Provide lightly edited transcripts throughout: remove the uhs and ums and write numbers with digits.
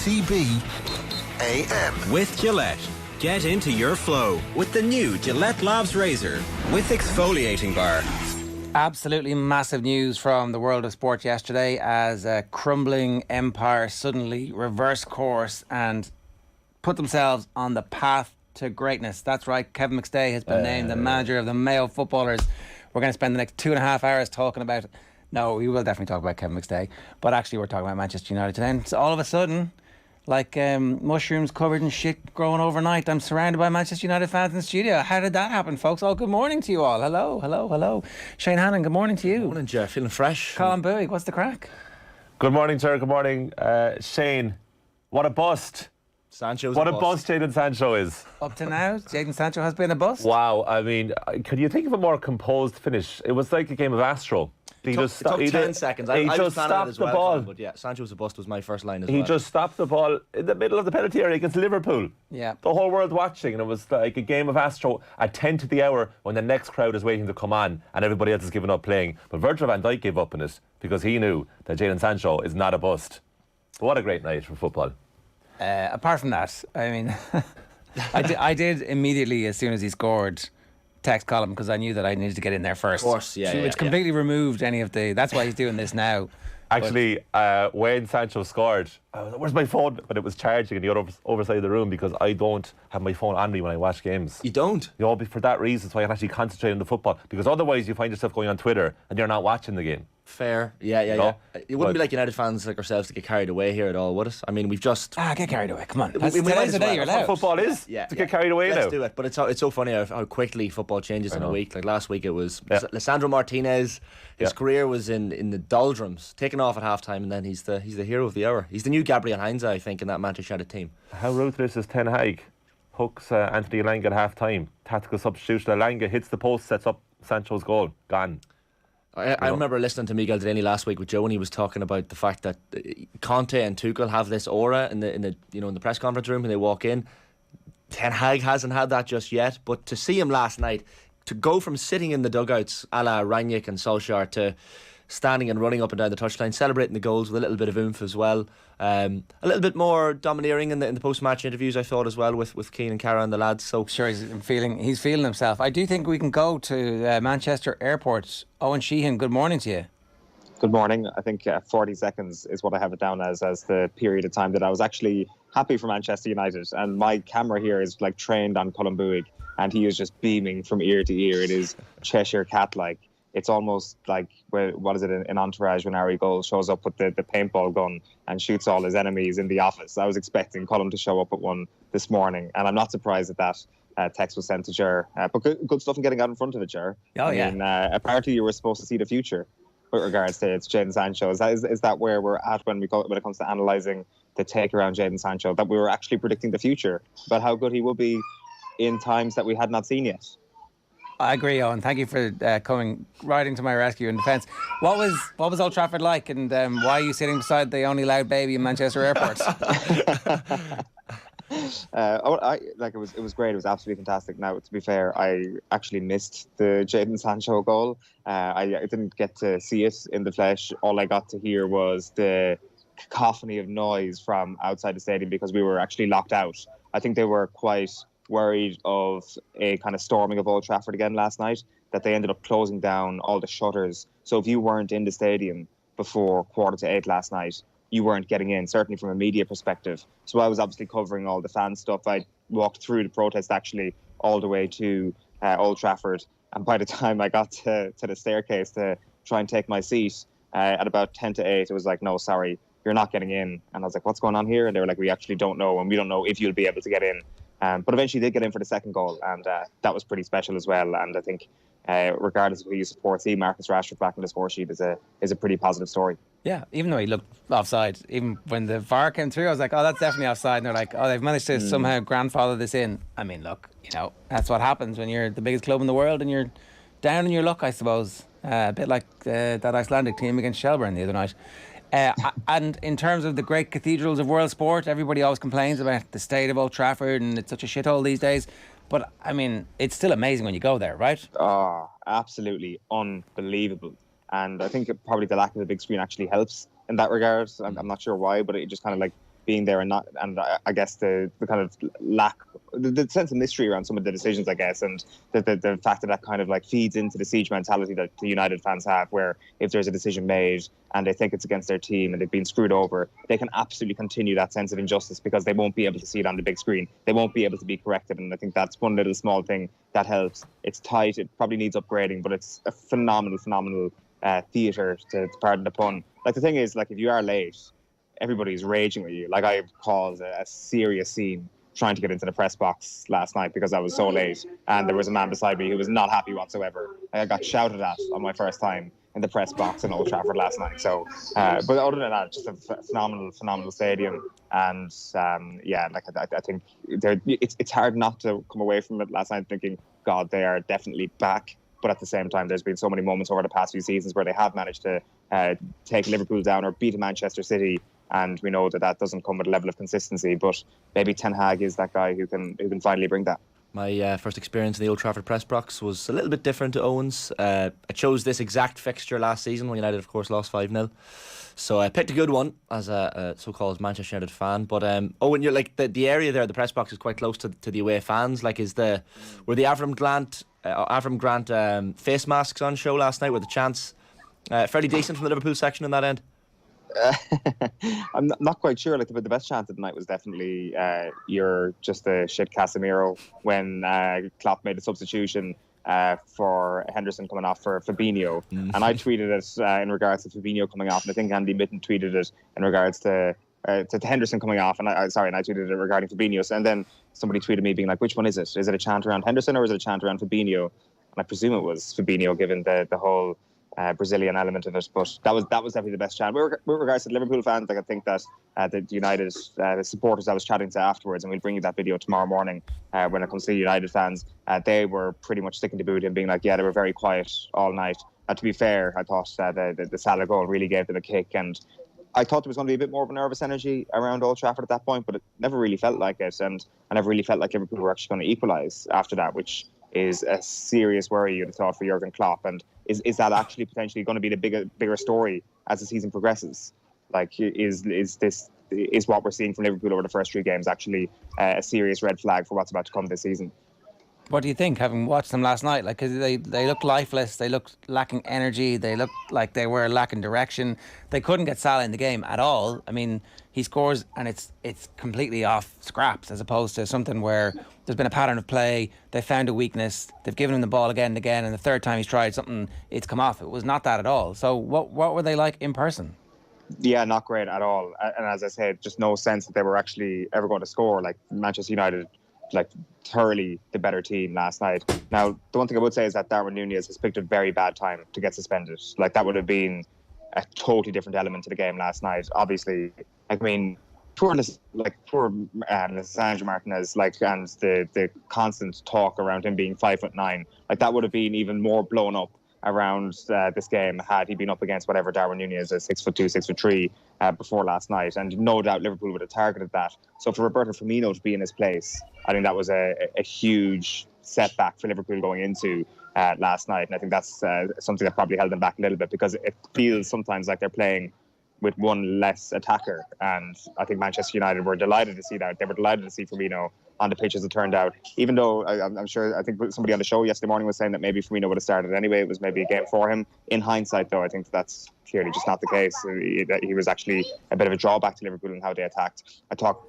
OTB AM. With Gillette. Get into your flow with the new Gillette Labs Razor with exfoliating bar. Absolutely massive news from the world of sport yesterday as a crumbling empire suddenly reversed course and put themselves on the path to greatness. That's right, Kevin McStay has been named the manager of the Mayo footballers. We're going to spend the next 2.5 hours talking about it. No, we will definitely talk about Kevin McStay, but actually we're talking about Manchester United today. And so all of a sudden, like mushrooms covered in shit growing overnight, I'm surrounded by Manchester United fans in the studio. How did that happen, folks? Oh, good morning to you all. Hello. Shane Hannon, good morning to you. Morning, Ger. Feeling fresh. Colm Bowie, what's the crack? Good morning, Ger. Good morning, Shane. What a bust. Sancho's what a bust Jadon Sancho is. Up to now, Jadon Sancho has been a bust. Wow. I mean, could you think of a more composed finish? It was like a game of Astro. It took 10 seconds. He I just stopped as the well, ball. but yeah, Sancho's a bust was my first line as well. He just stopped the ball in the middle of the penalty area against Liverpool. Yeah. The whole world watching, and it was like a game of Astro at 10 to the hour when the next crowd is waiting to come on and everybody else is giving up playing. But Virgil van Dijk gave up in it because he knew that Jadon Sancho is not a bust. But what a great night for football. Apart from that, I mean, I did immediately, as soon as he scored, text Colm because I knew that I needed to get in there first. Of course, yeah. Which completely removed any of the... That's why he's doing this now. Actually, when Sancho scored, I was like, where's my phone? But it was charging in the other side of the room because I don't have my phone on me when I watch games. You don't? You know, for that reason, that's why I can actually concentrate on the football. Because otherwise you find yourself going on Twitter and you're not watching the game. Fair. Yeah. It wouldn't be like United fans like ourselves to get carried away here at all, would it? I mean, we've just... get carried away, come on. Today's the day you're allowed. That's what football is, to get carried away now. Let's do it. But it's so funny how quickly football changes in a week. Like last week it was Lisandro Martinez. His career was in the doldrums, taken off at half-time, and then he's the hero of the hour. He's the new Gabriel Heinze, I think, in that Manchester United team. How ruthless is Ten Hag? Hooks Anthony Elanga at half-time. Tactical substitution. Elanga hits the post, sets up Sancho's goal. Gone. I remember listening to Miguel Delaney last week with Joe, and he was talking about the fact that Conte and Tuchel have this aura in the press conference room when they walk in. Ten Hag hasn't had that just yet, but to see him last night, to go from sitting in the dugouts a la Rangnick and Solskjaer to standing and running up and down the touchline, celebrating the goals with a little bit of oomph as well. A little bit more domineering in the post-match interviews, I thought, as well, with Keane and Cara and the lads. So sure, he's feeling himself. I do think we can go to Manchester Airport. Owen Sheehan, good morning to you. Good morning. I think 40 seconds is what I have it down as the period of time that I was actually happy for Manchester United. And my camera here is like trained on Colm Bowie, and he is just beaming from ear to ear. It is Cheshire cat-like. It's almost like, what is it, in Entourage when Ari Gold shows up with the paintball gun and shoots all his enemies in the office. I was expecting Colm to show up at one this morning, and I'm not surprised that text was sent to Ger. But good stuff in getting out in front of it, Ger. I mean, apparently you were supposed to see the future with regards to it's Jadon Sancho. Is that where we're at when it comes to analysing the take around Jadon Sancho, that we were actually predicting the future about how good he will be in times that we had not seen yet? I agree, Owen. Thank you for riding to my rescue in defence. What was Old Trafford like, and why are you sitting beside the only loud baby in Manchester Airport? It was great. It was absolutely fantastic. Now, to be fair, I actually missed the Jadon Sancho goal. I didn't get to see it in the flesh. All I got to hear was the cacophony of noise from outside the stadium because we were actually locked out. I think they were quite worried of a kind of storming of Old Trafford again last night, that they ended up closing down all the shutters. So if you weren't in the stadium before 7:45 last night, you weren't getting in, certainly from a media perspective. So I was obviously covering all the fan stuff. I walked through the protest actually all the way to Old Trafford. And by the time I got to the staircase to try and take my seat, at about 7:50, it was like, no, sorry, you're not getting in. And I was like, what's going on here? And they were like, we actually don't know, and we don't know if you'll be able to get in. But eventually did get in for the second goal, and that was pretty special as well. And I think, regardless of who you support, see Marcus Rashford back in the score sheet is a pretty positive story. Yeah, even though he looked offside, even when the VAR came through, I was like, oh, that's definitely offside. And they're like, oh, they've managed to somehow grandfather this in. I mean, look, that's what happens when you're the biggest club in the world and you're down in your luck, I suppose. A bit like that Icelandic team against Shelburne the other night. And in terms of the great cathedrals of world sport, everybody always complains about the state of Old Trafford and it's such a shithole these days. But, I mean, it's still amazing when you go there, right? Oh, absolutely unbelievable. And I think probably the lack of the big screen actually helps in that regard. I'm not sure why, but it just kind of like being there and not, and I guess the kind of lack, the sense of mystery around some of the decisions, I guess, and the fact that kind of like feeds into the siege mentality that the United fans have, where if there's a decision made and they think it's against their team and they've been screwed over, they can absolutely continue that sense of injustice because they won't be able to see it on the big screen. They won't be able to be corrected, and I think that's one little small thing that helps. It's tight, it probably needs upgrading, but it's a phenomenal theatre, to pardon the pun. Like, the thing is, like, if you are late, everybody's raging with you. Like, I caused a serious scene trying to get into the press box last night because I was so late, and there was a man beside me who was not happy whatsoever. I got shouted at on my first time in the press box in Old Trafford last night. So, but other than that, just a phenomenal stadium. And I think it's hard not to come away from it last night thinking, God, they are definitely back. But at the same time, there's been so many moments over the past few seasons where they have managed to take Liverpool down or beat Manchester City, and we know that doesn't come with a level of consistency. But maybe Ten Hag is that guy who can finally bring that. My first experience in the Old Trafford press box was a little bit different to Owen's. I chose this exact fixture last season when United, of course, lost 5-0. So I picked a good one as a so-called Manchester United fan. But Owen, you're like the area there, the press box is quite close to the away fans. Like, were the Avram Grant face masks on show last night? Were the chants fairly decent from the Liverpool section in that end? I'm not quite sure. Like, the best chant of the night was definitely "You're just a shit Casemiro" when Klopp made a substitution for Henderson coming off for Fabinho. And I tweeted it in regards to Fabinho coming off, and I think Andy Mitten tweeted it in regards to Henderson coming off, and I tweeted it regarding Fabinho. And then somebody tweeted me being like, which one is it? Is it a chant around Henderson or is it a chant around Fabinho? And I presume it was Fabinho, given the whole Brazilian element of it. But that was definitely the best chant. With regards to the Liverpool fans, like, I think that the United the supporters I was chatting to afterwards, and we'll bring you that video tomorrow morning when it comes to United fans, they were pretty much sticking to boot and being like, yeah, they were very quiet all night. To be fair, I thought the Salah goal really gave them a kick, and I thought there was going to be a bit more of a nervous energy around Old Trafford at that point, but it never really felt like it, and I never really felt like Liverpool were actually going to equalise after that, which is a serious worry, you'd have thought, for Jurgen Klopp. And is that actually potentially going to be the bigger story as the season progresses? Like, is what we're seeing from Liverpool over the first 3 games actually a serious red flag for what's about to come this season? What do you think, having watched them last night? Like, 'cause they looked lifeless, they looked lacking energy, they looked like they were lacking direction. They couldn't get Salah in the game at all. I mean, he scores and it's completely off scraps, as opposed to something where there's been a pattern of play, they found a weakness, they've given him the ball again and again, and the third time he's tried something, it's come off. It was not that at all. So what were they like in person? Yeah, not great at all. And as I said, just no sense that they were actually ever going to score. Like, Manchester United, like, thoroughly the better team last night. Now, the one thing I would say is that Darwin Núñez has picked a very bad time to get suspended. Like, that would have been a totally different element to the game last night. Obviously, I mean, poor Lisandro Martinez, like, and the constant talk around him being 5'9", like, that would have been even more blown up around this game had he been up against whatever Darwin Núñez is, 6'2", 6'3", before last night, and no doubt Liverpool would have targeted that. So for Roberto Firmino to be in his place, I think that was a huge setback for Liverpool going into last night, and I think that's something that probably held them back a little bit, because it feels sometimes like they're playing with one less attacker, and I think Manchester United were delighted to see that. They were delighted to see Firmino on the pitch as it turned out, even though I'm sure, I think somebody on the show yesterday morning was saying that maybe Firmino would have started anyway. It was maybe a game for him. In hindsight, though, I think that's clearly just not the case. He was actually a bit of a drawback to Liverpool in how they attacked. I thought,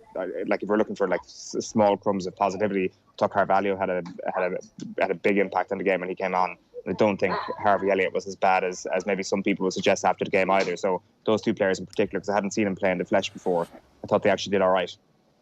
like, if we're looking for like small crumbs of positivity, I thought Carvalho had a big impact on the game when he came on. I don't think Harvey Elliott was as bad as maybe some people would suggest after the game either. So those 2 players in particular, because I hadn't seen him play in the flesh before, I thought they actually did all right.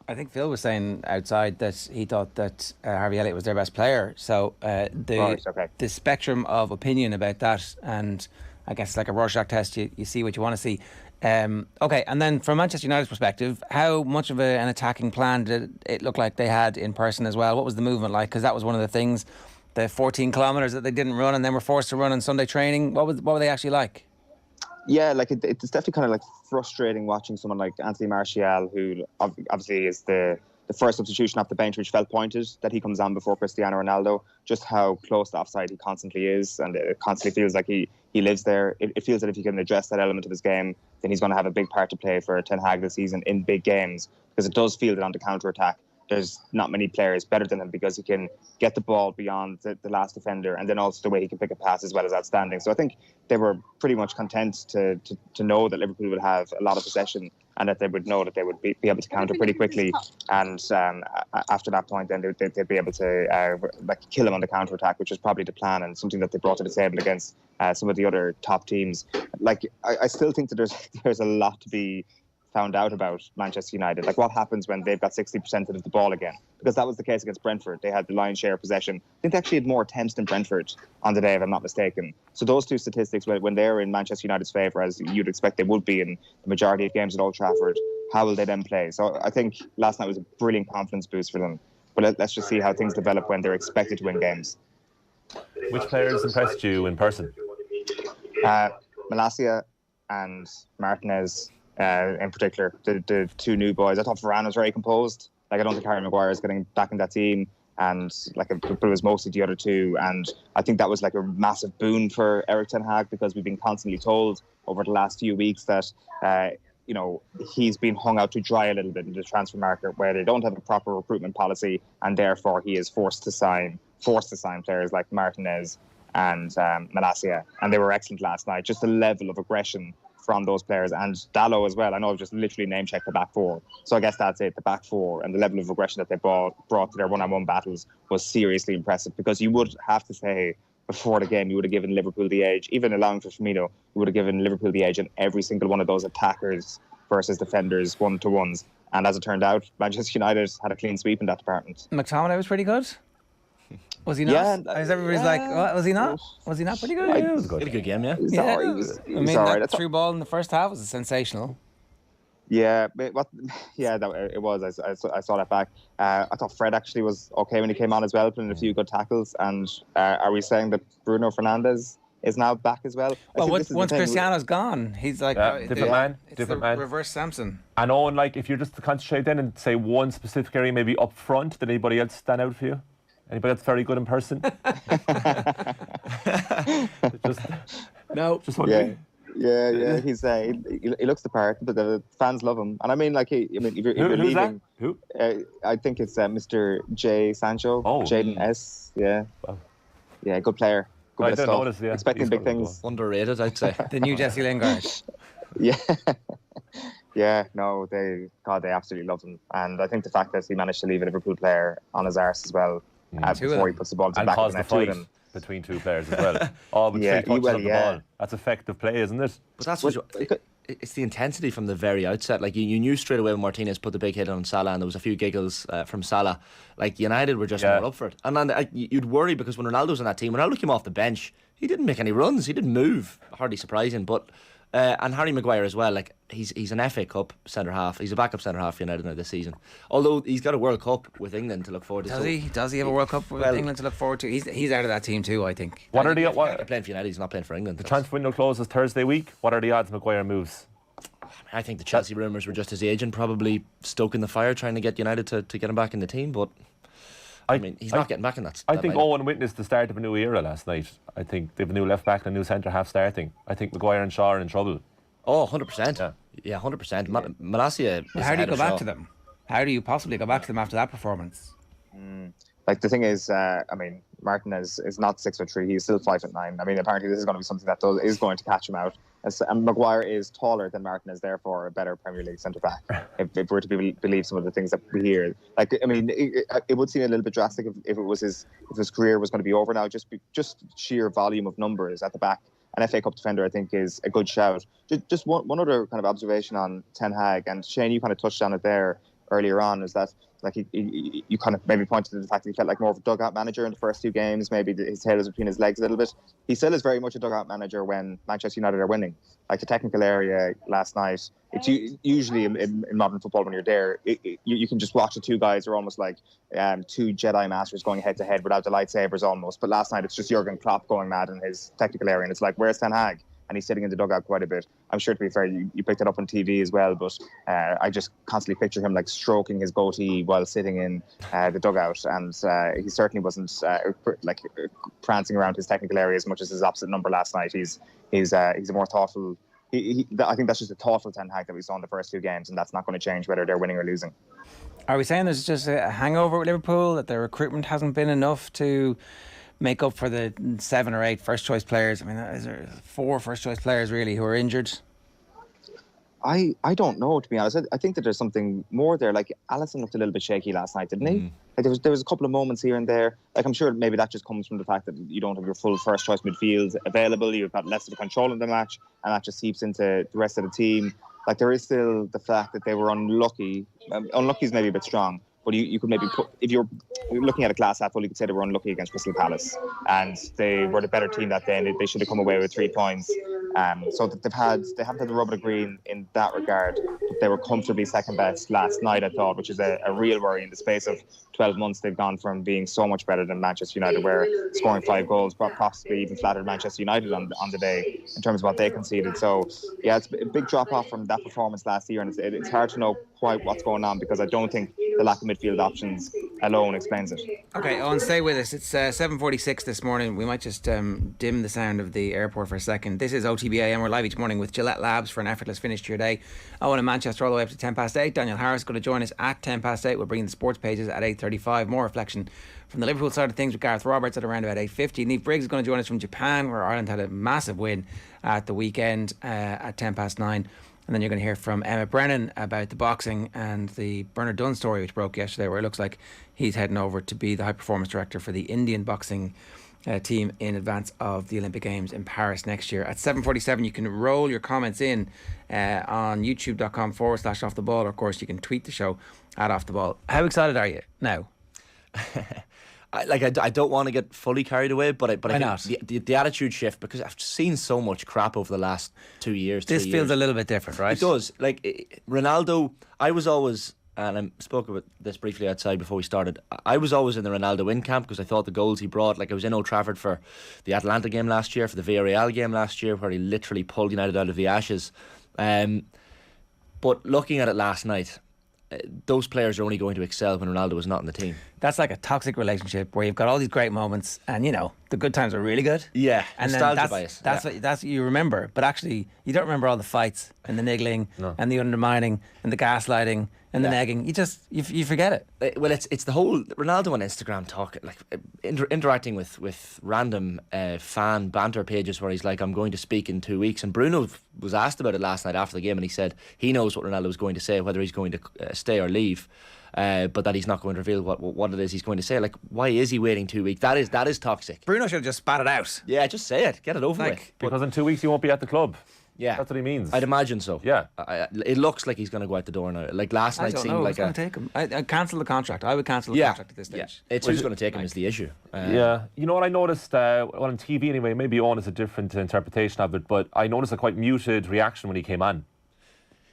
I think Phil was saying outside that he thought that Harvey Elliott was their best player. So the spectrum of opinion about that, and I guess like a Rorschach test, you see what you want to see. Okay, and then from Manchester United's perspective, how much of an attacking plan did it look like they had in person as well? What was the movement like? Because that was one of the things, the 14 kilometres that they didn't run and then were forced to run on Sunday training. What were they actually like? Yeah, like it's definitely kind of like frustrating watching someone like Anthony Martial, who obviously is the the first substitution off the bench, which felt pointed, that he comes on before Cristiano Ronaldo, just how close to offside he constantly is, and it constantly feels like he lives there. It feels that if he can address that element of his game, then he's going to have a big part to play for Ten Hag this season in big games, because it does feel that on the counter-attack, there's not many players better than him, because he can get the ball beyond the last defender, and then also the way he can pick a pass as well is outstanding. So I think they were pretty much content to know that Liverpool would have a lot of possession, and that they would know that they would be able to counter pretty quickly. And after that point, then they'd be able to kill him on the counter-attack, which was probably the plan, and something that they brought to the table against some of the other top teams. I still think that there's a lot to be found out about Manchester United. Like, what happens when they've got 60% of the ball again? Because that was the case against Brentford. They had the lion's share of possession. I think they actually had more attempts than Brentford on the day, if I'm not mistaken. So those two statistics, when they're in Manchester United's favour, as you'd expect they would be in the majority of games at Old Trafford, how will they then play? So I think last night was a brilliant confidence boost for them. But let's just see how things develop when they're expected to win games. Which players impressed you in person? Malacia and Martinez, in particular, the two new boys. I thought Varane was very composed. I don't think Harry Maguire is getting back in that team, and it was mostly the other two. And I think that was a massive boon for Erik ten Hag, because we've been constantly told over the last few weeks that he's been hung out to dry a little bit in the transfer market, where they don't have a proper recruitment policy, and therefore he is forced to sign players like Martinez and Malacia, and they were excellent last night. Just the level of aggression from those players, and Dalot as well. I know I've just literally name-checked the back four, so I guess that's it. The back four and the level of aggression that they brought to their one-on-one battles was seriously impressive, because you would have to say before the game you would have given Liverpool the edge, even allowing for Firmino, you would have given Liverpool the edge in every single one of those attackers versus defenders one-to-ones. And as it turned out, Manchester United had a clean sweep in that department. McTominay was pretty good. Was he not? Yeah, everybody's like, what, was he not? Was he not pretty good? He was good. He had a good game, yeah. He was all right. That through ball in the first half was sensational. Yeah, it was. I saw that back. I thought Fred actually was okay when he came on as well, putting a few good tackles. And are we saying that Bruno Fernandes is now back as well? Well, once Cristiano's gone, he's like different man. Reverse Samson. And Owen, if you're just to concentrate then and say one specific area, maybe up front, did anybody else stand out for you? Anybody that's very good in person? No. Just wondering. Yeah. He's he looks the part, but the fans love him. And I mean, if you're who's leaving, that? Who? I think it's Mr. J Sancho. Oh, Jadon S. Yeah. Wow. Yeah, good player. Good bit of stuff. Notice, yeah. Expecting big things. Underrated, I'd say. The new Jesse Lingard. Yeah. Yeah, no, they absolutely love him. And I think the fact that he managed to leave a Liverpool player on his arse as well, before he puts the ball to the back of the net, two of them. Between two players as well. But 3 touches on the ball. That's effective play, isn't it? But that's it's the intensity from the very outset. You knew straight away when Martinez put the big hit on Salah, and there was a few giggles from Salah. United were just more up for it. And then you'd worry, because when Ronaldo was on that team, when Ronaldo came off the bench, he didn't make any runs. He didn't move. Hardly surprising, but. And Harry Maguire as well. He's an FA Cup centre half. He's a backup centre half for United now this season. Although he's got a World Cup with England to look forward to. Does he have a World Cup with England to look forward to? He's out of that team too, I think. What are the playing for United? He's not playing for England. The transfer window closes Thursday week. What are the odds Maguire moves? I think the Chelsea rumours were just his agent probably stoking the fire, trying to get United to get him back in the team. But he's not getting back in that. I think Owen witnessed the start of a new era last night. I think they have a new left back and a new centre half starting. I think Maguire and Shaw are in trouble. Oh, 100%. Yeah, 100%. Malacia. How do you go back to them? How do you possibly go back to them after that performance? The thing is, Martinez is not 6'3". He's still 5'9". Apparently this is going to be something that is going to catch him out. And Maguire is taller than Martinez, therefore a better Premier League centre back. if we're to believe some of the things that we hear, it would seem a little bit drastic if his career was going to be over now. Just sheer volume of numbers at the back. An FA Cup defender, I think, is a good shout. Just one other kind of observation on Ten Hag, and Shane, you kind of touched on it there earlier on, is that you kind of maybe pointed to the fact that he felt like more of a dugout manager in the first 2 games. Maybe his tail was between his legs a little bit. He still is very much a dugout manager when Manchester United are winning. The technical area last night, it's usually in modern football when you're there, you can just watch the 2 guys are almost like 2 Jedi Masters going head to head without the lightsabers almost. But last night it's just Jurgen Klopp going mad in his technical area, and it's like, where's Ten Hag? and he's sitting in the dugout quite a bit. I'm sure, to be fair, you picked it up on TV as well, but I just constantly picture him like stroking his goatee while sitting in the dugout, and he certainly wasn't prancing around his technical area as much as his opposite number last night. He's a more thoughtful. I think that's just a thoughtful Ten Hag that we saw in the first 2 games, and that's not going to change whether they're winning or losing. Are we saying there's just a hangover with Liverpool, that their recruitment hasn't been enough to make up for the 7 or 8 first choice players? I mean, is there 4 first choice players really who are injured? I don't know, to be honest. I think that there's something more there. Like, Alisson looked a little bit shaky last night, didn't he? Like, there was a couple of moments here and there. Like, I'm sure maybe that just comes from the fact that you don't have your full first choice midfield available. You've got less of a control in the match, and that just seeps into the rest of the team. Like, there is still the fact that they were unlucky. Unlucky is maybe a bit strong, but you could maybe put, if you're looking at a glass half full, you could say they were unlucky against Crystal Palace, and they were the better team that day, and they should have come away with 3 points. So that they haven't had the rub of the green in that regard. But they were comfortably second best last night, I thought, which is a real worry. In the space of 12 months, they've gone from being so much better than Manchester United, where scoring 5 goals possibly even flattered Manchester United on the day in terms of what they conceded. So yeah, it's a big drop off from that performance last year, and it's hard to know quite what's going on, because I don't think the lack of midfield options alone explains it. Okay, Owen, stay with us. It's 7:46 this morning. We might just dim the sound of the airport for a second. This is OTB AM. We're live each morning with Gillette Labs for an effortless finish to your day. Owen in Manchester all the way up to 8:10. Daniel Harris is going to join us at 8:10. We'll bring in the sports pages at 8:35. More reflection from the Liverpool side of things with Gareth Roberts at around about 8:50. Niamh Briggs is going to join us from Japan, where Ireland had a massive win at the weekend at 9:10. And then you're going to hear from Emmet Brennan about the boxing and the Bernard Dunn story, which broke yesterday, where it looks like he's heading over to be the high performance director for the Indian boxing team in advance of the Olympic Games in Paris next year. At 7:47, you can roll your comments in on youtube.com/off the ball, or of course you can tweet the show at off the ball. How excited are you now? I don't want to get fully carried away, but I not? think the attitude shift, because I've seen so much crap over the last 2 years. This feels a little bit different, right? It does. Like, Ronaldo, I was always, and I spoke about this briefly outside before we started, I was always in the Ronaldo win camp, because I thought the goals he brought, like I was in Old Trafford for the Atlanta game last year, for the Villarreal game last year, where he literally pulled United out of the ashes. But looking at it last night, those players are only going to excel when Ronaldo is not in the team. That's like a toxic relationship where you've got all these great moments, and you know the good times are really good. Yeah, and then that's what you remember. But actually, you don't remember all the fights and the niggling and the undermining and the gaslighting and the negging. You forget it. Well, it's the whole Ronaldo on Instagram talk, like interacting with random fan banter pages where he's like, "I'm going to speak in 2 weeks." And Bruno was asked about it last night after the game, and he said he knows what Ronaldo was going to say, whether he's going to stay or leave. But that he's not going to reveal what it is he's going to say. Like, why is he waiting 2 weeks? That is toxic. Bruno should have just spat it out. Yeah, just say it. Get it over with. Because in 2 weeks you won't be at the club. Yeah, that's what he means. I'd imagine so. Yeah, it looks like he's going to go out the door now. Like last night seemed like going to take him. I cancel the contract. I would cancel the contract at this stage. It's who's going to take him is the issue. You know what I noticed? On TV anyway. Maybe Owen has a different interpretation of it, but I noticed a quite muted reaction when he came on.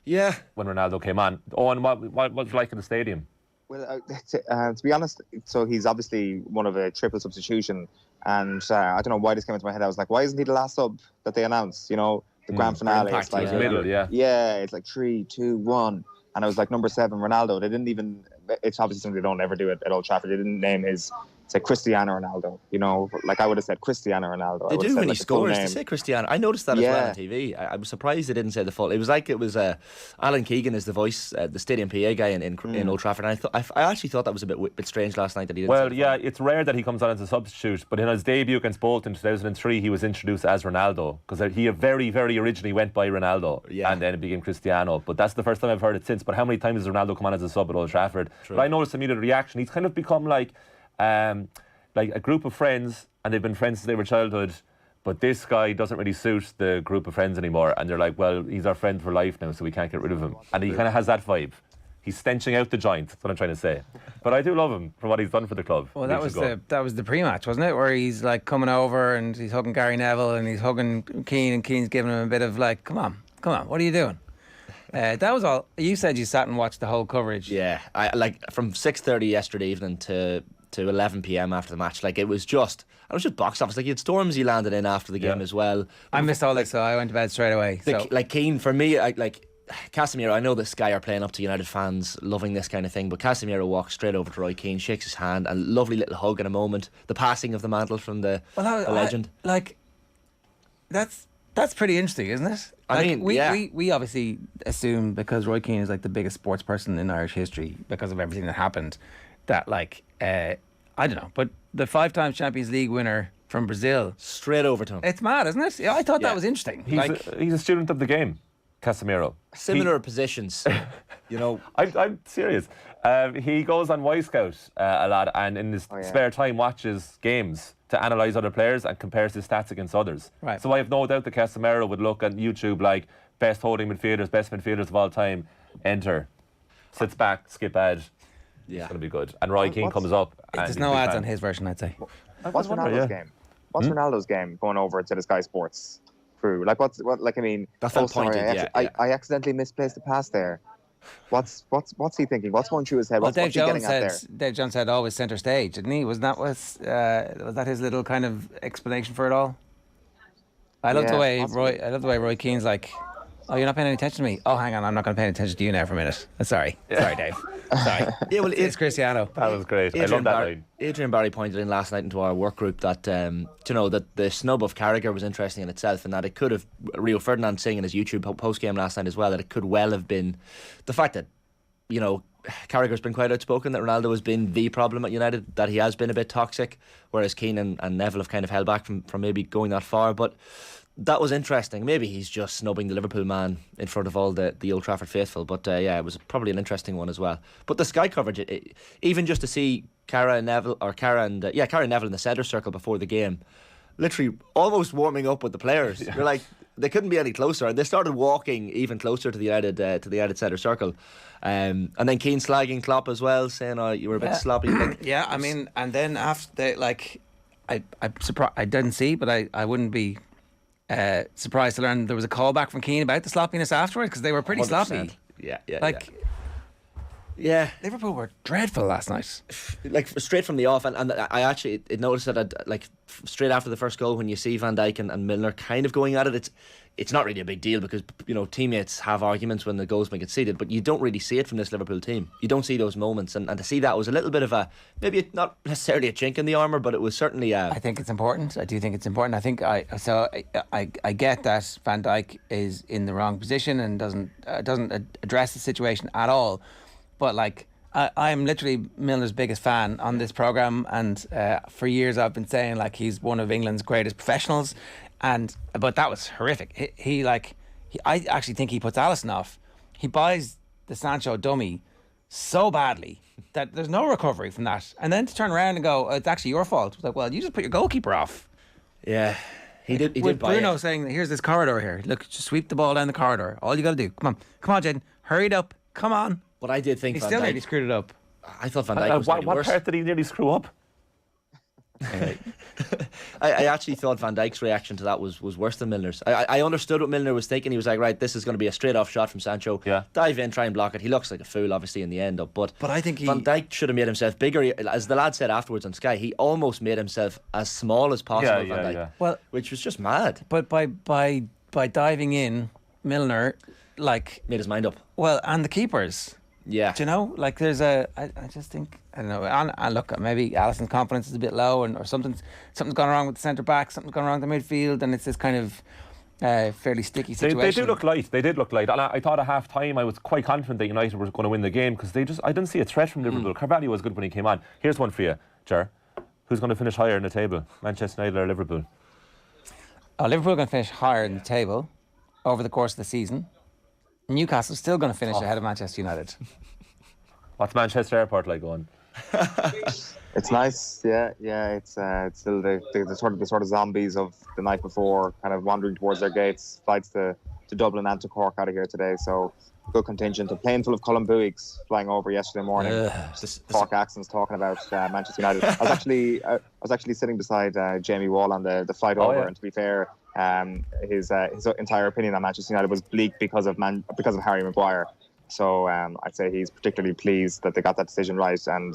Yeah, when Ronaldo came on. Owen, what was it like in the stadium? Well, to be honest, so he's obviously one of a triple substitution, and I don't know why this came into my head. I was like, why isn't he the last sub that they announced? You know, the grand finale. It's like middle, it's like 3, 2, 1, and I was like, number 7, Ronaldo. They didn't even. It's obviously something they don't ever do at Old Trafford. They didn't name his. Say Cristiano Ronaldo, you know, like I would have said Cristiano Ronaldo. They do when he scores. They say Cristiano. I noticed that as well on TV. I was surprised they didn't say the full. It was like Alan Keegan is the voice, the stadium PA guy in Old Trafford. And I actually thought that was a bit strange last night that he didn't. Well, yeah, it's rare that he comes on as a substitute, but in his debut against Bolton in 2003, he was introduced as Ronaldo, because he very, very originally went by Ronaldo, and then it became Cristiano. But that's the first time I've heard it since. But how many times has Ronaldo come on as a sub at Old Trafford? But I noticed immediate reaction. He's kind of become like a group of friends, and they've been friends since they were childhood, but this guy doesn't really suit the group of friends anymore, and they're like, well, he's our friend for life now, so we can't get rid of him. And he kind of has that vibe. He's stenching out the joint, that's what I'm trying to say. But I do love him for what he's done for the club. Well, that was the pre-match, wasn't it? Where he's like coming over and he's hugging Gary Neville and he's hugging Keane, and Keane's giving him a bit of like, come on, what are you doing? That was all. You said you sat and watched the whole coverage. Yeah, I like from 6:30 yesterday evening to to 11 p.m. after the match. Like, it was just box office. Like, you had Stormzy landed in after the game as well. I missed all this, so I went to bed straight away. Like, Keane, for me, Casemiro, I know that Sky are playing up to United fans loving this kind of thing, but Casemiro walks straight over to Roy Keane, shakes his hand, and lovely little hug in a moment. The passing of the mantle from the legend. That's pretty interesting, isn't it? We obviously assume, because Roy Keane is like the biggest sports person in Irish history because of everything that happened, that I don't know, but the 5-time Champions League winner from Brazil, straight over to him. It's mad, isn't it? Yeah, I thought that was interesting. He's a student of the game, Casemiro. Similar positions, you know. I'm serious. He goes on Y Scout a lot, and in his spare time watches games to analyse other players and compares his stats against others. Right. So I have no doubt that Casemiro would look on YouTube like best holding midfielders, best midfielders of all time, enter, sits back, skip ad. Yeah. It's going to be good. And Roy Keane comes up. There's no ads on his version, I'd say. What's Ronaldo's game? What's Ronaldo's game going over to the Sky Sports crew? Like, that's I accidentally misplaced the pass there. What's he thinking? What's going through his head? Well, what's he getting at there? Dave Jones said always centre stage, didn't he? Was that his little kind of explanation for it all? I love the way Roy Keane's like, oh, you're not paying any attention to me. Oh, hang on, I'm not going to pay attention to you now for a minute. Sorry, Dave. Sorry. Yeah, well, it's Cristiano. That was great. I love that line. Adrian Barry pointed in last night into our work group that that the snub of Carragher was interesting in itself, and that it could have, Rio Ferdinand saying in his YouTube post game last night as well, that it could well have been the fact that Carragher's been quite outspoken that Ronaldo has been the problem at United, that he has been a bit toxic, whereas Keane and Neville have kind of held back from maybe going that far. But that was interesting. Maybe he's just snubbing the Liverpool man in front of all the Old Trafford faithful. But it was probably an interesting one as well. But the Sky coverage, even just to see Cara and Neville in the centre circle before the game, literally almost warming up with the players. You're like, they couldn't be any closer. They started walking even closer to the United centre circle. And then Keane slagging Klopp as well, saying, "Oh, you were a bit sloppy." And then after I'm surprised I didn't see, but I wouldn't be surprised to learn there was a callback from Keane about the sloppiness afterwards, because they were pretty 100%. sloppy. Yeah, Liverpool were dreadful last night. Like, straight from the off, and I actually noticed that straight after the first goal, when you see Van Dijk and Milner kind of going at it, it's not really a big deal, because teammates have arguments when the goals been conceded, but you don't really see it from this Liverpool team. You don't see those moments, and to see that was a little bit of maybe not necessarily a chink in the armour, but it was certainly I think it's important. I do think it's important. I think I get that Van Dijk is in the wrong position and doesn't address the situation at all. But I'm literally Milner's biggest fan on this programme, and for years I've been saying he's one of England's greatest professionals, but that was horrific. I actually think he puts Alisson off. He buys the Sancho dummy so badly that there's no recovery from that, and then to turn around and go, it's actually your fault. It's like, well, you just put your goalkeeper off. Yeah, he did. With Bruno saying, here's this corridor here. Look, just sweep the ball down the corridor. All you got to do. Come on, Jaden, hurry it up. Come on. But I did think he still nearly screwed it up. I thought Van Dijk was what worse. Part did he nearly screw up? I actually thought Van Dijk's reaction to that was worse than Milner's. I understood what Milner was thinking. He was like, right, this is going to be a straight off shot from Sancho. Yeah. Dive in, try and block it. He looks like a fool, obviously, in the end. But I think Van Dijk should have made himself bigger. As the lad said afterwards on Sky, he almost made himself as small as possible. Van Dijk. Yeah. Well, which was just mad. But by diving in, Milner made his mind up. Well, and the keepers. Yeah. Do you know, there's I just think, I don't know, and look, maybe Alisson's confidence is a bit low, or something's gone wrong with the centre back, something's gone wrong with the midfield, and it's this kind of fairly sticky situation. They did look light. And I thought at half time I was quite confident that United were going to win the game, because I didn't see a threat from Liverpool. Carvalho was good when he came on. Here's one for you, Ger. Who's going to finish higher in the table, Manchester United or Liverpool? Liverpool are going to finish higher in the table over the course of the season. Newcastle's still going to finish ahead of Manchester United. What's Manchester Airport like going? It's nice, yeah. It's still the sort of zombies of the night before, kind of wandering towards their gates. Flights to Dublin and to Cork out of here today, so good contingent. A plane full of Colm Buigs flying over yesterday morning. Cork accents talking about Manchester United. I was actually sitting beside Jamie Wall on the flight over, and to be fair, his entire opinion on Manchester United was bleak because of Harry Maguire. So I'd say he's particularly pleased that they got that decision right, and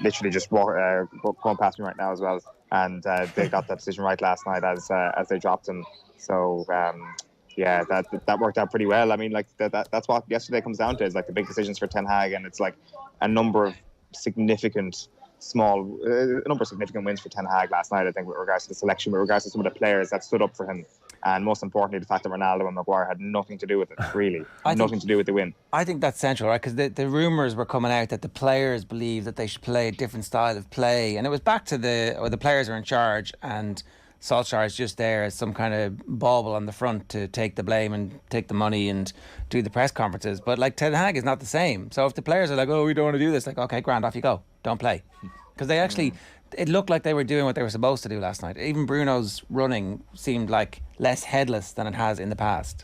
literally just going past me right now as well. And they got that decision right last night as they dropped him. So yeah, that worked out pretty well. I mean, like that's what yesterday comes down to, is like the big decisions for Ten Hag, and it's like a number of significant wins for Ten Hag last night. I think with regards to the selection, with regards to some of the players that stood up for him. And most importantly, the fact that Ronaldo and Maguire had nothing to do with it, really. Nothing to do with the win. I think that's central, right? Because the rumours were coming out that the players believe that they should play a different style of play. And it was back to the players are in charge, and Solskjaer is just there as some kind of bauble on the front to take the blame and take the money and do the press conferences. But like Ten Hag is not the same. So if the players are like, oh, we don't want to do this, like, okay, grand, off you go. Don't play. Because they actually... It looked like they were doing what they were supposed to do last night. Even Bruno's running seemed like less headless than it has in the past.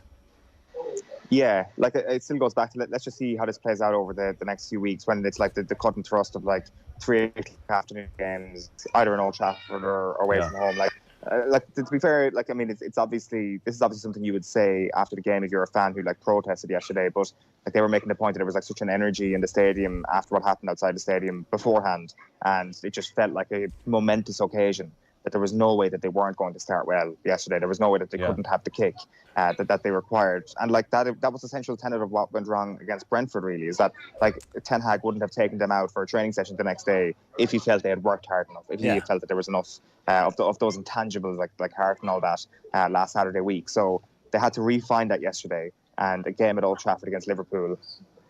Yeah, like it still goes back to let's just see how this plays out over the next few weeks, when it's like the cut and thrust of like 3 afternoon games, either in Old Trafford or away from home. Like to be fair, like I mean, this is obviously something you would say after the game if you're a fan who like protested yesterday. But like they were making the point that there was like such an energy in the stadium after what happened outside the stadium beforehand, and it just felt like a momentous occasion. That there was no way that they weren't going to start well yesterday. There was no way that they couldn't have the kick that they required. And like that was the central tenet of what went wrong against Brentford, really, is that like Ten Hag wouldn't have taken them out for a training session the next day if he felt they had worked hard enough, if he felt that there was enough of those intangibles like heart and all that last Saturday week. So they had to refine that yesterday. And a game at Old Trafford against Liverpool,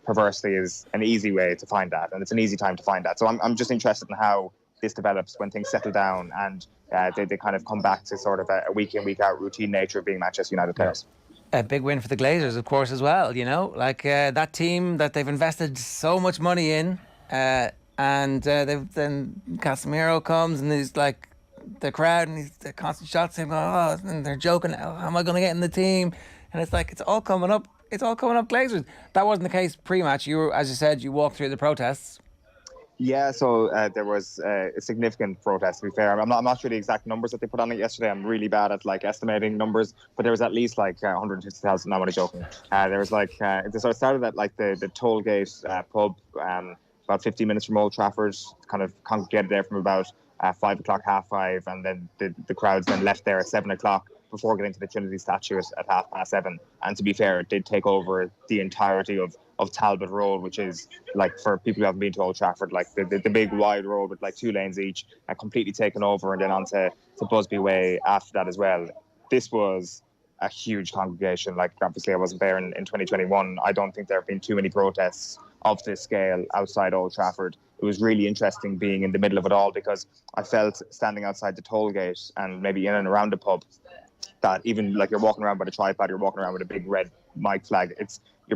perversely, is an easy way to find that. And it's an easy time to find that. So I'm just interested in how this develops when things settle down and they kind of come back to sort of a week in, week out routine nature of being Manchester United players. A big win for the Glazers, of course, as well, you know, like that team that they've invested so much money in, and then Casemiro comes and he's like the crowd and the constant shots saying, oh, and they're joking, how am I going to get in the team? And it's like, it's all coming up Glazers. That wasn't the case pre-match. You were, as you said, you walked through the protests. Yeah, so there was a significant protest, to be fair. I'm not sure the exact numbers that they put on it yesterday. I'm really bad at like estimating numbers, but there was at least like 150,000. I'm only joking. There was like, so it started at like the Tollgate pub, about 15 minutes from Old Trafford, kind of congregated there from about 5 o'clock, 5:30, and then the crowds then left there at 7 o'clock before getting to the Trinity statue at 7:30. And to be fair, it did take over the entirety of Talbot Road, which is like, for people who haven't been to Old Trafford, like the big wide road with like 2 lanes each, completely taken over, and then on to Busby Way after that as well. This was a huge congregation. Like obviously I wasn't there in 2021. I don't think there have been too many protests of this scale outside Old Trafford. It was really interesting being in the middle of it all, because I felt standing outside the toll gate and maybe in and around the pub that even like you're walking around by the tripod, you're walking around with a big red mic flag.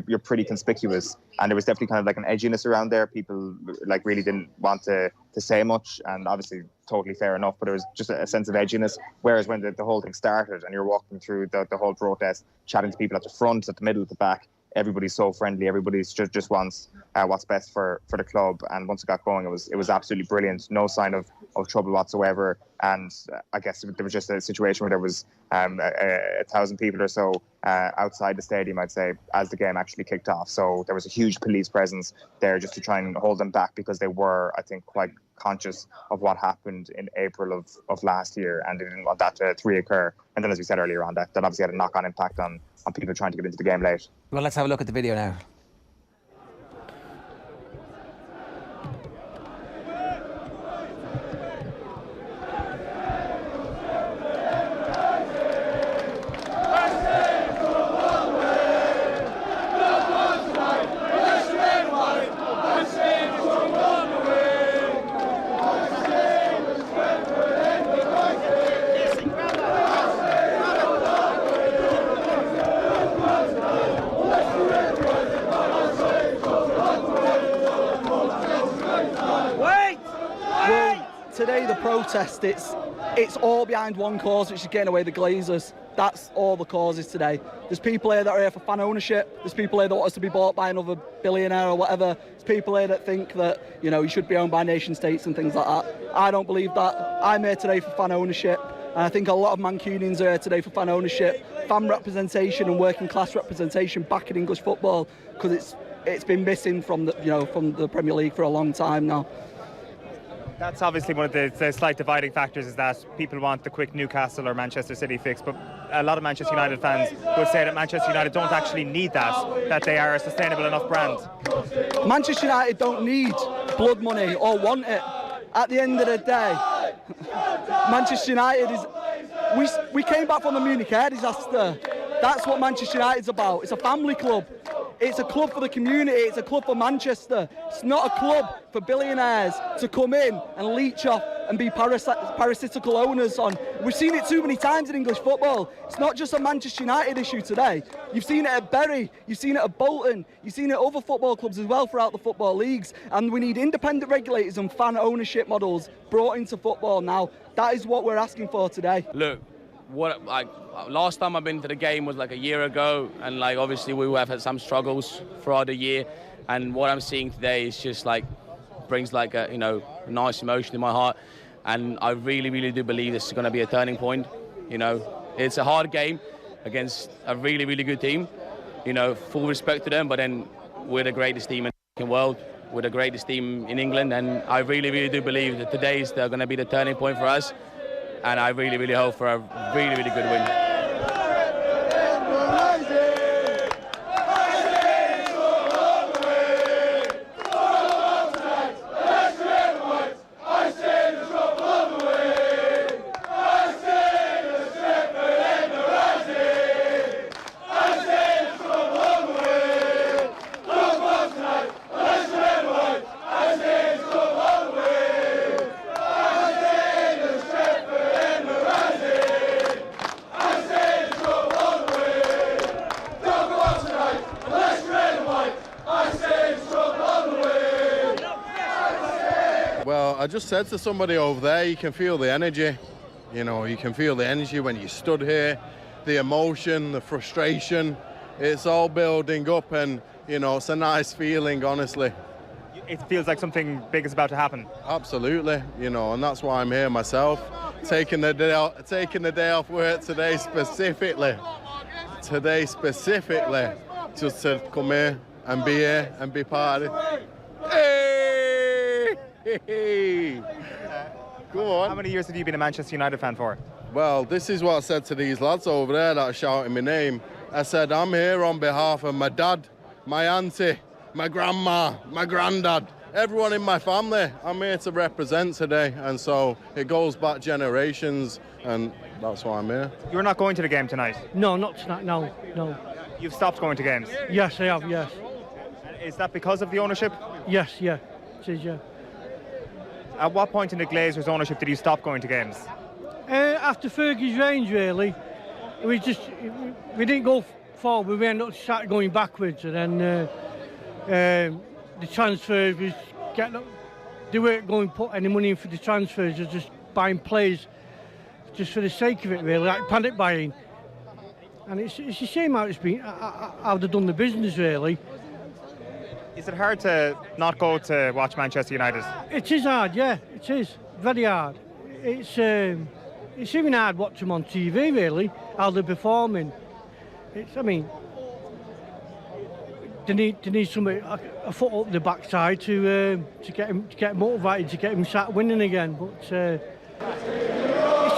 You're pretty conspicuous, and there was definitely kind of like an edginess around there. People like really didn't want to say much, and obviously totally fair enough, but there was just a sense of edginess. Whereas when the whole thing started and you're walking through the whole protest, chatting to people at the front, at the middle, at the back, everybody's so friendly. Everybody's just wants what's best for the club. And once it got going, it was absolutely brilliant. No sign of trouble whatsoever. And I guess there was just a situation where there was 1,000 people or so outside the stadium, I'd say, as the game actually kicked off. So there was a huge police presence there just to try and hold them back, because they were, I think, quite conscious of what happened in April of last year, and they didn't want that to reoccur. And then, as we said earlier on, that obviously had a knock-on impact on people trying to get into the game late. Well, let's have a look at the video now. Today the protest, it's all behind one cause, which is getting away the Glazers. That's all the cause is today. There's people here that are here for fan ownership. There's people here that want us to be bought by another billionaire or whatever. There's people here that think that, you know, you should be owned by nation states and things like that. I don't believe that. I'm here today for fan ownership. And I think a lot of Mancunians are here today for fan ownership, fan representation and working class representation back in English football, because it's been missing from the Premier League for a long time now. That's obviously one of the slight dividing factors, is that people want the quick Newcastle or Manchester City fix, but a lot of Manchester United fans would say that Manchester United don't actually need that they are a sustainable enough brand. Manchester United don't need blood money or want it. At the end of the day, Manchester United is... We came back from the Munich air disaster. That's what Manchester United's about. It's a family club. It's a club for the community. It's a club for Manchester. It's not a club for billionaires to come in and leech off and be parasitical owners on. We've seen it too many times in English football. It's not just a Manchester United issue today. You've seen it at Bury. You've seen it at Bolton. You've seen it at other football clubs as well throughout the football leagues. And we need independent regulators and fan ownership models brought into football now. That is what we're asking for today. Look, last time I've been to the game was like a year ago, and like obviously we have had some struggles throughout the year, and what I'm seeing today is just like brings like a nice emotion in my heart, and I really do believe this is going to be a turning point. It's a hard game against a really good team, full respect to them, but then we're the greatest team in the world, we're the greatest team in England, and I really do believe that today is going to be the turning point for us. And I really hope for a really good win. I just said to somebody over there, you can feel the energy. You can feel the energy when you stood here, the emotion, the frustration. It's all building up, and it's a nice feeling, honestly. It feels like something big is about to happen. Absolutely, and that's why I'm here myself, taking the day off work today specifically, just to come here and be part of it. Hey! Go on. How many years have you been a Manchester United fan for? Well, this is what I said to these lads over there that are shouting my name. I said, I'm here on behalf of my dad, my auntie, my grandma, my granddad, everyone in my family. I'm here to represent today, and so it goes back generations, and that's why I'm here. You're not going to the game tonight? No, not tonight, no. You've stopped going to games? Yes, I have, yes. Is that because of the ownership? Yes, yeah, it is, yeah. At what point in the Glazers' ownership did you stop going to games? After Fergie's reign, really. We didn't go forward, we ended up started going backwards, and then the transfers was getting up. They weren't going to put any money in for the transfers, they were just buying players just for the sake of it, really, like panic buying. And it's a shame how it's been, how they've done the business, really. Is it hard to not go to watch Manchester United? It is hard, yeah, it is. Very hard. It's even hard watching them on TV, really, how they're performing. They need somebody, a foot up the backside to get motivated, to get him start winning again. But it's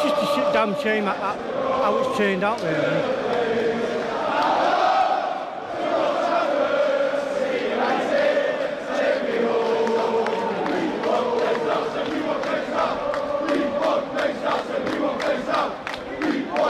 just a damn shame how it's turned out, really.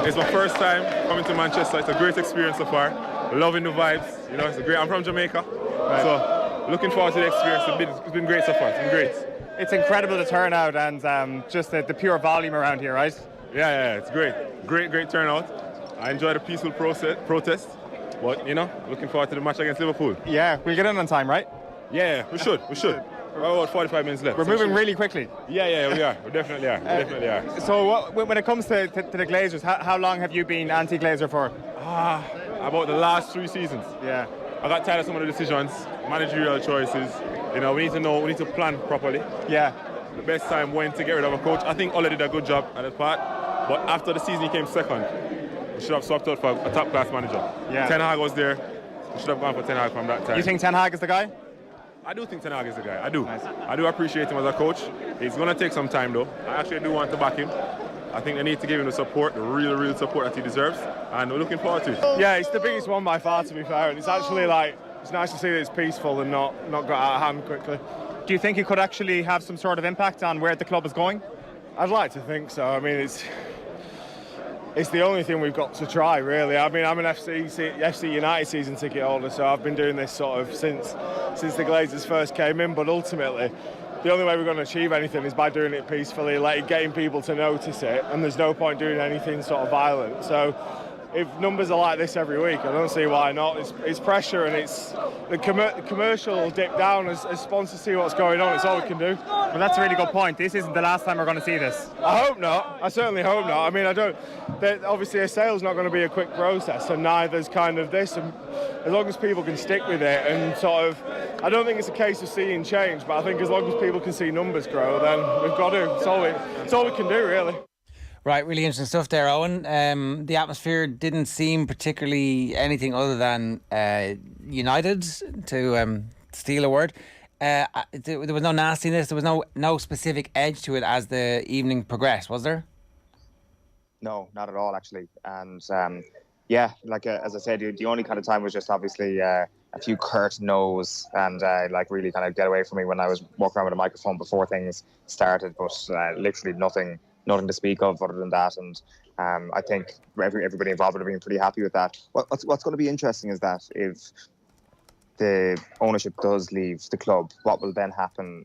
It's my first time coming to Manchester. It's a great experience so far. Loving the vibes. It's great. I'm from Jamaica, so looking forward to the experience. It's been great so far. It's been great. It's incredible the turnout and just the pure volume around here, right? Yeah, it's great. Great turnout. I enjoyed the peaceful protest, but looking forward to the match against Liverpool. Yeah, we'll get in on time, right? Yeah, we should. We're about 45 minutes left. We're moving really quickly. Yeah, we are. We definitely are. So when it comes to the Glazers, how long have you been anti-Glazer for? About the last 3 seasons. Yeah. I got tired of some of the decisions, managerial choices. We need to plan properly. Yeah. The best time when to get rid of a coach. I think Ole did a good job at that part, but after the season he came second. We should have swapped out for a top-class manager. Yeah. Ten Hag was there. We should have gone for Ten Hag from that time. You think Ten Hag is the guy? I do think Ten Hag is the guy. I do. Nice. I do appreciate him as a coach. It's going to take some time, though. I actually do want to back him. I think they need to give him the support, the real support that he deserves, and we're looking forward to it. Yeah, it's the biggest one by far, to be fair, and it's actually like, it's nice to see that it's peaceful and not got out of hand quickly. Do you think he could actually have some sort of impact on where the club is going? I'd like to think so. I mean, it's the only thing we've got to try, really. I mean, I'm an FC United season ticket holder, so I've been doing this sort of since the Glazers first came in, but ultimately, the only way we're going to achieve anything is by doing it peacefully, getting people to notice it, and there's no point doing anything sort of violent. So if numbers are like this every week, I don't see why not. It's pressure, and it's the commercial will dip down as sponsors see what's going on. It's all we can do. Well, that's a really good point. This isn't the last time we're going to see this. I hope not. I certainly hope not. I mean, obviously a sale's not going to be a quick process, and neither's kind of this. And as long as people can stick with it and sort of, I don't think it's a case of seeing change, but I think as long as people can see numbers grow, then we've got to. It's all we can do, really. Right, really interesting stuff there, Owen. The atmosphere didn't seem particularly anything other than united, to steal a word. There was no nastiness, there was no specific edge to it as the evening progressed, was there? No, not at all, actually. And yeah, as I said, the only kind of time was just obviously a few curt no's and really kind of get away from me when I was walking around with a microphone before things started, but literally nothing to speak of other than that. And I think everybody involved would have been pretty happy with that. What's going to be interesting is that if the ownership does leave the club, what will then happen?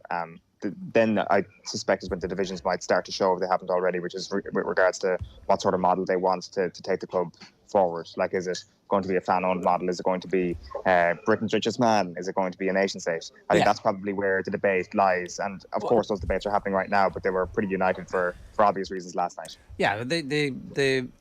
Then I suspect is when the divisions might start to show, if they haven't already, which is with regards to what sort of model they want to take the club forward. Like, is it going to be a fan-owned model? Is it going to be Britain's richest man? Is it going to be a nation state? I think that's probably where the debate lies. And of course, those debates are happening right now, but they were pretty united for obvious reasons last night. Yeah, the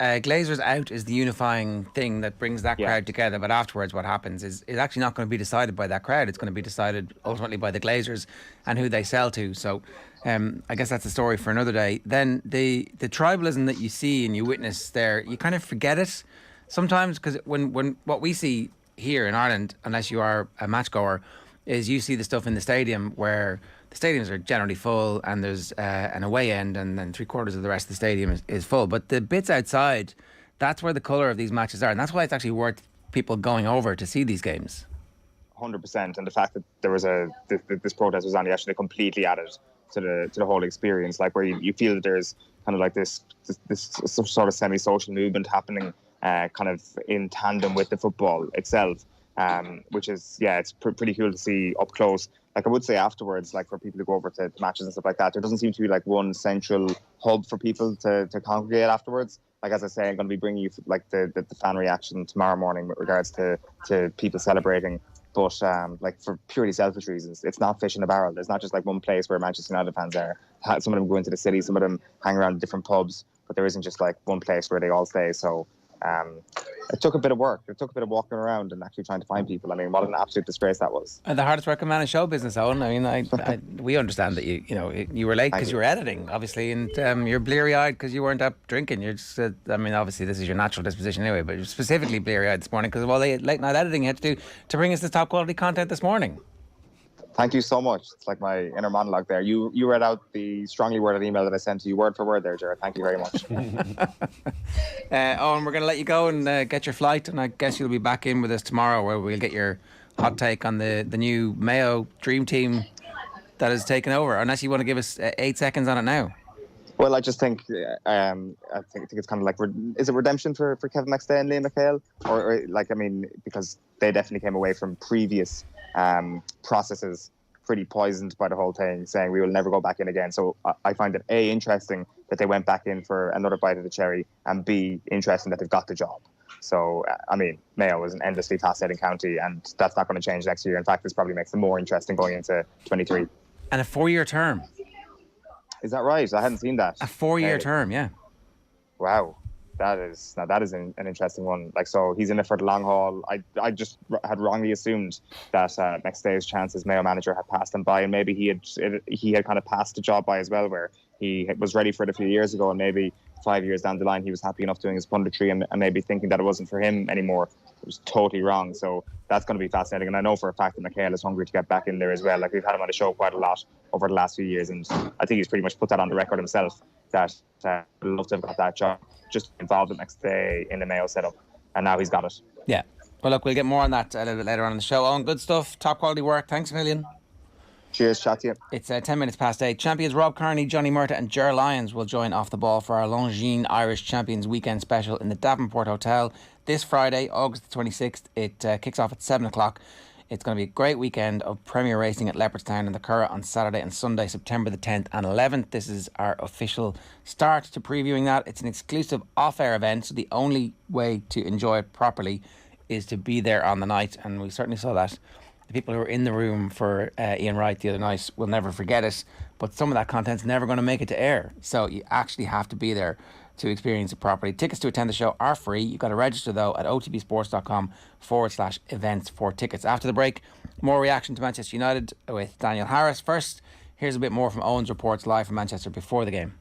Glazers out is the unifying thing that brings that crowd together. But afterwards, what happens is actually not going to be decided by that crowd. It's going to be decided ultimately by the Glazers and who they sell to. So I guess that's a story for another day. Then the tribalism that you see and you witness there, you kind of forget it sometimes, because when what we see here in Ireland, unless you are a match goer, is you see the stuff in the stadium where the stadiums are generally full and there's an away end and then 3/4 of the rest of the stadium is full. But the bits outside, that's where the colour of these matches are, and that's why it's actually worth people going over to see these games. 100%, and the fact that there was this protest was only actually completely added to the whole experience, like where you feel that there's kind of like this sort of semi-social movement happening kind of in tandem with the football itself, which is, it's pretty cool to see up close. Like, I would say afterwards, like for people who go over to matches and stuff like that, there doesn't seem to be like one central hub for people to congregate afterwards. Like, as I say, I'm going to be bringing you like the fan reaction tomorrow morning with regards to people celebrating. But like, for purely selfish reasons, it's not fish in a barrel. There's not just like one place where Manchester United fans are. Some of them go into the city, some of them hang around different pubs, but there isn't just like one place where they all stay. So it took a bit of work. It took a bit of walking around and actually trying to find people. I mean, what an absolute disgrace that was. And the hardest working man in show business, Owen. I mean, we understand that you were late because you were editing, obviously, and you're bleary-eyed because you weren't up drinking. You're just, I mean, obviously this is your natural disposition anyway, but you're specifically bleary-eyed this morning because of all the late night editing you had to do to bring us this top quality content this morning. Thank you so much. It's like my inner monologue there. You read out the strongly worded email that I sent to you word for word there, Ger. Thank you very much. Owen, we're going to let you go and get your flight, and I guess you'll be back in with us tomorrow where we'll get your hot take on the new Mayo Dream Team that has taken over, unless you want to give us 8 seconds on it now. Well, I just think I think it's kind of like, is it redemption for Kevin McStay and Liam McHale? Or like, I mean, because they definitely came away from previous processes pretty poisoned by the whole thing, saying we will never go back in again. So I find it A, interesting that they went back in for another bite of the cherry, and B, interesting that they've got the job. So, I mean, Mayo is an endlessly fast-heading county, and that's not going to change next year. In fact, this probably makes them more interesting going into 23. And a 4-year term. Is that right? I hadn't seen that. A 4-year term, yeah. Wow. That is an interesting one. Like, so he's in it for the long haul. I just had wrongly assumed that McStay's chance as Mayo manager had passed him by, and maybe he had kind of passed the job by as well, where he was ready for it a few years ago, and maybe 5 years down the line he was happy enough doing his punditry and maybe thinking that it wasn't for him anymore. It was totally wrong. So that's going to be fascinating. And I know for a fact that Michael is hungry to get back in there as well. Like, we've had him on the show quite a lot over the last few years, and I think he's pretty much put that on the record himself, that would love to have got that job, just involved the next day in the Mayo setup. And now he's got it. Yeah. Well, look, we'll get more on that a little bit later on in the show. Owen, good stuff. Top quality work. Thanks a million. Cheers, chat to you. It's 10 minutes past 8. Champions Rob Kearney, Johnny Murtagh and Ger Lyons will join Off the Ball for our Longines Irish Champions Weekend Special in the Davenport Hotel this Friday, August the 26th. It kicks off at 7 o'clock. It's going to be a great weekend of premier racing at Leopardstown and the Curragh on Saturday and Sunday, September the 10th and 11th. This is our official start to previewing that. It's an exclusive off-air event, so the only way to enjoy it properly is to be there on the night, and we certainly saw that. The people who were in the room for Ian Wright the other night will never forget it, but some of that content's never going to make it to air, so you actually have to be there to experience it properly. Tickets to attend the show are free. You've got to register though at otbsports.com/events for tickets. After the break, more reaction to Manchester United with Daniel Harris. First, here's a bit more from Owen's reports live from Manchester before the game.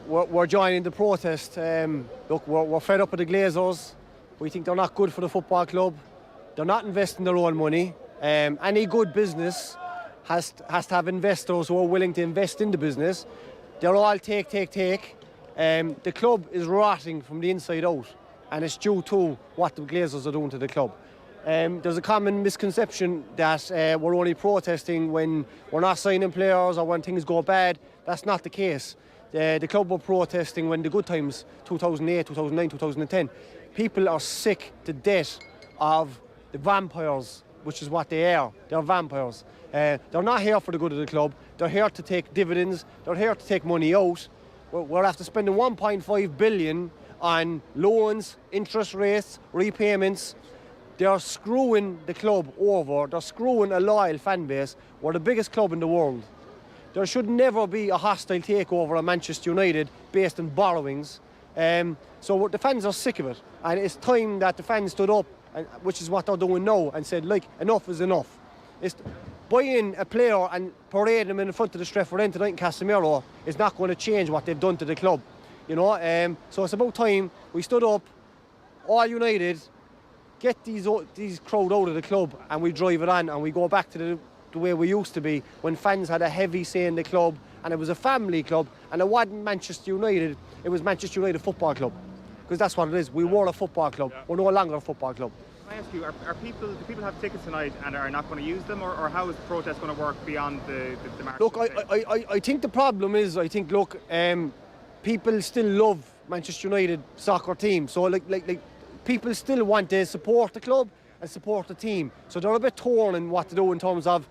We're joining the protest. Look, we're fed up with the Glazers. We think they're not good for the football club. They're not investing their own money. Any good business has to have investors who are willing to invest in the business. They're all take. The club is rotting from the inside out, and it's due to what the Glazers are doing to the club. There's a common misconception that we're only protesting when we're not signing players or when things go bad. That's not the case. The club were protesting when the good times, 2008, 2009, 2010. People are sick to death of the vampires, which is what they are. They're vampires. They're not here for the good of the club. They're here to take dividends. They're here to take money out. We're after spending 1.5 billion on loans, interest rates, repayments. They're screwing the club over. They're screwing a loyal fan base. We're the biggest club in the world. There should never be a hostile takeover of Manchester United based on borrowings. So the fans are sick of it. And it's time that the fans stood up, which is what they're doing now, and said, like, enough is enough. It's buying a player and parading him in front of the Stretford End tonight in Casemiro is not going to change what they've done to the club. You know, so it's about time we stood up, all united, get these crowd out of the club, and we drive it on, and we go back to the way we used to be when fans had a heavy say in the club, and it was a family club, and it wasn't Manchester United, it was Manchester United Football Club, because that's what it is. We were a football club. We're no longer a football club. Can I ask you, do people have tickets tonight and are not going to use them, or how is the protest going to work beyond the march? Look, I think the problem is, people still love Manchester United soccer team, so like people still want to support the club and support the team, so they're a bit torn in what to do in terms of,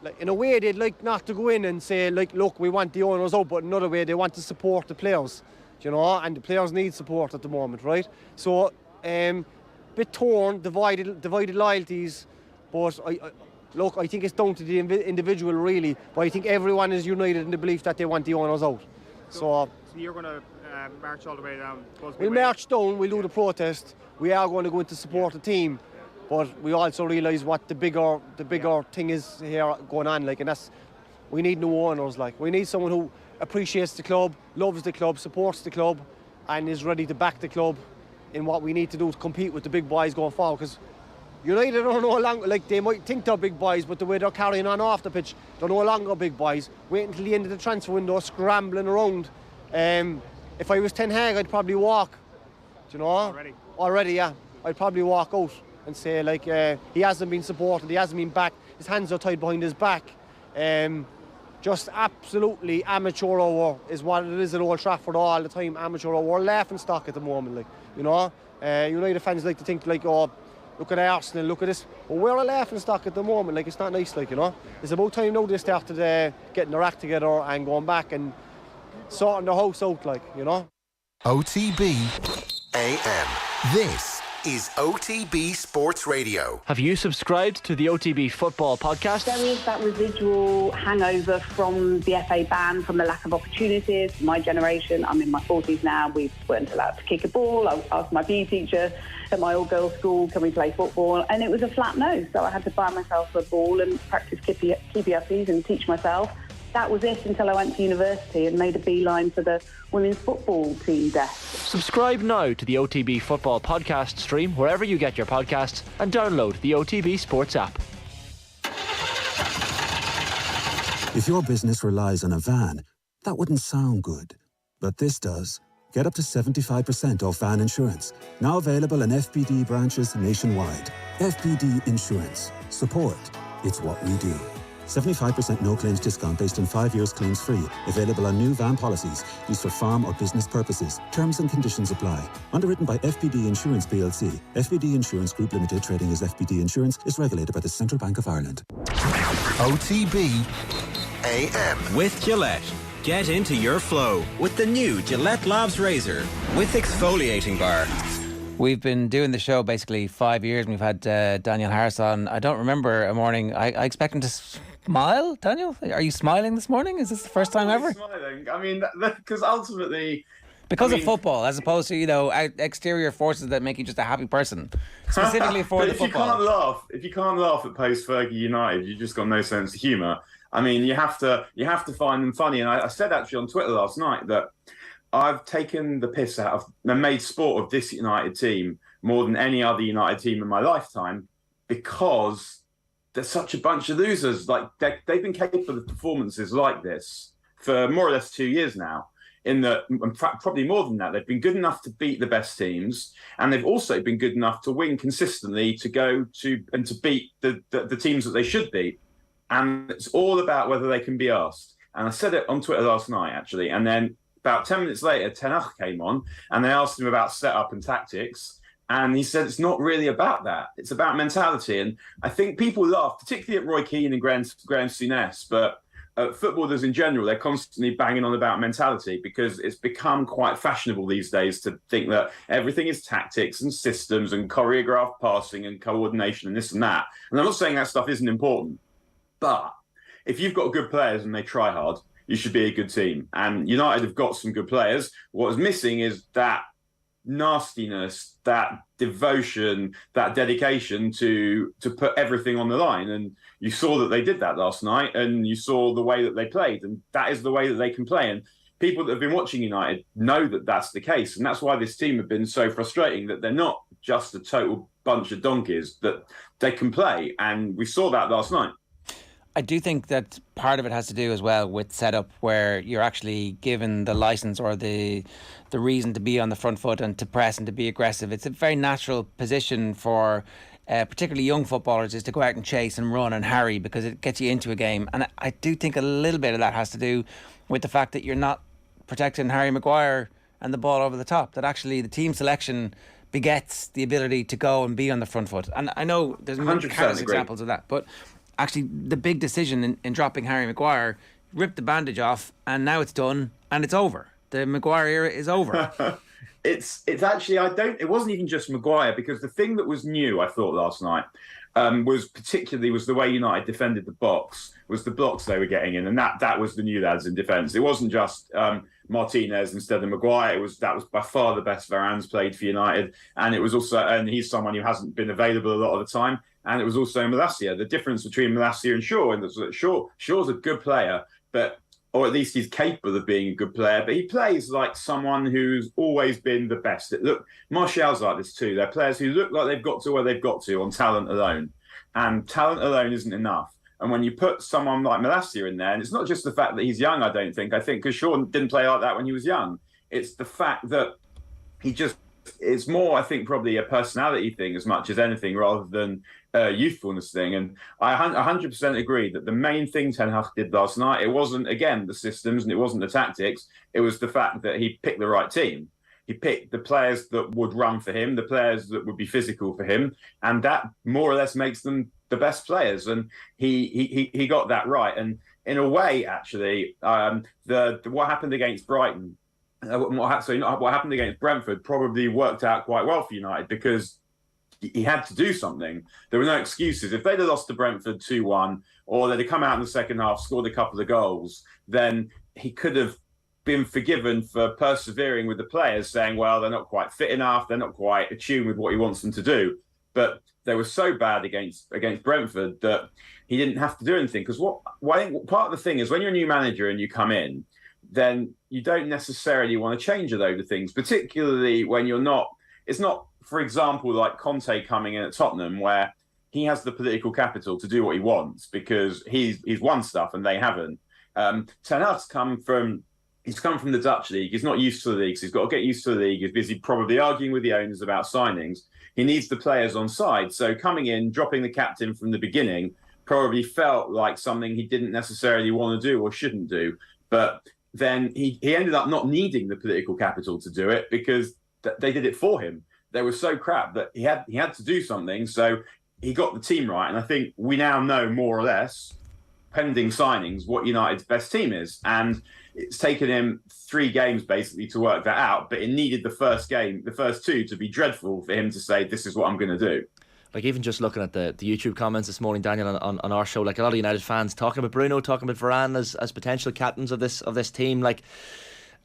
like, in a way they'd like not to go in and say, like, look, we want the owners out, but in another way they want to support the players, you know, and the players need support at the moment, right? So bit torn, divided loyalties, but I think it's down to the individual really, but I think everyone is united in the belief that they want the owners out. So you're going to march all the way down? We'll march down, we'll do the protest, we are going to go in to support the team, but we also realise what the bigger thing is here going on, like, and that's, we need new owners, like, we need someone who appreciates the club, loves the club, supports the club, and is ready to back the club in what we need to do to compete with the big boys going forward, because United are no longer, like, they might think they're big boys, but the way they're carrying on off the pitch, they're no longer big boys. Wait until the end of the transfer window, scrambling around. If I was Ten Hag, I'd probably walk, do you know? Already, yeah. I'd probably walk out and say, like, he hasn't been supported, he hasn't been backed, his hands are tied behind his back. Just absolutely amateur hour is what it is at Old Trafford all the time, amateur hour. We're laughing stock at the moment, like, you know. United fans like to think, like, oh, look at Arsenal, look at this. But we're a laughing stock at the moment, like, it's not nice, like, you know. It's about time now they started getting their act together and going back and sorting their house out, like, you know. OTB AM. This is OTB Sports Radio. Have you subscribed to the OTB Football Podcast? There is that residual hangover from the FA ban, from the lack of opportunities. My generation, I'm in my 40s now, we weren't allowed to kick a ball. I asked my PE teacher at my old girls' school, can we play football? And it was a flat no, so I had to buy myself a ball and practice keepy uppies and teach myself. that was it until I went to university and made a beeline for the women's football team desk. Subscribe now to the OTB Football Podcast stream wherever you get your podcasts and download the OTB Sports app. If your business relies on a van, that wouldn't sound good. But this does. Get up to 75% off van insurance. Now available in FBD branches nationwide. FBD Insurance. Support. It's what we do. 75% no claims discount based on 5 years claims free. Available on new van policies used for farm or business purposes. Terms and conditions apply. Underwritten by FBD Insurance plc. FBD Insurance Group Limited, trading as FBD Insurance, is regulated by the Central Bank of Ireland. OTB AM. With Gillette. Get into your flow with the new Gillette Labs Razor with exfoliating bar. We've been doing the show basically 5 years, and we've had Daniel Harris on. I don't remember a morning. I expect him to smile. Daniel, are you smiling this morning? Is this the first time ever? Smiling. I mean, because ultimately... Because of football, as opposed to, exterior forces that make you just a happy person. Specifically for the football. If you can't laugh at post-Fergie United, you've just got no sense of humour. I mean, you have to find them funny. And I said actually on Twitter last night that I've taken the piss out of and made sport of this United team more than any other United team in my lifetime, because they're such a bunch of losers. Like they've been capable of performances like this for more or less 2 years now. In fact, probably more than that. They've been good enough to beat the best teams, and they've also been good enough to win consistently, to go to and to beat the teams that they should beat. And it's all about whether they can be asked. And I said it on Twitter last night, actually. And then about 10 minutes later, Ten Hag came on and they asked him about setup and tactics. And he said it's not really about that. It's about mentality. And I think people laugh, particularly at Roy Keane and Graham Souness, but footballers in general, they're constantly banging on about mentality, because it's become quite fashionable these days to think that everything is tactics and systems and choreographed passing and coordination and this and that. And I'm not saying that stuff isn't important. But if you've got good players and they try hard, you should be a good team. And United have got some good players. What is missing is that nastiness, that devotion, that dedication to put everything on the line. And you saw that they did that last night, and you saw the way that they played. And that is the way that they can play. And people that have been watching United know that that's the case. And that's why this team have been so frustrating, that they're not just a total bunch of donkeys, that they can play. And we saw that last night. I do think that part of it has to do as well with setup, where you're actually given the license or the reason to be on the front foot and to press and to be aggressive. It's a very natural position for particularly young footballers, is to go out and chase and run and harry, because it gets you into a game. And I do think a little bit of that has to do with the fact that you're not protecting Harry Maguire and the ball over the top, that actually the team selection begets the ability to go and be on the front foot. And I know there's countless examples of that, but actually the big decision in dropping Harry Maguire ripped the bandage off, and now it's done and it's over. The Maguire era is over. It's actually, it wasn't even just Maguire, because the thing that was new, I thought, last night was the way United defended the box, was the blocks they were getting in, and that was the new lads in defence. It wasn't just Martinez instead of Maguire. That was by far the best Varane's played for United, and it was also, and he's someone who hasn't been available a lot of the time. And it was also Malacia. The difference between Malacia and Shaw, and that Shaw's a good player, or at least he's capable of being a good player, but he plays like someone who's always been the best. Martial's like this too. They're players who look like they've got to where they've got to on talent alone. And talent alone isn't enough. And when you put someone like Malacia in there, and it's not just the fact that he's young, I think because Shaw didn't play like that when he was young. It's the fact that it's more, I think, probably a personality thing as much as anything, rather than a youthfulness thing. And I 100% agree that the main thing Ten Hag did last night, it wasn't, again, the systems and it wasn't the tactics. It was the fact that he picked the right team. He picked the players that would run for him, the players that would be physical for him, and that more or less makes them the best players. And he got that right. And in a way, actually, what happened against Brighton, what happened against Brentford probably worked out quite well for United, because he had to do something. There were no excuses. If they'd have lost to Brentford 2-1, or they'd have come out in the second half, scored a couple of goals, then he could have been forgiven for persevering with the players, saying, well, they're not quite fit enough, they're not quite attuned with what he wants them to do. but they were so bad against Brentford that he didn't have to do anything. Because what I think part of the thing is when you're a new manager and you come in, then you don't necessarily want to change a load of things, particularly when you're not. It's not, for example, like Conte coming in at Tottenham, where he has the political capital to do what he wants because he's won stuff and they haven't. Ten Hag's come from the Dutch league. He's not used to the league, so he's got to get used to the league. He's busy probably arguing with the owners about signings. He needs the players on side. So coming in, dropping the captain from the beginning probably felt like something he didn't necessarily want to do or shouldn't do. But then he ended up not needing the political capital to do it because they did it for him. They were so crap that he had to do something. So he got the team right. And I think we now know more or less, pending signings, what United's best team is. And it's taken him 3 games basically to work that out, but it needed the first 2 to be dreadful for him to say, this is what I'm going to do. Like even just looking at the YouTube comments this morning, Daniel, on our show, like a lot of United fans talking about Bruno, talking about Varane as potential captains of this team, like,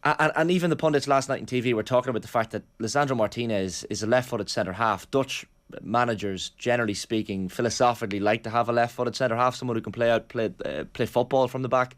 and even the pundits last night on TV were talking about the fact that Lisandro Martinez is a left-footed centre half. Dutch managers, generally speaking, philosophically like to have a left-footed centre half, someone who can play football from the back.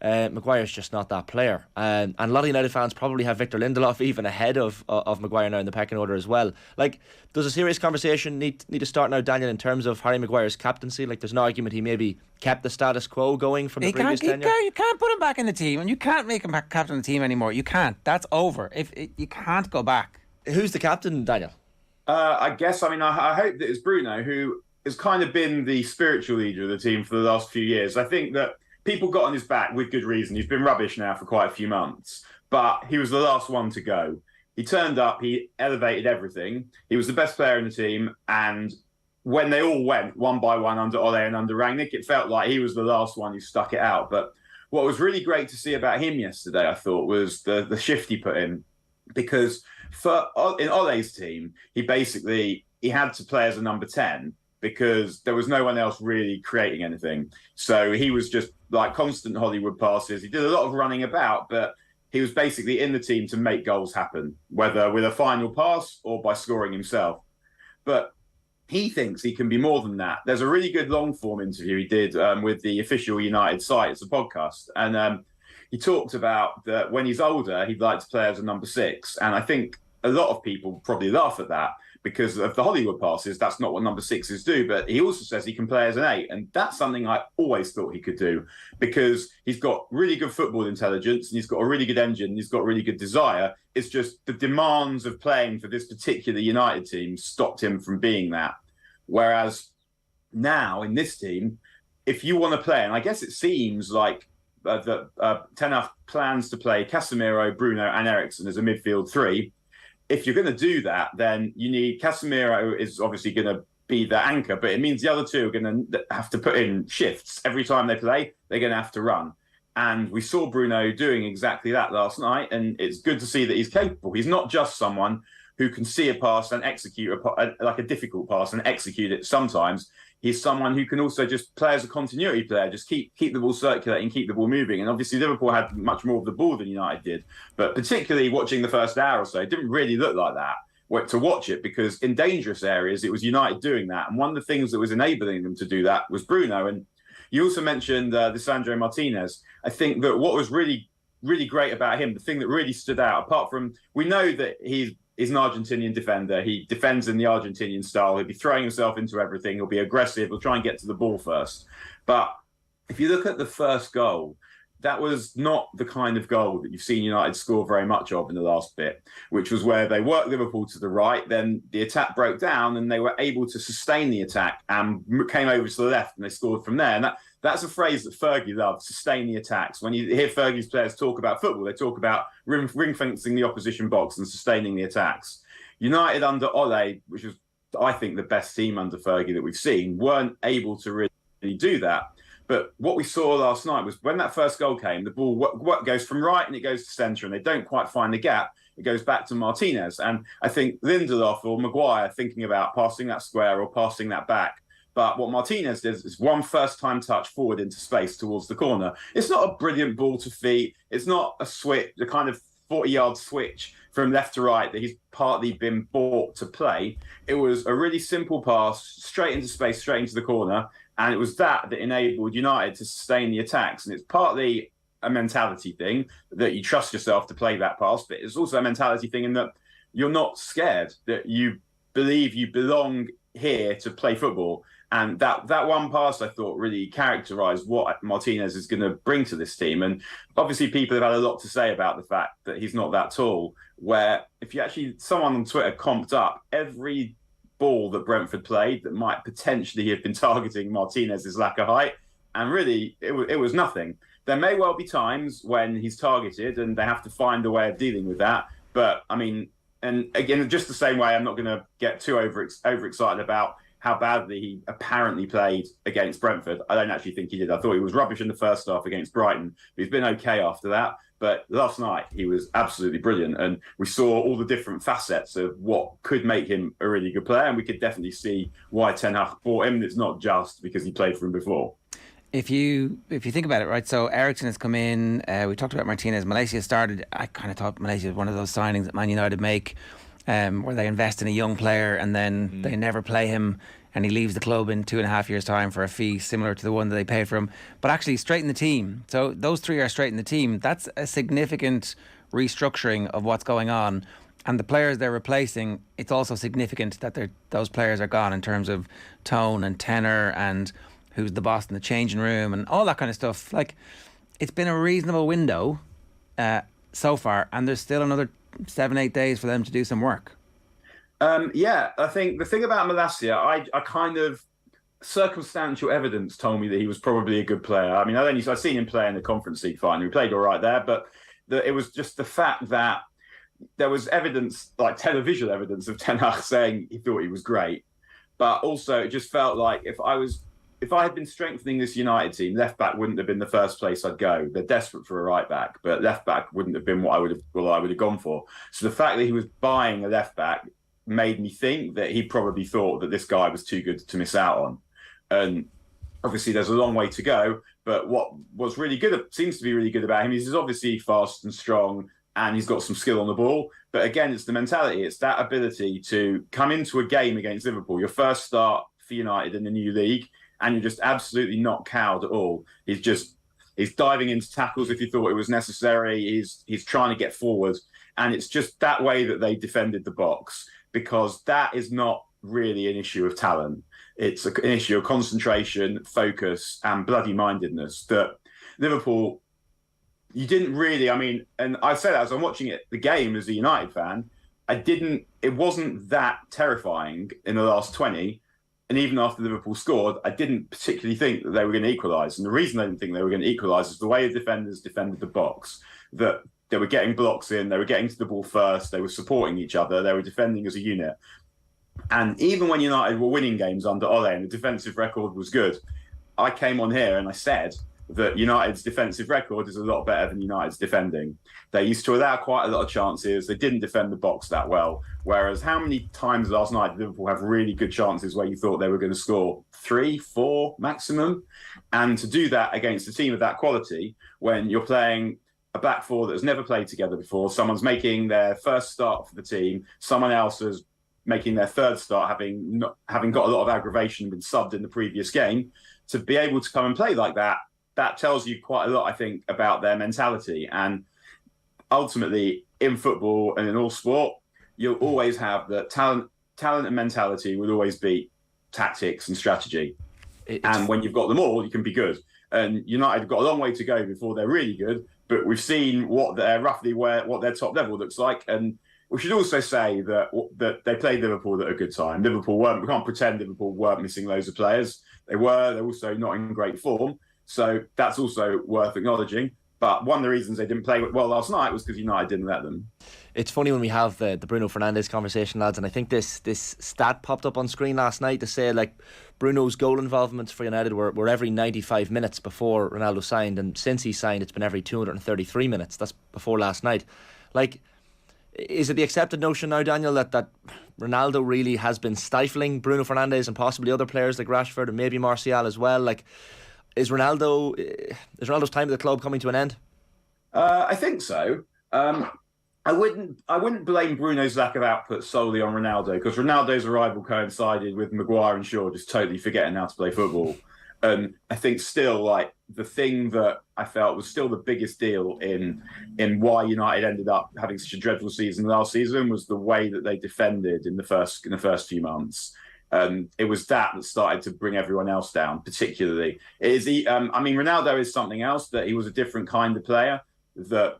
Maguire's just not that player, and a lot of United fans probably have Victor Lindelof even ahead of Maguire now in the pecking order as well. Like, does a serious conversation need to start now, Daniel, in terms of Harry Maguire's captaincy? Like, there's an argument he maybe kept the status quo going from the previous tenure. You can't put him back in the team, and you can't make him captain of the team anymore. You can't. That's over. You can't go back. Who's the captain, Daniel? I guess. I mean, I hope that it's Bruno, who has kind of been the spiritual leader of the team for the last few years. I think that people got on his back with good reason. He's been rubbish now for quite a few months, but he was the last one to go. He turned up, he elevated everything. He was the best player in the team, and when they all went one by one under Ole and under Rangnick, it felt like he was the last one who stuck it out. But what was really great to see about him yesterday, I thought, was the shift he put in, because in Ole's team, he had to play as a number 10 because there was no one else really creating anything. So he was just like constant Hollywood passes. He did a lot of running about, but he was basically in the team to make goals happen, whether with a final pass or by scoring himself. But he thinks he can be more than that. There's a really good long-form interview he did with the official United site. It's a podcast. And he talked about that when he's older, he'd like to play as a number 6. And I think a lot of people probably laugh at that because of the Hollywood passes. That's not what number 6s do. But he also says he can play as an 8. And that's something I always thought he could do because he's got really good football intelligence and he's got a really good engine and he's got really good desire. It's just the demands of playing for this particular United team stopped him from being that. Whereas now in this team, if you want to play, and I guess it seems like Ten Hag plans to play Casemiro, Bruno and Eriksen as a midfield 3. If you're going to do that, then you need Casemiro is obviously going to be the anchor, but it means the other 2 are going to have to put in shifts. Every time they play, they're going to have to run. And we saw Bruno doing exactly that last night, and it's good to see that he's capable. He's not just someone who can see a pass and execute like a difficult pass and execute it sometimes. He's someone who can also just play as a continuity player, just keep the ball circulating, keep the ball moving. And obviously Liverpool had much more of the ball than United did. But particularly watching the first hour or so, it didn't really look like that to watch it, because in dangerous areas, it was United doing that. And one of the things that was enabling them to do that was Bruno. And you also mentioned Lisandro Martinez. I think that what was really, really great about him, the thing that really stood out, apart from, we know that he's an Argentinian defender. He defends in the Argentinian style. He'll be throwing himself into everything. He'll be aggressive. He'll try and get to the ball first. But if you look at the first goal, that was not the kind of goal that you've seen United score very much of in the last bit, which was where they worked Liverpool to the right, then the attack broke down and they were able to sustain the attack and came over to the left and they scored from there. And that's a phrase that Fergie loved, sustain the attacks. When you hear Fergie's players talk about football, they talk about ring fencing the opposition box and sustaining the attacks. United under Ole, which was, I think, the best team under Fergie that we've seen, weren't able to really do that. But what we saw last night was when that first goal came, the ball goes from right and it goes to centre and they don't quite find the gap. It goes back to Martinez. And I think Lindelof or Maguire thinking about passing that square or passing that back. But what Martinez does is one first-time touch forward into space towards the corner. It's not a brilliant ball to feet. It's not a switch, the kind of 40-yard switch from left to right that he's partly been bought to play. It was a really simple pass, straight into space, straight into the corner, and it was that enabled United to sustain the attacks. And it's partly a mentality thing that you trust yourself to play that pass, but it's also a mentality thing in that you're not scared, that you believe you belong here to play football. And that one pass, I thought, really characterised what Martinez is going to bring to this team. And obviously people have had a lot to say about the fact that he's not that tall, where if you actually, someone on Twitter comped up every ball that Brentford played that might potentially have been targeting Martinez's lack of height, and really it was nothing. There may well be times when he's targeted and they have to find a way of dealing with that. But, I mean, and again, just the same way, I'm not going to get too overexcited about how badly he apparently played against Brentford. I don't actually think he did. I thought he was rubbish in the first half against Brighton. But he's been okay after that. But last night, he was absolutely brilliant. And we saw all the different facets of what could make him a really good player. And we could definitely see why Ten Hag bought him. It's not just because he played for him before. If you think about it, right, so Eriksen has come in, we talked about Martinez, Malaysia started, I kind of thought Malaysia was one of those signings that Man United make where they invest in a young player and then they never play him and he leaves the club in 2.5 years' time for a fee similar to the one that they paid for him. But actually straighten the team. So those three are straighten the team. That's a significant restructuring of what's going on. And the players they're replacing, it's also significant that those players are gone in terms of tone and tenor and who's the boss in the changing room and all that kind of stuff. Like, it's been a reasonable window so far, and there's still another 7-8 days for them to do some work. Yeah, I think the thing about Malacia, I kind of, circumstantial evidence told me that he was probably a good player. I mean, I've seen him play in the Conference League final. He played all right there, but it was just the fact that there was evidence, like televisual evidence of Ten Hag saying he thought he was great. But also it just felt like if I had been strengthening this United team, left back wouldn't have been the first place I'd go. They're desperate for a right back, but left back wouldn't have been what I would have gone for. So the fact that he was buying a left back made me think that he probably thought that this guy was too good to miss out on. And obviously there's a long way to go, but what was really good, seems to be really good about him, is he's obviously fast and strong and he's got some skill on the ball. But again, it's the mentality. It's that ability to come into a game against Liverpool, your first start for United in the new league, and you're just absolutely not cowed at all. He's diving into tackles if he thought it was necessary. He's trying to get forward. And it's just that way that they defended the box, because that is not really an issue of talent. It's an issue of concentration, focus, and bloody-mindedness that Liverpool, you didn't really, I mean, and I say that as I'm watching the game as a United fan, it wasn't that terrifying in the last 20. And even after Liverpool scored, I didn't particularly think that they were going to equalise. And the reason I didn't think they were going to equalise is the way the defenders defended the box, that they were getting blocks in, they were getting to the ball first, they were supporting each other, they were defending as a unit. And even when United were winning games under Ole and the defensive record was good, I came on here and I said that United's defensive record is a lot better than United's defending. They used to allow quite a lot of chances. They didn't defend the box that well. Whereas how many times last night did Liverpool have really good chances where you thought they were going to score 3, 4 maximum? And to do that against a team of that quality, when you're playing a back four that has never played together before, someone's making their first start for the team, someone else is making their third start, having got a lot of aggravation and been subbed in the previous game, to be able to come and play like that, that tells you quite a lot, I think, about their mentality. And ultimately, in football and in all sport, you'll always have that talent and mentality will always beat tactics and strategy. And when you've got them all, you can be good. And United have got a long way to go before they're really good. But we've seen what their top level looks like. And we should also say that they played Liverpool at a good time. We can't pretend Liverpool weren't missing loads of players. They're also not in great form. So that's also worth acknowledging. But one of the reasons they didn't play well last night was because United didn't let them. It's funny when we have the Bruno Fernandes conversation, lads, and I think this stat popped up on screen last night to say, like, Bruno's goal involvements for United were every 95 minutes before Ronaldo signed, and since he signed, it's been every 233 minutes. That's before last night. Like, is it the accepted notion now, Daniel, that Ronaldo really has been stifling Bruno Fernandes and possibly other players like Rashford and maybe Martial as well? Like, is Ronaldo's time at the club coming to an end? I think so. I wouldn't blame Bruno's lack of output solely on Ronaldo, because Ronaldo's arrival coincided with Maguire and Shaw just totally forgetting how to play football. And I think still, like, the thing that I felt was still the biggest deal in why United ended up having such a dreadful season last season was the way that they defended in the first few months. It was that started to bring everyone else down, particularly. Ronaldo is something else, that he was a different kind of player, that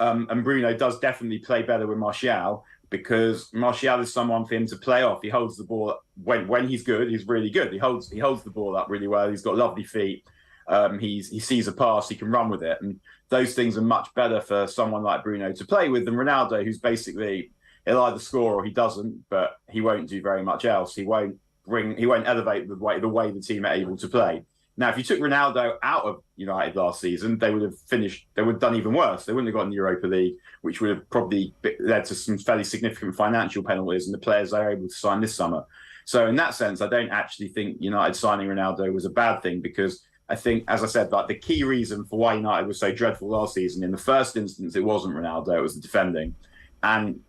and Bruno does definitely play better with Martial, because Martial is someone for him to play off. He holds the ball when he's good. He's really good. He holds the ball up really well. He's got lovely feet. He sees a pass. He can run with it, and those things are much better for someone like Bruno to play with than Ronaldo, who's basically, he'll either score or he doesn't, but he won't do very much else. He won't elevate the way the team are able to play. Now, if you took Ronaldo out of United last season, they would have done even worse. They wouldn't have gotten the Europa League, which would have probably led to some fairly significant financial penalties, and the players they were able to sign this summer. So in that sense, I don't actually think United signing Ronaldo was a bad thing, because I think, as I said, like, the key reason for why United was so dreadful last season, in the first instance, it wasn't Ronaldo, it was the defending. And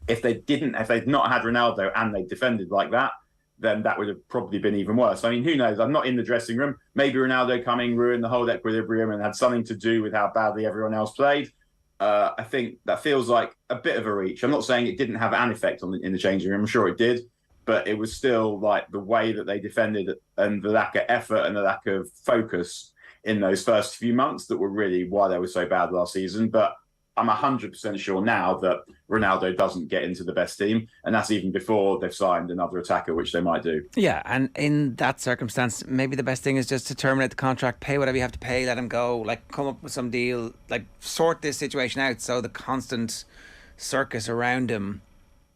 if they'd not had Ronaldo and they defended like that, then that would have probably been even worse. I mean, who knows? I'm not in the dressing room. Maybe Ronaldo coming ruined the whole equilibrium and had something to do with how badly everyone else played. I think that feels like a bit of a reach. I'm not saying it didn't have an effect in the changing room. I'm sure it did. But it was still, like, the way that they defended and the lack of effort and the lack of focus in those first few months that were really why they were so bad last season. But I'm 100% sure now that Ronaldo doesn't get into the best team, and that's even before they've signed another attacker, which they might do. Yeah, and in that circumstance, maybe the best thing is just to terminate the contract, pay whatever you have to pay, let him go, like, come up with some deal, like, sort this situation out so the constant circus around him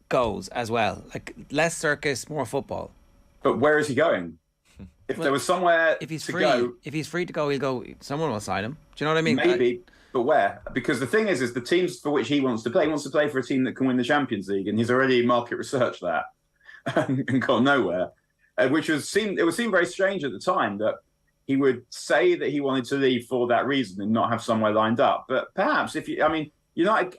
goes as well. Like, less circus, more football. But where is he going? If there was somewhere if he's to free, go, if he's free to go, he'll go. Someone will sign him. Do you know what I mean? Maybe. But where? Because the thing is the teams for which he wants to play for a team that can win the Champions League, and he's already market researched that and gone nowhere. It would seem very strange at the time that he would say that he wanted to leave for that reason and not have somewhere lined up. But perhaps if United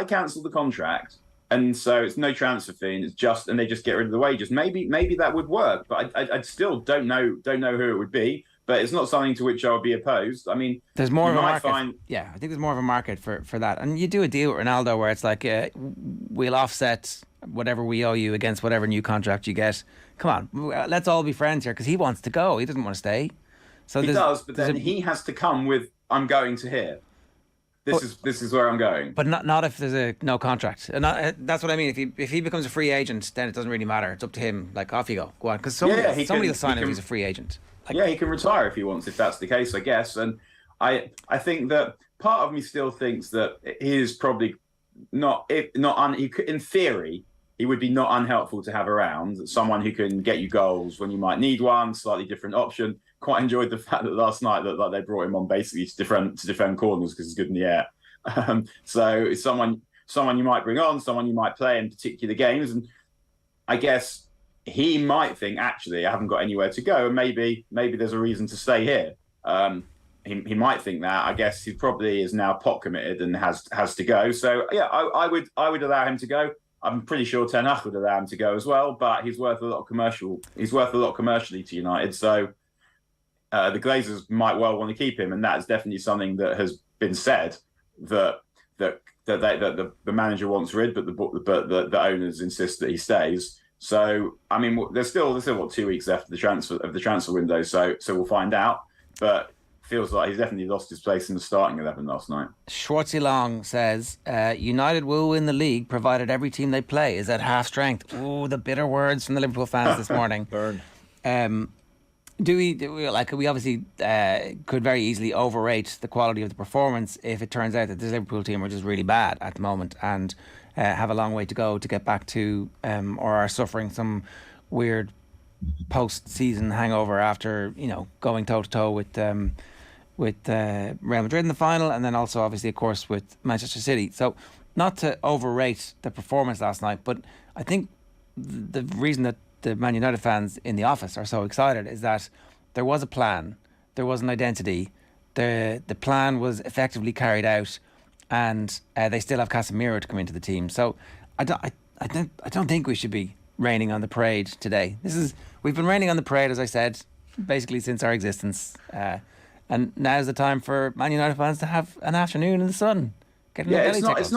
cancel the contract, and so it's no transfer fee, and they just get rid of the wages, maybe that would work. But I still don't know who it would be. But it's not something to which I would be opposed. I mean, there's more of a market. Yeah, I think there's more of a market for that. And you do a deal with Ronaldo where it's like, we'll offset whatever we owe you against whatever new contract you get. Come on, let's all be friends here, because he wants to go. He doesn't want to stay. So he does, but then he has to come with, I'm going to here. This is where I'm going. But not if there's no contract. And that's what I mean. If he becomes a free agent, then it doesn't really matter. It's up to him. Like, off you go. Go on. Because somebody will sign him if he's a free agent. He can retire if he wants, if that's the case, I guess. And I think that part of me still thinks that he is probably in theory, he would be not unhelpful to have around, someone who can get you goals when you might need one, slightly different option. Quite enjoyed the fact that last night that they brought him on basically to defend corners because he's good in the air. So it's someone you might bring on, someone you might play in particular games. And I guess he might think, actually, I haven't got anywhere to go, and maybe there's a reason to stay here. He might think that. I guess he probably is now pot committed and has to go. So yeah, I would allow him to go. I'm pretty sure Ten Hag would allow him to go as well, but he's worth a lot commercially to United. So the Glazers might well want to keep him, and that's definitely something that has been said that the manager wants rid, but the owners insist that he stays. So I mean, there's still 2 weeks left of the transfer window. So we'll find out. But feels like he's definitely lost his place in the starting 11 last night. Schwartzy Long says United will win the league provided every team they play is at half strength. Ooh, the bitter words from the Liverpool fans this morning. Burn. We obviously could very easily overrate the quality of the performance if it turns out that this Liverpool team are just really bad at the moment and have a long way to go to get back to or are suffering some weird post-season hangover after going toe-to-toe with Real Madrid in the final, and then also obviously of course with Manchester City. So not to overrate the performance last night, but I think the reason that the Man United fans in the office are so excited is that there was a plan, there was an identity, the plan was effectively carried out, and they still have Casemiro to come into the team. So I don't think we should be raining on the parade today. We've been raining on the parade, as I said, basically since our existence. And now's the time for Man United fans to have an afternoon in the sun. It's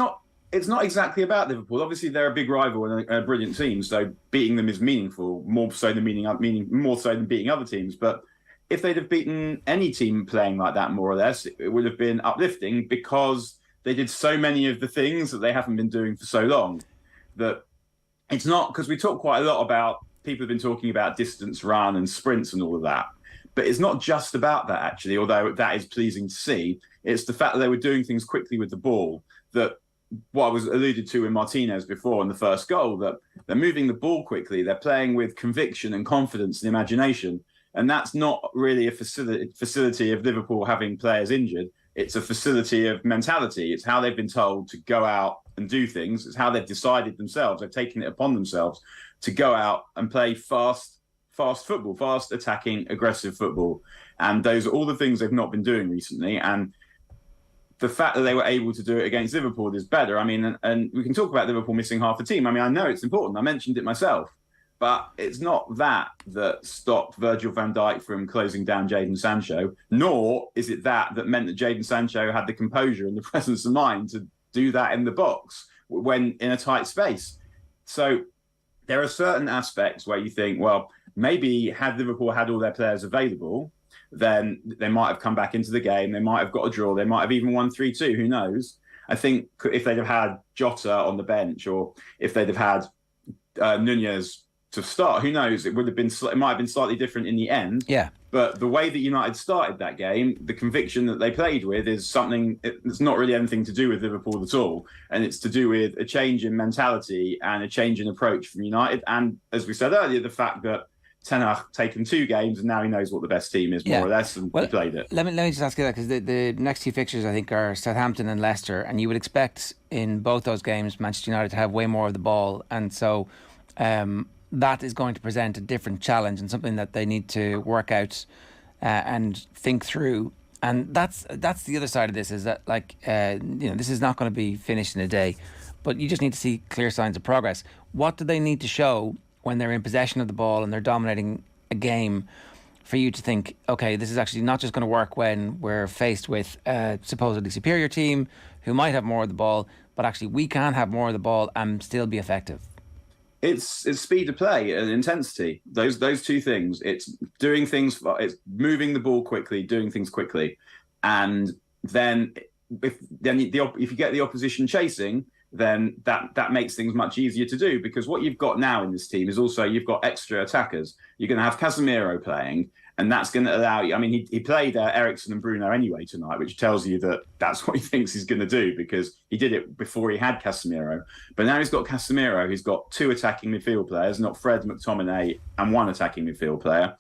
not exactly about Liverpool. Obviously, they're a big rival and a brilliant team, so beating them is meaningful, more so than beating other teams. But if they'd have beaten any team playing like that, more or less, it would have been uplifting because they did so many of the things that they haven't been doing for so long. That it's not, because we talk quite a lot about, people have been talking about distance run and sprints and all of that. But it's not just about that, actually, although that is pleasing to see. It's the fact that they were doing things quickly with the ball, that what was alluded to in Martinez before in the first goal, that they're moving the ball quickly, they're playing with conviction and confidence and imagination. And that's not really a facility of Liverpool having players injured. It's a facility of mentality. It's how they've been told to go out and do things. It's how they've decided themselves. They've taken it upon themselves to go out and play fast football, fast attacking, aggressive football. And those are all the things they've not been doing recently. And the fact that they were able to do it against Liverpool is better. I mean, and we can talk about Liverpool missing half the team. I mean, I know it's important. I mentioned it myself. But it's not that stopped Virgil van Dijk from closing down Jadon Sancho, nor is it that meant that Jadon Sancho had the composure and the presence of mind to do that in the box when in a tight space. So there are certain aspects where you think, well, maybe had Liverpool had all their players available, then they might have come back into the game. They might have got a draw. They might have even won 3-2. Who knows? I think if they'd have had Jota on the bench, or if they'd have had Nunez to start, who knows? It might have been slightly different in the end. Yeah. But the way that United started that game, the conviction that they played with is something that's not really anything to do with Liverpool at all. And it's to do with a change in mentality and a change in approach from United. And as we said earlier, the fact that Ten Hag taken 2 games and now he knows what the best team is, more or less, and he played it. Let me just ask you that, because the next 2 fixtures, I think, are Southampton and Leicester. And you would expect in both those games Manchester United to have way more of the ball. And so that is going to present a different challenge and something that they need to work out and think through. And that's the other side of this, is that, like, this is not going to be finished in a day, but you just need to see clear signs of progress. What do they need to show when they're in possession of the ball and they're dominating a game for you to think, okay, this is actually not just going to work when we're faced with a supposedly superior team who might have more of the ball, but actually we can have more of the ball and still be effective? It's speed of play and intensity. Those 2 things. It's doing things. It's moving the ball quickly, doing things quickly, and then if you get the opposition chasing, then that makes things much easier to do, because what you've got now in this team is also you've got extra attackers. You're going to have Casemiro playing, and that's going to allow you. I mean, he played Eriksen and Bruno anyway tonight, which tells you that that's what he thinks he's going to do, because he did it before he had Casemiro. But now he's got Casemiro, who's got 2 attacking midfield players, not Fred, McTominay, and 1 attacking midfield player.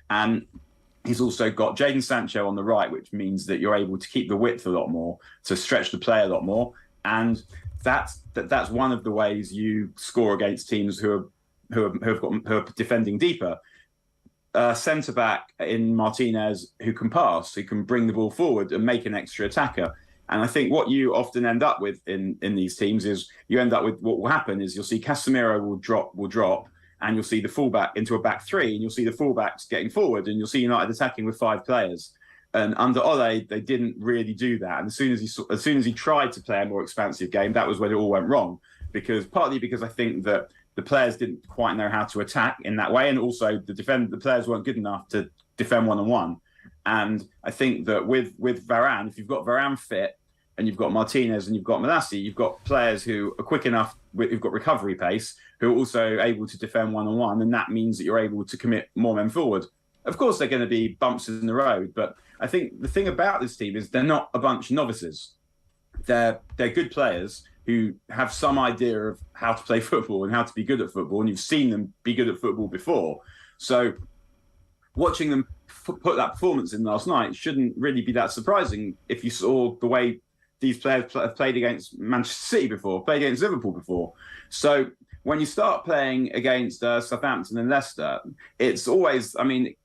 And he's also got Jadon Sancho on the right, which means that you're able to keep the width a lot more, to stretch the play a lot more. And that's one of the ways you score against teams who are defending deeper. Centre back in Martinez who can pass, who can bring the ball forward and make an extra attacker. And I think what you often end up with in these teams is you end up with, what will happen is you'll see Casemiro will drop, and you'll see the fullback into a back 3, and you'll see the fullbacks getting forward, and you'll see United attacking with 5 players. And under Ole, they didn't really do that. And as soon as he tried to play a more expansive game, that was when it all went wrong. Partly because I think that the players didn't quite know how to attack in that way, and also the players weren't good enough to defend 1-on-1. And I think that with Varane, if you've got Varane fit and you've got Martinez and you've got Mullaney, you've got players who are quick enough, who've got recovery pace, who are also able to defend 1-on-1, and that means that you're able to commit more men forward. Of course, they're going to be bumps in the road, but I think the thing about this team is they're not a bunch of novices. They're good players who have some idea of how to play football and how to be good at football, and you've seen them be good at football before. So watching them put that performance in last night shouldn't really be that surprising if you saw the way these players have played against Manchester City before, played against Liverpool before. So when you start playing against Southampton and Leicester, it's always,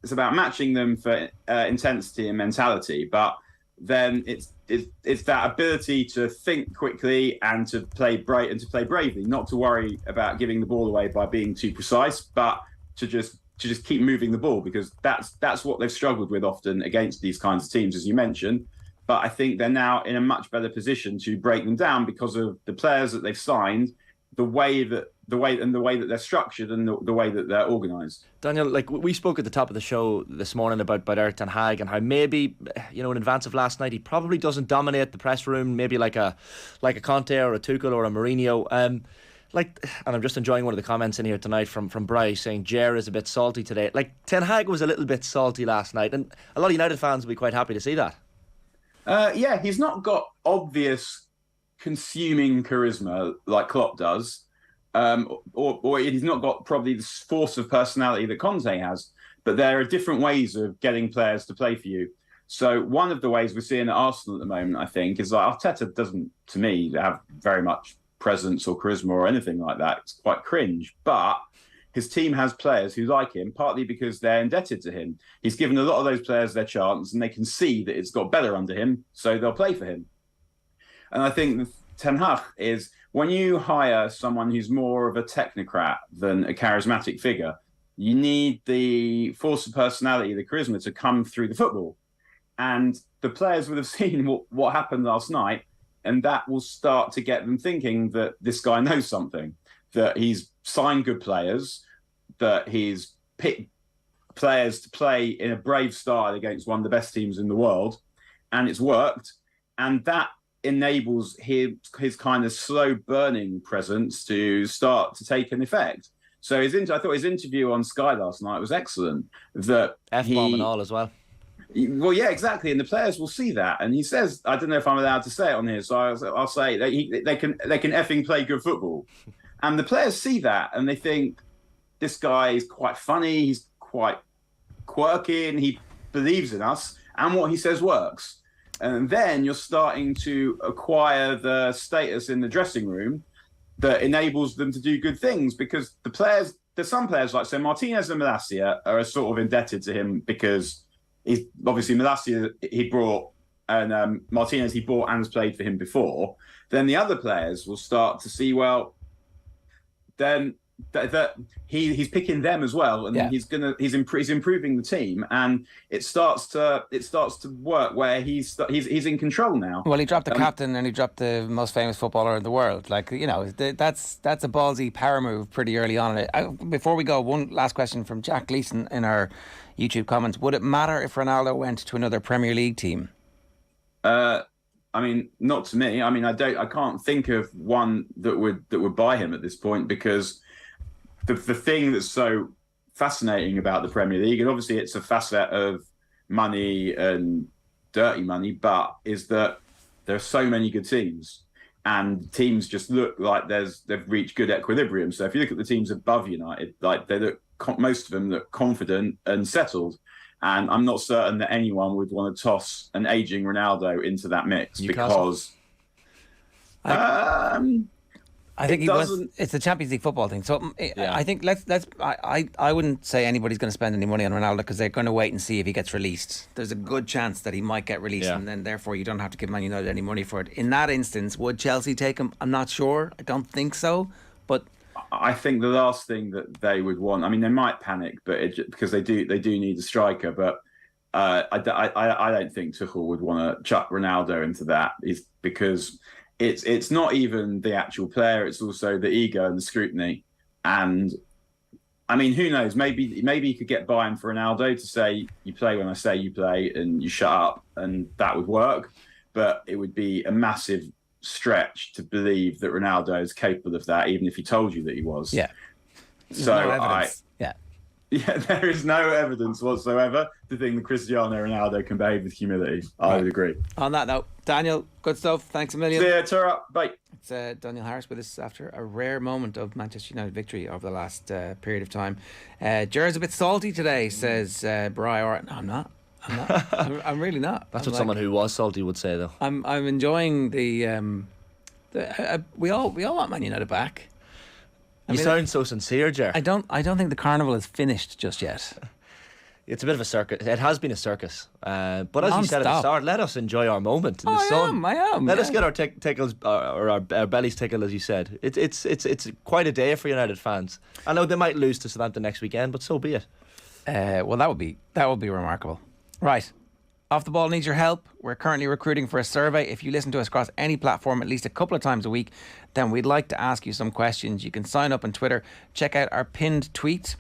it's about matching them for intensity and mentality. But then it's that ability to think quickly and to play bravely, not to worry about giving the ball away by being too precise, but to just keep moving the ball, because that's what they've struggled with often against these kinds of teams, as you mentioned. But I think they're now in a much better position to break them down because of the players that they've signed, the way that they're structured, and the way that they're organised. Daniel, like we spoke at the top of the show this morning about Eric Ten Hag and how maybe, in advance of last night, he probably doesn't dominate the press room, maybe like a Conte or a Tuchel or a Mourinho. And I'm just enjoying one of the comments in here tonight from Bryce saying Ger is a bit salty today. Like, Ten Hag was a little bit salty last night, and a lot of United fans will be quite happy to see that. Yeah, he's not got obvious consuming charisma like Klopp does, or he's not got probably the force of personality that Conte has. But there are different ways of getting players to play for you. So one of the ways we're seeing at Arsenal at the moment, I think, is like Arteta doesn't, to me, have very much presence or charisma or anything like that. It's quite cringe, but his team has players who like him, partly because they're indebted to him. He's given a lot of those players their chance, and they can see that it's got better under him, so they'll play for him. And I think Ten Hag is, when you hire someone who's more of a technocrat than a charismatic figure, you need the force of personality, the charisma to come through the football. And the players would have seen what happened last night, and that will start to get them thinking that this guy knows something, that he's signed good players, that he's picked players to play in a brave style against one of the best teams in the world, and it's worked. And that enables his kind of slow burning presence to start to take an effect. So I thought his interview on Sky last night was excellent. That F-bomb and all as well. Well, yeah, exactly, and the players will see that. And he says, I don't know if I'm allowed to say it on here, so I'll say they can effing play good football. And the players see that, and they think, this guy is quite funny, he's quite quirky, and he believes in us, and what he says works. And then you're starting to acquire the status in the dressing room that enables them to do good things, because there's some players like, so Martinez and Malacia are sort of indebted to him because he's obviously Malacia he brought, and Martinez he bought and has played for him before. Then the other players will start to see, well, then that he's picking them as well, and he's improving the team, and it starts to work where he's in control now. Well, he dropped the captain and he dropped the most famous footballer in the world. Like, that's a ballsy power move pretty early on. Before we go, one last question from Jack Gleeson in our YouTube comments: would it matter if Ronaldo went to another Premier League team? I mean, not to me. I mean, I can't think of one that would buy him at this point, because the thing that's so fascinating about the Premier League, and obviously it's a facet of money and dirty money, but is that there are so many good teams, and teams just look like they've reached good equilibrium. So if you look at the teams above United, like most of them look confident and settled. And I'm not certain that anyone would want to toss an aging Ronaldo into that mix, because I think it's the Champions League football thing. So I think I wouldn't say anybody's going to spend any money on Ronaldo, because they're going to wait and see if he gets released. There's a good chance that he might get released, and then therefore you don't have to give Man United any money for it. In that instance, would Chelsea take him? I'm not sure. I don't think so. But I think the last thing that they would want, I mean, they might panic, but because they do need a striker. But I don't think Tuchel would want to chuck Ronaldo into that, because it's not even the actual player; it's also the ego and the scrutiny. And I mean, who knows? Maybe you could get buy-in for Ronaldo to say, you play when I say you play, and you shut up, and that would work. But it would be a massive stretch to believe that Ronaldo is capable of that, even if he told you that he was. Yeah. So there is no evidence whatsoever to think that Cristiano Ronaldo can behave with humility. I would agree. On that note, Daniel, good stuff. Thanks a million. See ya, ta-ra, bye. It's Daniel Harris with us after a rare moment of Manchester United victory over the last period of time. Ger's a bit salty today, says Bri. No, I'm not. I'm really not. That's what someone who was salty would say, though. I'm enjoying the we all want Man United back. You sound so sincere, Ger. I don't think the carnival is finished just yet. It's a bit of a circus. It has been a circus. But as you said at the Non-stop. start, let us enjoy our moment in the sun. I am. Let us get our tickles, or our bellies tickled, as you said. It's quite a day for United fans. I know they might lose to Southampton next weekend, but so be it. Well, that would be remarkable. Right. Off the Ball needs your help. We're currently recruiting for a survey. If you listen to us across any platform at least a couple of times a week, then we'd like to ask you some questions. You can sign up on Twitter, check out our pinned tweet,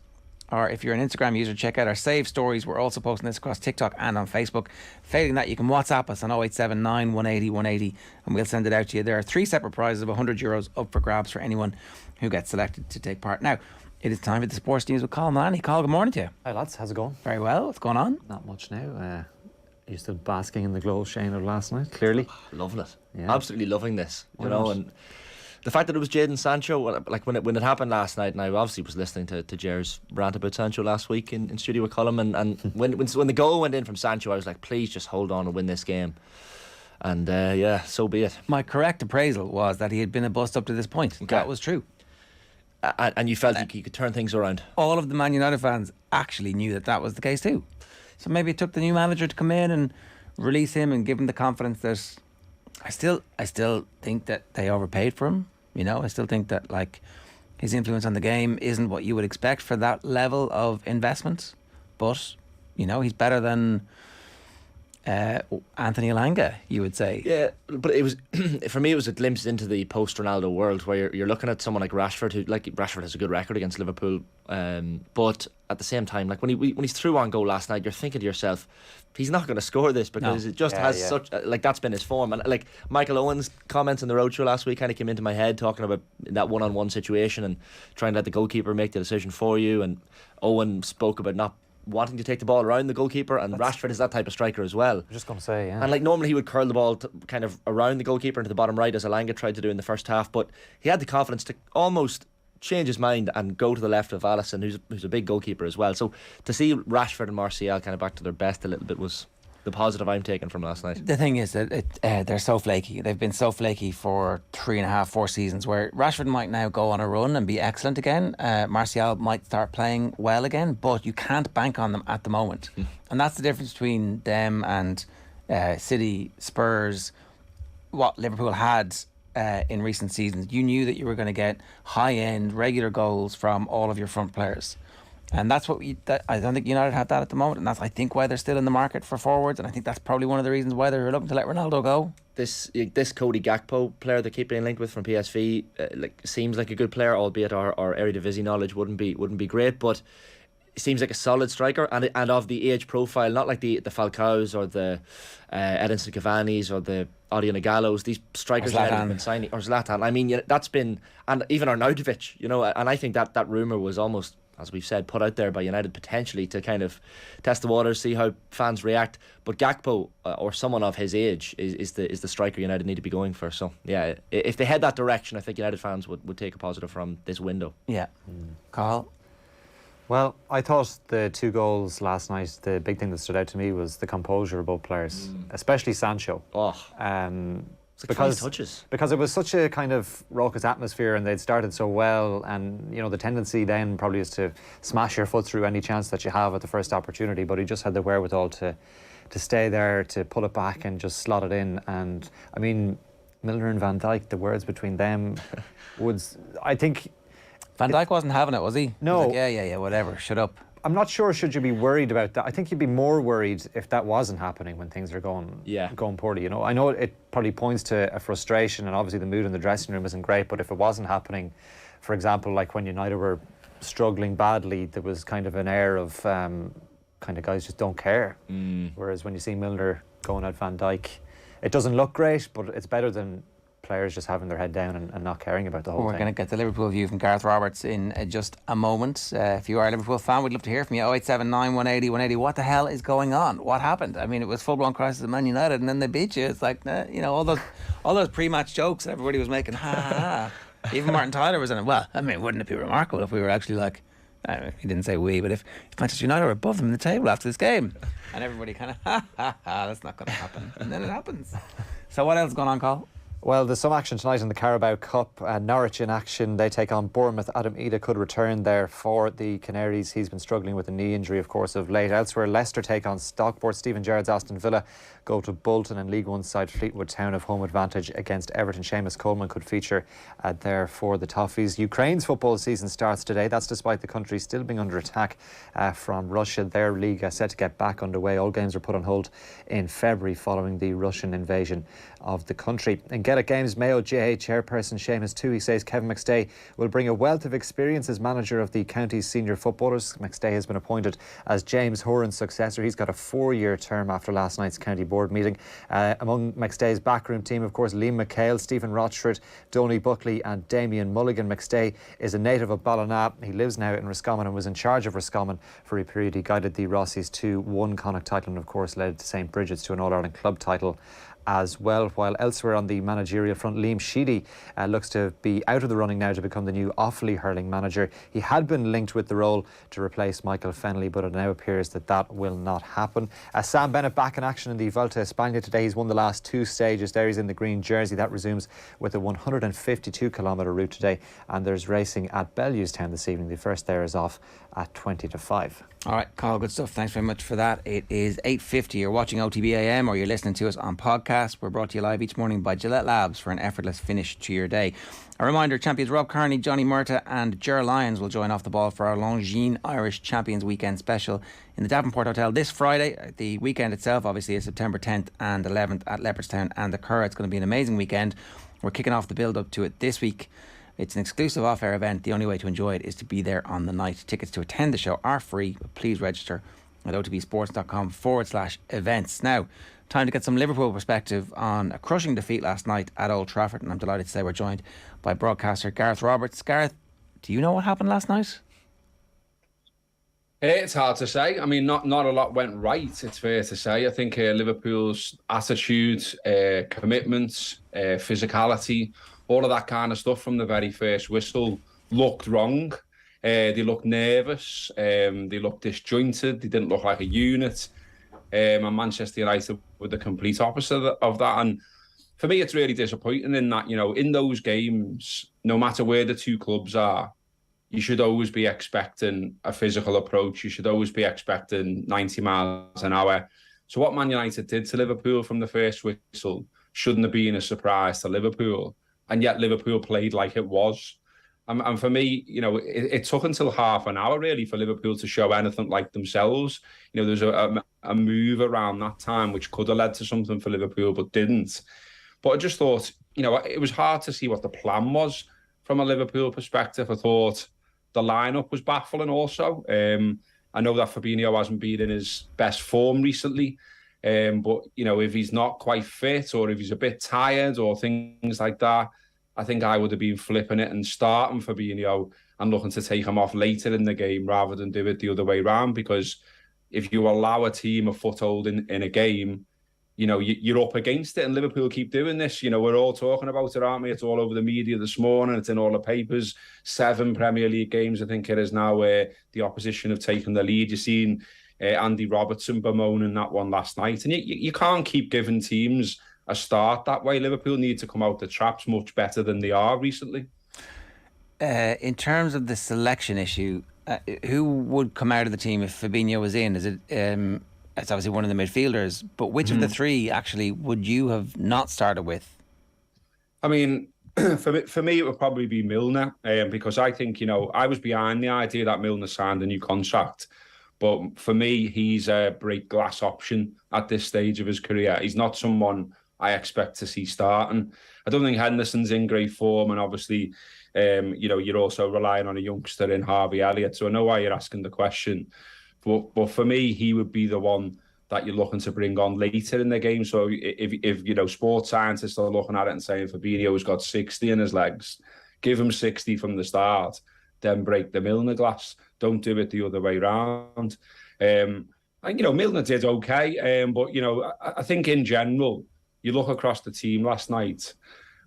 or if you're an Instagram user, check out our saved stories. We're also posting this across TikTok and on Facebook. Failing that, you can WhatsApp us on 0879 180 180 and we'll send it out to you. There are 3 separate prizes of €100 up for grabs for anyone who gets selected to take part. Now, it is time for the sports news with Colm Mullaney. Colm, good morning to you. Hi lads, how's it going? Very well. What's going on? Not much now. You're still basking in the glow, Shane, of last night, clearly. Loving it. Yeah. Absolutely loving this. You Why know, not? and the fact that it was Jadon Sancho, like when it happened last night, and I obviously was listening to Ger's rant about Sancho last week in studio with Colm, and when the goal went in from Sancho, I was like, please just hold on and win this game. And yeah, so be it. My correct appraisal was that he had been a bust up to this point. Okay. That was true. And you felt you could turn things around. All of the Man United fans actually knew that was the case too. So maybe it took the new manager to come in and release him and give him the confidence that I still think that they overpaid for him. You know, I still think that like his influence on the game isn't what you would expect for that level of investment. But, you know, he's better than Anthony Elanga, you would say. Yeah, but it was for me. It was a glimpse into the post-Ronaldo world, where you're looking at someone like Rashford, who Rashford has a good record against Liverpool, but at the same time, like when he's through on goal last night, you're thinking to yourself, he's not going to score this because it just has such like that's been his form. And like Michael Owen's comments in the roadshow last week kind of came into my head, talking about that one-on-one situation and trying to let the goalkeeper make the decision for you. And Owen spoke about not wanting to take the ball around the goalkeeper, and Rashford is that type of striker as well. I'm just going to say, yeah. And like normally he would curl the ball kind of around the goalkeeper into the bottom right, as Elanga tried to do in the first half, but he had the confidence to almost change his mind and go to the left of Alisson, who's a big goalkeeper as well. So to see Rashford and Martial kind of back to their best a little bit was the positive I'm taking from last night. The thing is that they're so flaky. They've been so flaky for 3.5, 4 seasons, where Rashford might now go on a run and be excellent again. Martial might start playing well again, but you can't bank on them at the moment. And that's the difference between them and City, Spurs, what Liverpool had in recent seasons. You knew that you were going to get high-end, regular goals from all of your front players. And that's what I don't think United have that at the moment, and that's I think why they're still in the market for forwards, and I think that's probably one of the reasons why they're looking to let Ronaldo go. This Cody Gakpo player they keep being linked with from PSV seems like a good player, albeit our Eredivisie knowledge wouldn't be great, but seems like a solid striker and of the age profile, not like the Falcaos or the Edinson Cavani's or the Odion Gallos, these strikers that have been signing, or Zlatan. I mean, that's been, and even Arnautovic, you know, and I think that rumour was almost, as we've said, put out there by United potentially to kind of test the waters, see how fans react. But Gakpo or someone of his age is the striker United need to be going for. So yeah, if they head that direction, I think United fans would take a positive from this window. Yeah. Carl? Well, I thought the 2 goals last night, the big thing that stood out to me was the composure of both players, especially Sancho. Because it was such a kind of raucous atmosphere and they'd started so well, and you know the tendency then probably is to smash your foot through any chance that you have at the first opportunity, but he just had the wherewithal to stay there, to pull it back and just slot it in. And I mean, Milner and Van Dijk, the words between them I think Van Dijk wasn't having it, was he? No. He was like, yeah, whatever, shut up. I'm not sure should you be worried about that. I think you'd be more worried if that wasn't happening when things are going poorly. You know, I know it probably points to a frustration, and obviously the mood in the dressing room isn't great, but if it wasn't happening, for example, like when United were struggling badly, there was kind of an air of kind of guys just don't care. Whereas when you see Milner going at Van Dijk, it doesn't look great, but it's better than players just having their head down and not caring about the whole thing. We're going to get the Liverpool view from Gareth Roberts in just a moment. If you are a Liverpool fan, we'd love to hear from you. 0879 180 180. What the hell is going on? What happened? I mean, it was full-blown crisis at Man United, and then they beat you. It's like, you know, all those pre-match jokes that everybody was making. Ha. Even Martin Tyler was in it. Well, I mean, wouldn't it be remarkable if we were actually like, he didn't say we, but if Manchester United were above them in the table after this game, and everybody kind of, that's not going to happen. And then it happens. So what else is going on, Colm? Well, there's some action tonight in the Carabao Cup. Norwich in action. They take on Bournemouth. Adam Ida could return there for the Canaries. He's been struggling with a knee injury, of course, of late. Elsewhere, Leicester take on Stockport. Stephen Gerrard's Aston Villa go to Bolton, and League One side Fleetwood Town have home advantage against Everton. Seamus Coleman could feature there for the Toffees. Ukraine's football season starts today. That's despite the country still being under attack from Russia. Their league set to get back underway. All games were put on hold in February following the Russian invasion of the country. In Gaelic Games, Mayo GAA chairperson Seamus Toohey says Kevin McStay will bring a wealth of experience as manager of the county's senior footballers. McStay has been appointed as James Horan's successor. He's got a 4-year term after last night's county board meeting. Among McStay's backroom team, of course, Liam McHale, Stephen Rochford, Donny Buckley and Damien Mulligan. McStay is a native of Ballina. He lives now in Roscommon and was in charge of Roscommon for a period. He guided the Rossies to one Connacht title and, of course, led St Bridget's to an All-Ireland club title as well. While elsewhere on the managerial front, Liam Sheedy looks to be out of the running now to become the new Offaly hurling manager. He had been linked with the role to replace Michael Fennelly, but it now appears that that will not happen. Sam Bennett back in action in the Vuelta a España today. He's won the last 2 stages there. He's in the green jersey. That resumes with a 152-kilometre route today, and there's racing at Bellewstown this evening. The first there is off at 20-5. All right, Carl, good stuff. Thanks very much for that. It is 8:50. You're watching OTB AM or you're listening to us on podcast. We're brought to you live each morning by Gillette Labs for an effortless finish to your day. A reminder, champions Rob Kearney, Johnny Murtagh and Ger Lyons will join off the ball for our Longines Irish Champions Weekend special in the Davenport Hotel this Friday. The weekend itself, obviously, is September 10th and 11th at Leopardstown and the Curragh. It's going to be an amazing weekend. We're kicking off the build-up to it this week. It's an exclusive off-air event. The only way to enjoy it is to be there on the night. Tickets to attend the show are free, but please register at otbsports.com/events. Now, time to get some Liverpool perspective on a crushing defeat last night at Old Trafford, and I'm delighted to say we're joined by broadcaster Gareth Roberts. Gareth, do you know what happened last night? It's hard to say. I mean, not a lot went right, it's fair to say. I think Liverpool's attitude, commitment, physicality, all of that kind of stuff from the very first whistle looked wrong. They looked nervous. They looked disjointed. They didn't look like a unit. And Manchester United were the complete opposite of that. And for me, it's really disappointing in that, you know, in those games, no matter where the two clubs are, you should always be expecting a physical approach. You should always be expecting 90 miles an hour. So what Man United did to Liverpool from the first whistle shouldn't have been a surprise to Liverpool. And yet Liverpool played like it was. And for me, you know, it took until half an hour, really, for Liverpool to show anything like themselves. You know, there's a move around that time which could have led to something for Liverpool, but didn't. But I just thought, you know, it was hard to see what the plan was from a Liverpool perspective. I thought the lineup was baffling also. I know that Fabinho hasn't been in his best form recently. But, you know, if he's not quite fit or if he's a bit tired or things like that, I think I would have been flipping it and starting Fabinho and looking to take him off later in the game rather than do it the other way around. Because if you allow a team a foothold in a game, you know, you're up against it. And Liverpool keep doing this. You know, we're all talking about it, aren't we? It's all over the media this morning. It's in all the papers. 7 Premier League games, I think it is now, where the opposition have taken the lead. You've seen Andy Robertson bemoaning that one last night. And you can't keep giving teams a start that way. Liverpool need to come out the traps much better than they are recently. In terms of the selection issue, who would come out of the team if Fabinho was in? Is it? It's obviously one of the midfielders, but which of the three actually would you have not started with? I mean, for me, it would probably be Milner, because I think, you know, I was behind the idea that Milner signed a new contract. But for me, he's a break glass option at this stage of his career. He's not someone I expect to see starting. I don't think Henderson's in great form, and obviously, you know, you're also relying on a youngster in Harvey Elliott. So I know why you're asking the question, but for me, he would be the one that you're looking to bring on later in the game. So if you know, sports scientists are looking at it and saying Fabinho's got 60 in his legs, give him 60 from the start, then break the Milner glass. Don't do it the other way around. And, you know, Milner did okay, but, you know, I think in general, you look across the team last night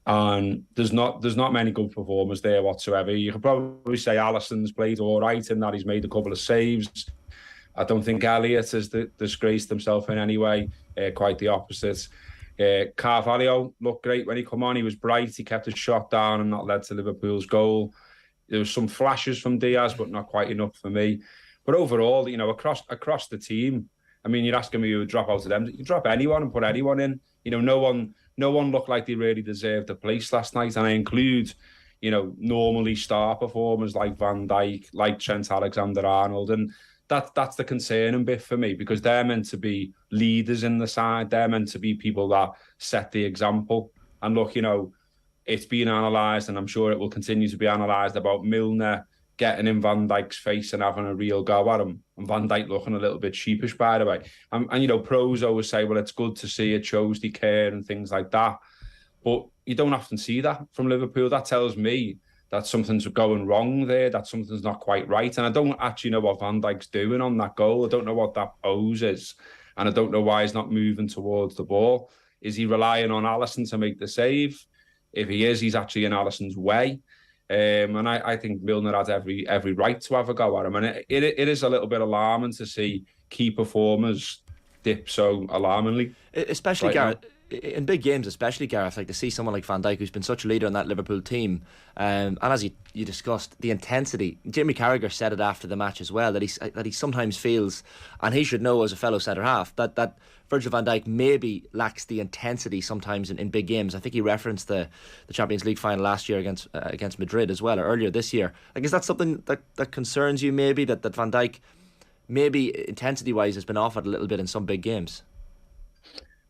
and there's not many good performers there whatsoever. You could probably say Alisson's played all right in that he's made a couple of saves. I don't think Elliott has disgraced himself in any way, quite the opposite. Carvalho looked great when he come on. He was bright. He kept his shot down, and that led to Liverpool's goal. There was some flashes from Diaz, but not quite enough for me. But overall, you know, across the team, I mean, you're asking me who would drop out of them. You drop anyone and put anyone in. You know, no one looked like they really deserved a place last night. And I include, you know, normally star performers like Van Dijk, like Trent Alexander-Arnold, and that's the concerning bit for me, because they're meant to be leaders in the side. They're meant to be people that set the example. And look, you know, it's been analysed, and I'm sure it will continue to be analysed, about Milner getting in Van Dijk's face and having a real go at him, and Van Dijk looking a little bit sheepish, by the way. And you know, pros always say, well, it's good to see, it shows they care and things like that. But you don't often see that from Liverpool. That tells me that something's going wrong there, that something's not quite right. And I don't actually know what Van Dijk's doing on that goal. I don't know what that pose is. And I don't know why he's not moving towards the ball. Is he relying on Alisson to make the save? If he is, he's actually in Alisson's way. And I think Milner has every right to have a go at him. And it is a little bit alarming to see key performers dip so alarmingly. Especially right Gareth. now. In big games, especially, Gareth, like to see someone like Van Dijk, who's been such a leader in that Liverpool team, and as you discussed, the intensity. Jimmy Carragher said it after the match as well, that he sometimes feels, and he should know as a fellow centre half, that Virgil van Dijk maybe lacks the intensity sometimes in big games. I think he referenced the Champions League final last year against Madrid as well, or earlier this year. Like, is that something that concerns you, maybe, that Van Dijk maybe intensity wise has been offered a little bit in some big games?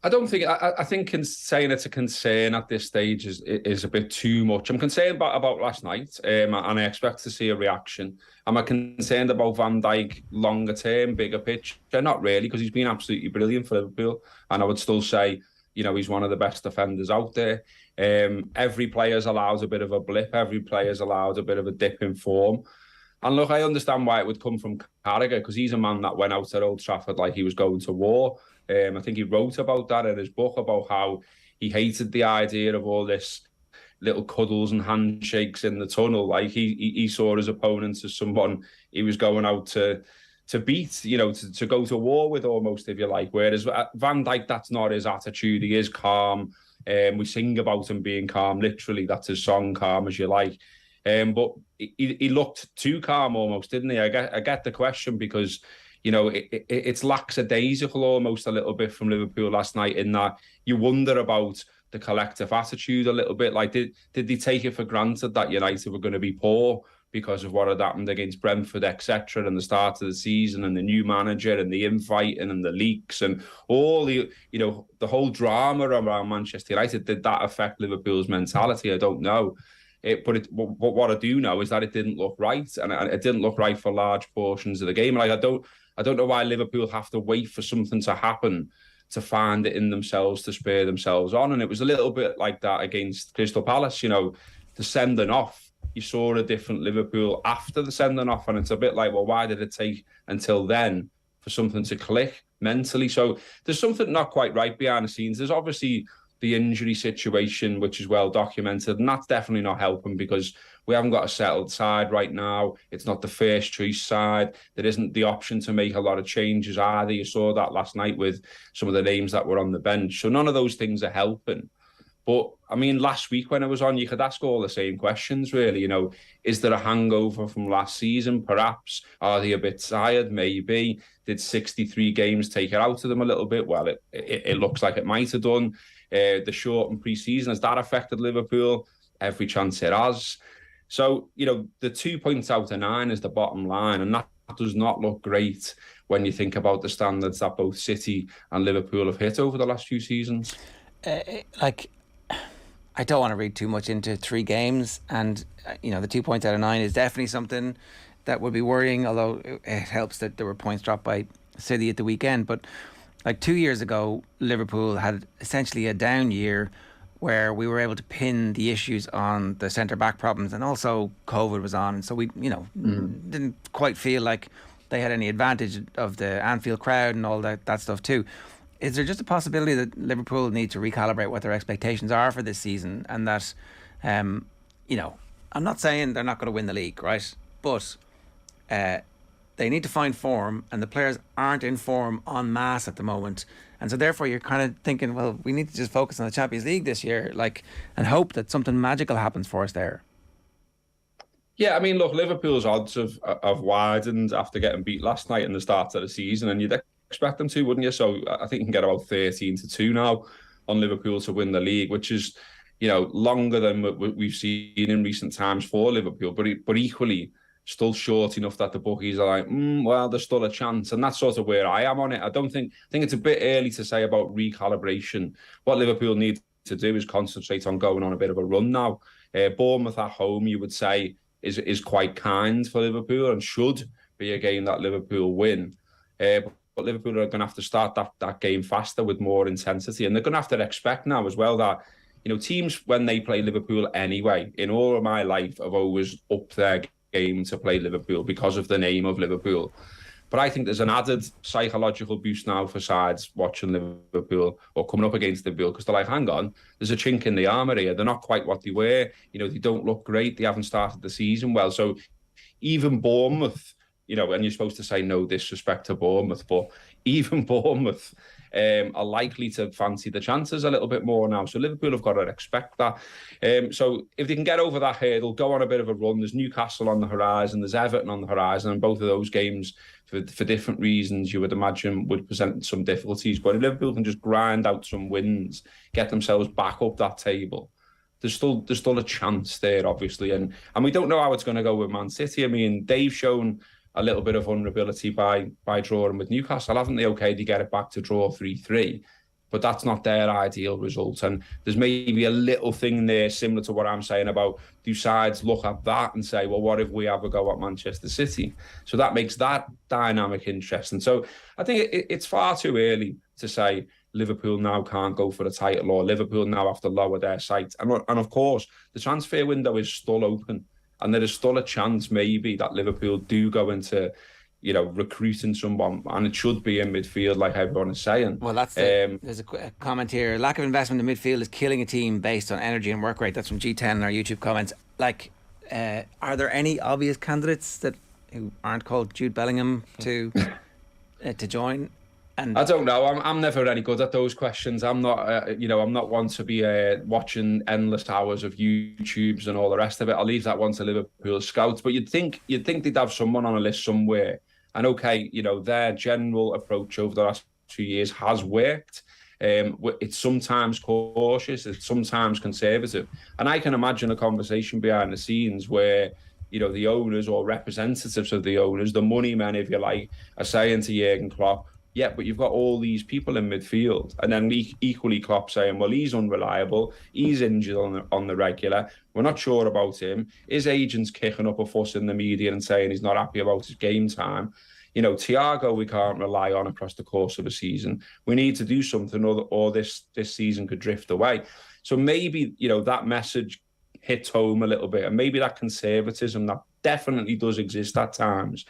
I don't think. I think saying it's a concern at this stage is a bit too much. I'm concerned about last night, and I expect to see a reaction. Am I concerned about Van Dijk longer term, bigger picture? Not really, because he's been absolutely brilliant for Liverpool, and I would still say, you know, he's one of the best defenders out there. Every player's allowed a bit of a blip. Every player's allowed a bit of a dip in form. And look, I understand why it would come from Carragher, because he's a man that went out at Old Trafford like he was going to war. I think he wrote about that in his book, about how he hated the idea of all this little cuddles and handshakes in the tunnel. Like he saw his opponents as someone he was going out to beat, you know, to go to war with, almost, if you like. Whereas Van Dijk, that's not his attitude. He is calm. We sing about him being calm. Literally, that's his song, Calm As You Like. But he looked too calm almost, didn't he? I get the question, because, you know, it's lackadaisical almost a little bit from Liverpool last night, in that you wonder about the collective attitude a little bit. Like, did they take it for granted that United were going to be poor because of what had happened against Brentford, etc., and the start of the season, and the new manager, and the infighting, and the leaks, and all the, you know, the whole drama around Manchester United? Did that affect Liverpool's mentality? I don't know. But what I do know is that it didn't look right, and it didn't look right for large portions of the game. Like, I don't know why Liverpool have to wait for something to happen to find it in themselves to spur themselves on. And it was a little bit like that against Crystal Palace. You know, the sending off, you saw a different Liverpool after the sending off, and it's a bit like, well, why did it take until then for something to click mentally? So there's something not quite right behind the scenes. There's obviously the injury situation, which is well documented, and that's definitely not helping, because we haven't got a settled side right now. It's not the first choice side. There isn't the option to make a lot of changes either. You saw that last night with some of the names that were on the bench. So none of those things are helping. But, I mean, last week when I was on, you could ask all the same questions, really. You know, is there a hangover from last season? Perhaps. Are they a bit tired? Maybe. Did 63 games take it out of them a little bit? Well, it looks like it might have done. The shortened pre-season, has that affected Liverpool? Every chance it has. So, you know, the 2 points out of 9 is the bottom line, and that does not look great when you think about the standards that both City and Liverpool have hit over the last few seasons. I don't want to read too much into 3 games, and you know, the 2 points out of 9 is definitely something that would be worrying, although it helps that there were points dropped by City at the weekend. But like 2 years ago, Liverpool had essentially a down year where we were able to pin the issues on the centre-back problems, and also COVID was on, and so we, you know, didn't quite feel like they had any advantage of the Anfield crowd and all that stuff too. Is there just a possibility that Liverpool need to recalibrate what their expectations are for this season, and that, you know, I'm not saying they're not going to win the league, right? But they need to find form, and the players aren't in form en masse at the moment. And so therefore you're kind of thinking, well, we need to just focus on the Champions League this year, and hope that something magical happens for us there. Yeah, I mean, look, Liverpool's odds have widened after getting beat last night in the start of the season, and you'd expect them to, wouldn't you? So I think you can get about 13-2 now on Liverpool to win the league, which is, longer than what we've seen in recent times for Liverpool, but equally still short enough that the bookies are like, well, there's still a chance. And that's sort of where I am on it. I think it's a bit early to say about recalibration. What Liverpool need to do is concentrate on going on a bit of a run now. Bournemouth at home, you would say, is quite kind for Liverpool and should be a game that Liverpool win. But Liverpool are going to have to start that game faster with more intensity. And they're going to have to expect now as well that, teams, when they play Liverpool anyway, in all of my life, have always upped their game to play Liverpool because of the name of Liverpool. But I think there's an added psychological boost now for sides watching Liverpool or coming up against Liverpool, because they're like, hang on, there's a chink in the armour here. They're not quite what they were. They don't look great. They haven't started the season well. So even Bournemouth, and you're supposed to say no disrespect to Bournemouth, but even Bournemouth are likely to fancy the chances a little bit more now. So Liverpool have got to expect that. So if they can get over that hurdle, go on a bit of a run, there's Newcastle on the horizon, there's Everton on the horizon, and both of those games, for different reasons, you would imagine would present some difficulties. But if Liverpool can just grind out some wins, get themselves back up that table, there's still a chance there, obviously. And we don't know how it's going to go with Man City. I mean, they've shown a little bit of vulnerability by drawing with Newcastle, haven't they? Okay, they get it back to draw 3-3, but that's not their ideal result. And there's maybe a little thing there similar to what I'm saying about, do sides look at that and say, well, what if we have a go at Manchester City? So that makes that dynamic interesting. So I think it's far too early to say Liverpool now can't go for the title, or Liverpool now have to lower their sights. And of course, the transfer window is still open. And there is still a chance maybe that Liverpool do go into, recruiting someone, and it should be in midfield, like everyone is saying. Well, there's a comment here. Lack of investment in midfield is killing a team based on energy and work rate. That's from G10 in our YouTube comments. Are there any obvious candidates who aren't called Jude Bellingham to join? And I don't know. I'm never any good at those questions. I'm not, I'm not one to be watching endless hours of YouTubes and all the rest of it. I'll leave that one to Liverpool scouts. But you'd think they'd have someone on a list somewhere. And okay, their general approach over the last 2 years has worked. It's sometimes cautious, it's sometimes conservative. And I can imagine a conversation behind the scenes where, the owners or representatives of the owners, the money men, if you like, are saying to Jurgen Klopp, yeah, but you've got all these people in midfield. And then equally Klopp saying, well, he's unreliable. He's injured on the regular. We're not sure about him. His agent's kicking up a fuss in the media and saying he's not happy about his game time. Thiago, we can't rely on across the course of a season. We need to do something, or this season could drift away. So maybe, that message hits home a little bit. And maybe that conservatism that definitely does exist at times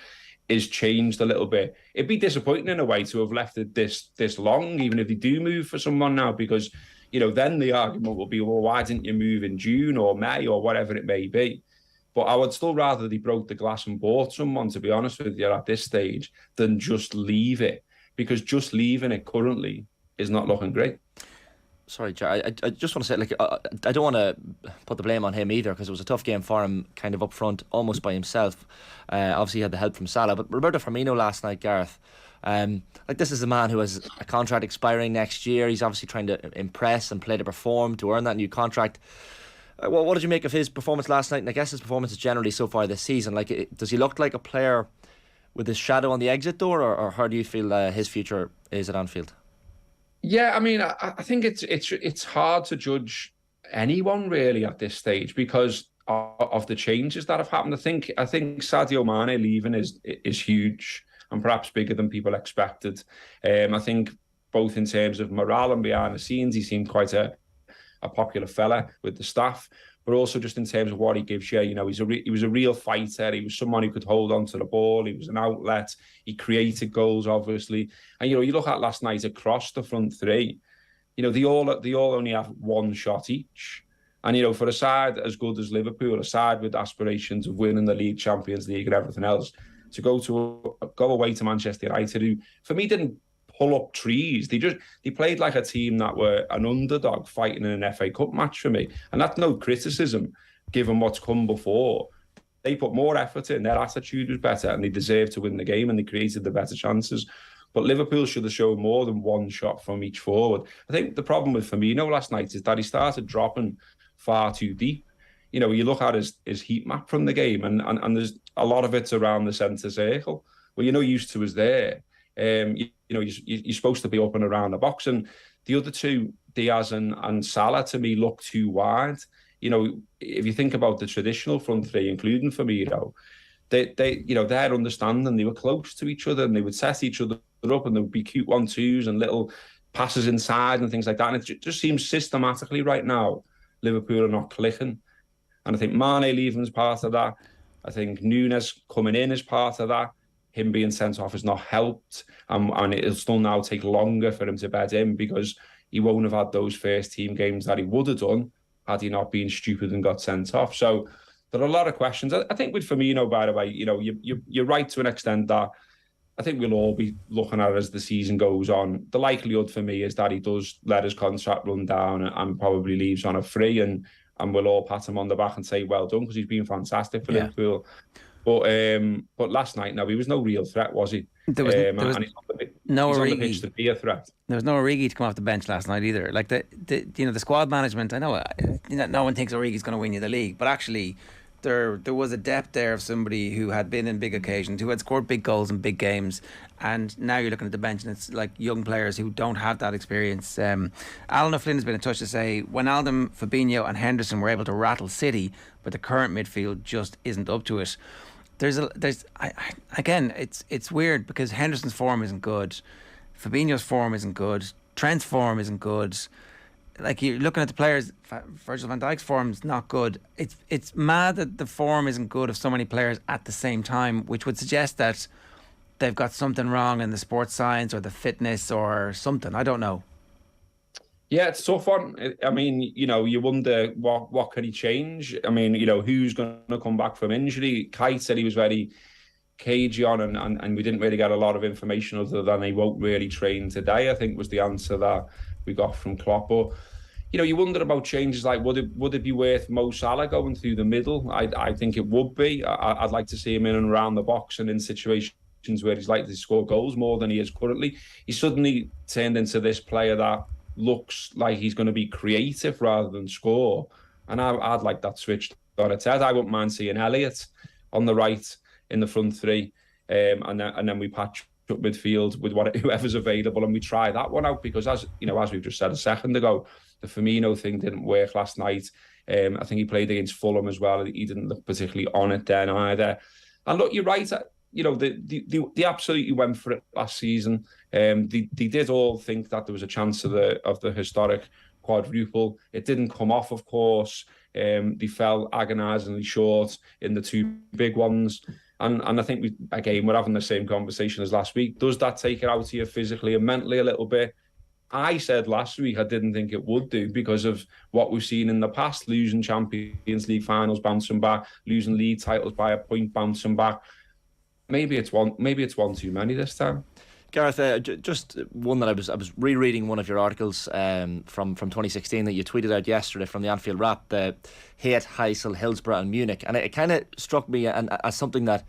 is changed a little bit. It'd be disappointing in a way to have left it this long, even if they do move for someone now, because, then the argument will be, well, why didn't you move in June or May or whatever it may be? But I would still rather they broke the glass and bought someone, to be honest with you, at this stage, than just leave it, because just leaving it currently is not looking great. Sorry, Ger, I just want to say, I don't want to put the blame on him either, because it was a tough game for him, kind of up front, almost by himself. Obviously, he had the help from Salah, but Roberto Firmino last night, Gareth, this is a man who has a contract expiring next year. He's obviously trying to impress and play to perform to earn that new contract. What did you make of his performance last night? And I guess his performances generally so far this season. Does he look like a player with his shadow on the exit door, or how do you feel his future is at Anfield? Yeah, I mean, I think it's hard to judge anyone really at this stage because of the changes that have happened. I think Sadio Mane leaving is huge and perhaps bigger than people expected. I think both in terms of morale and behind the scenes, he seemed quite a popular fella with the staff, but also just in terms of what he gives you. He was a real fighter. He was someone who could hold on to the ball. He was an outlet. He created goals, obviously. And, you look at last night across the front three, they all only have one shot each. And, for a side as good as Liverpool, a side with aspirations of winning the league, Champions League and everything else, to go away to Manchester United, who for me didn't pull up trees. They played like a team that were an underdog fighting in an FA Cup match for me, and that's no criticism given what's come before. They put more effort in, their attitude was better, and they deserved to win the game, and they created the better chances. But Liverpool should have shown more than one shot from each forward. I think the problem with Firmino last night is that he started dropping far too deep. You know, you look at his heat map from the game, and there's a lot of it's around the centre circle, where you're not used to is there. You're supposed to be up and around the box, and the other two, Diaz and Salah, to me look too wide. You know, if you think about the traditional front three, including Firmino, their understanding, they were close to each other and they would set each other up, and there would be cute 1-2s and little passes inside and things like that. And it just seems systematically right now, Liverpool are not clicking. And I think Mane leaving is part of that. I think Núñez coming in is part of that. Him being sent off has not helped. And it'll still now take longer for him to bed in, because he won't have had those first team games that he would have done had he not been stupid and got sent off. So there are a lot of questions. I think with Firmino, by the way, you're right to an extent that I think we'll all be looking at it as the season goes on. The likelihood for me is that he does let his contract run down and probably leaves on a free, and we'll all pat him on the back and say well done, because he's been fantastic for Liverpool. But last night, no, he was no real threat, was he? There was no Origi on the pitch to be a threat. There was no Origi to come off the bench last night either. Like the squad management. I know no one thinks Origi's going to win you the league, but actually there was a depth there of somebody who had been in big occasions, who had scored big goals in big games, and now you're looking at the bench and it's like young players who don't have that experience. Alan O'Flynn has been in touch to say Wijnaldum, Fabinho and Henderson were able to rattle City, but the current midfield just isn't up to it. Again, it's weird because Henderson's form isn't good, Fabinho's form isn't good, Trent's form isn't good. Like, you're looking at the players, Virgil van Dijk's form is not good. It's mad that the form isn't good of so many players at the same time, which would suggest that they've got something wrong in the sports science or the fitness or something. I don't know. Yeah, it's a tough one. I mean, you wonder what can he change? I mean, who's going to come back from injury? Kite said he was very cagey on, and we didn't really get a lot of information other than he won't really train today, I think was the answer that we got from Klopp. But, you wonder about changes like, would it be worth Mo Salah going through the middle? I think it would be. I'd like to see him in and around the box and in situations where he's likely to score goals more than he is currently. He suddenly turned into this player that looks like he's going to be creative rather than score, and I'd like that switched on its head. I wouldn't mind seeing Elliott on the right in the front three, and then we patch up midfield with whoever's available, and we try that one out, because as we've just said a second ago, the Firmino thing didn't work last night. I think he played against Fulham as well. He didn't look particularly on it then either. And look, you're right. They absolutely went for it last season. They did all think that there was a chance of the historic quadruple. It didn't come off, of course. They fell agonisingly short in the two big ones. And I think we're having the same conversation as last week. Does that take it out of you physically and mentally a little bit? I said last week I didn't think it would do, because of what we've seen in the past, losing Champions League finals, bouncing back, losing league titles by a point, bouncing back. Maybe it's one too many this time. Gareth, just one that I was rereading one of your articles from 2016 that you tweeted out yesterday from the Anfield Wrap, the Hate, Heysel, Hillsborough and Munich, and it kind of struck me as something that,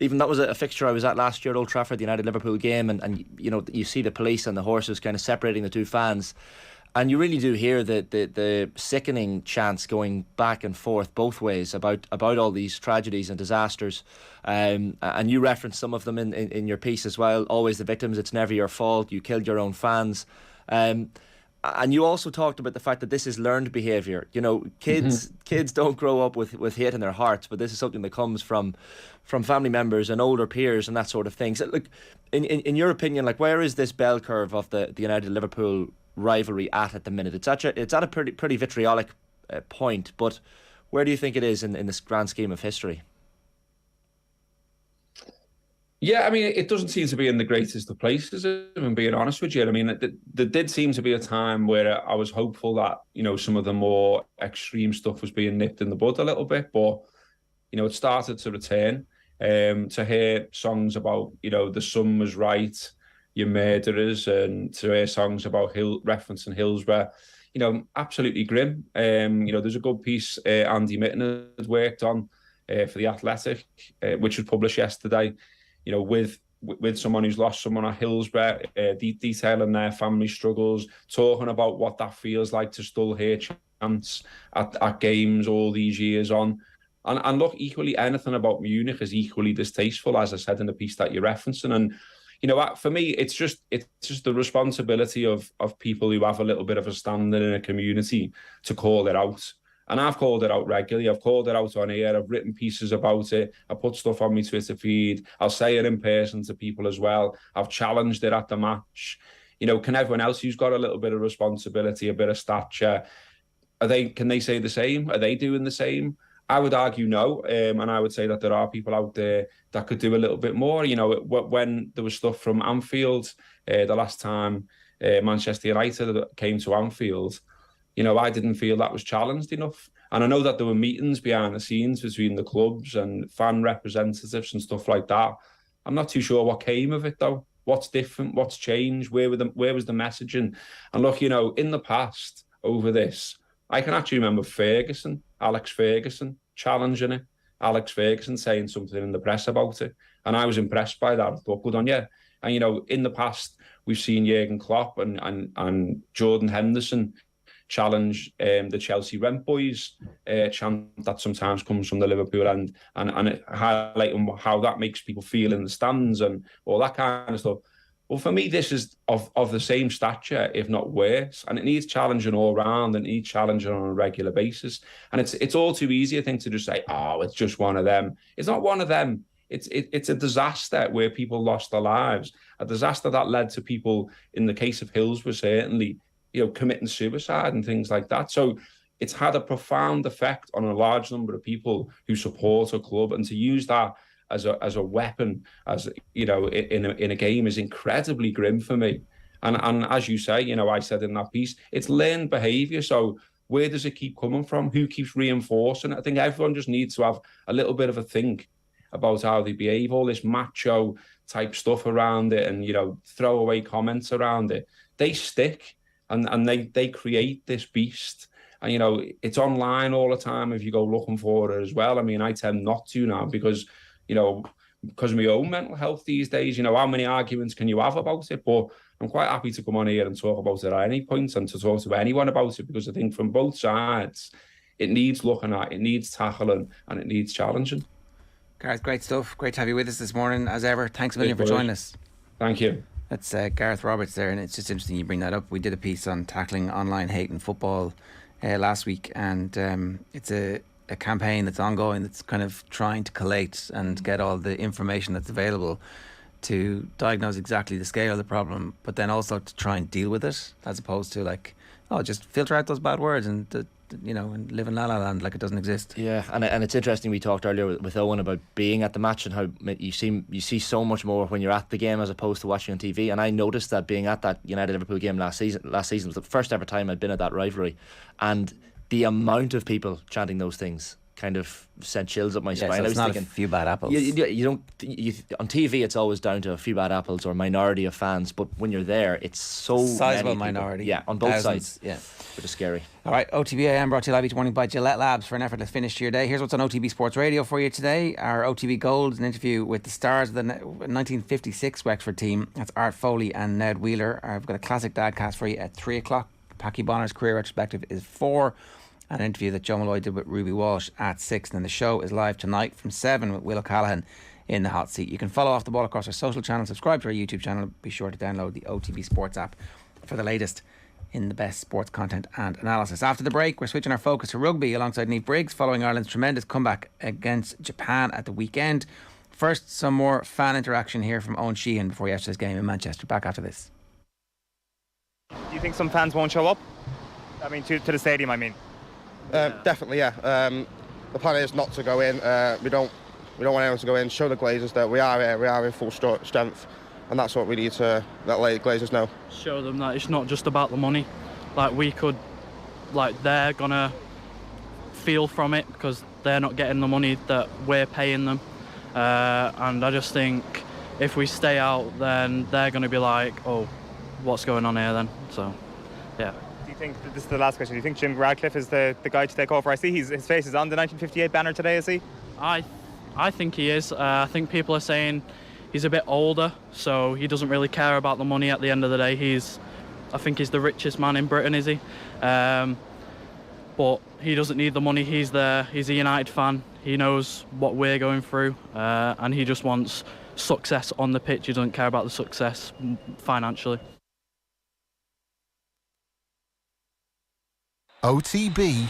even that was a fixture I was at last year at Old Trafford, the United-Liverpool game, and you see the police and the horses kind of separating the two fans. And you really do hear the sickening chants going back and forth both ways about all these tragedies and disasters. And you referenced some of them in your piece as well. Always the victims, it's never your fault, you killed your own fans. And you also talked about the fact that this is learned behaviour. Kids don't grow up with hate in their hearts, but this is something that comes from family members and older peers and that sort of thing. So, look, in your opinion, like, where is this bell curve of the United-Liverpool rivalry at the minute? It's at a pretty vitriolic point, but where do you think it is in this grand scheme of history? Yeah, I mean, it doesn't seem to be in the greatest of places, if I'm being honest with you. I mean, there did seem to be a time where I was hopeful that, some of the more extreme stuff was being nipped in the bud a little bit, but, it started to return. To hear songs about, the sun was right, your murderers, and to hear songs about referencing Hillsborough, absolutely grim. There's a good piece Andy Mitten had worked on for The Athletic, which was published yesterday, with someone who's lost someone at Hillsborough, detailing their family struggles, talking about what that feels like to still hear chants at games all these years on. And look, equally, anything about Munich is equally distasteful, as I said in the piece that you're referencing. And, for me, it's just the responsibility of people who have a little bit of a standing in a community to call it out. And I've called it out regularly. I've called it out on air. I've written pieces about it. I put stuff on my Twitter feed. I'll say it in person to people as well. I've challenged it at the match. Can everyone else who's got a little bit of responsibility, a bit of stature, can they say the same? Are they doing the same? I would argue no, and I would say that there are people out there that could do a little bit more. When there was stuff from Anfield, the last time Manchester United came to Anfield, I didn't feel that was challenged enough. And I know that there were meetings behind the scenes between the clubs and fan representatives and stuff like that. I'm not too sure what came of it, though. What's different? What's changed? Where was the messaging? And look, in the past, over this, I can actually remember Alex Ferguson, challenging it. Alex Ferguson saying something in the press about it. And I was impressed by that. I thought, good on you. And, in the past, we've seen Jurgen Klopp and Jordan Henderson challenge the Chelsea Rent Boys chant that sometimes comes from the Liverpool end, and highlighting how that makes people feel in the stands and all that kind of stuff. Well, for me, this is of the same stature, if not worse, and it needs challenging all round and it needs challenging on a regular basis. And it's all too easy, I think, to just say, oh, it's just one of them. It's not one of them. It's a disaster where people lost their lives, a disaster that led to people, in the case of Hillsborough, certainly, committing suicide and things like that. So it's had a profound effect on a large number of people who support a club, and to use that as a weapon, in a game, is incredibly grim for me. And as you say, I said in that piece, it's learned behaviour. So where does it keep coming from? Who keeps reinforcing it? I think everyone just needs to have a little bit of a think about how they behave. All this macho type stuff around it, and throwaway comments around it, they stick. And they create this beast. And, it's online all the time if you go looking for it as well. I mean, I tend not to now because of my own mental health these days. How many arguments can you have about it? But I'm quite happy to come on here and talk about it at any point, and to talk to anyone about it, because I think from both sides, it needs looking at, it needs tackling, and it needs challenging. Gareth, great stuff. Great to have you with us this morning, as ever. Thanks a million for joining us. Thank you. That's Gareth Roberts there, and it's just interesting you bring that up. We did a piece on tackling online hate in football last week, and it's a campaign that's ongoing, that's kind of trying to collate and get all the information that's available to diagnose exactly the scale of the problem, but then also to try and deal with it, as opposed to just filter out those bad words and and live in la la land like it doesn't exist. Yeah, and it's interesting, we talked earlier with Owen about being at the match and how you see so much more when you're at the game as opposed to watching on TV. And I noticed that being at that United Liverpool game last season was the first ever time I'd been at that rivalry, and the amount of people chanting those things kind of sent chills up my spine. So I was not thinking, a few bad apples. You don't on TV. It's always down to a few bad apples or a minority of fans, but when you're there, it's so sizable many minority. Yeah, on both sides. Yeah, which is scary. All right, OTB AM brought to you live each morning by Gillette Labs for an effortless finish to your day. Here's what's on OTB Sports Radio for you today. Our OTB Gold is an interview with the stars of the 1956 Wexford team. That's Art Foley and Ned Wheeler. I've got a classic dadcast for you at 3 o'clock. Packy Bonner's career retrospective is 4. An interview that Joe Malloy did with Ruby Walsh at 6. And then the show is live tonight from 7 with Will O'Callaghan in the hot seat. You can follow Off the Ball across our social channels, subscribe to our YouTube channel. Be sure to download the OTB Sports app for the latest in the best sports content and analysis. After the break, we're switching our focus to rugby alongside Niamh Briggs following Ireland's tremendous comeback against Japan at the weekend. First, some more fan interaction here from Owen Sheehan before yesterday's game in Manchester. Back after this. Do you think some fans won't show up? I mean, to the stadium, I mean. Definitely, yeah. The plan is not to go in. We don't want anyone to go in. Show the Glazers that we are in full strength, and that's what we need to let Glazers know. Show them that it's not just about the money. They're gonna feel from it because they're not getting the money that we're paying them, and I just think if we stay out, then they're going to be like, oh, what's going on here then? So, yeah. Do you think, this is the last question, do you think Jim Radcliffe is the guy to take over? I see his face is on the 1958 banner today, is he? I think he is. I think people are saying he's a bit older, so he doesn't really care about the money at the end of the day. I think he's the richest man in Britain, is he? But he doesn't need the money. He's a United fan. He knows what we're going through, and he just wants success on the pitch. He doesn't care about the success financially. OTB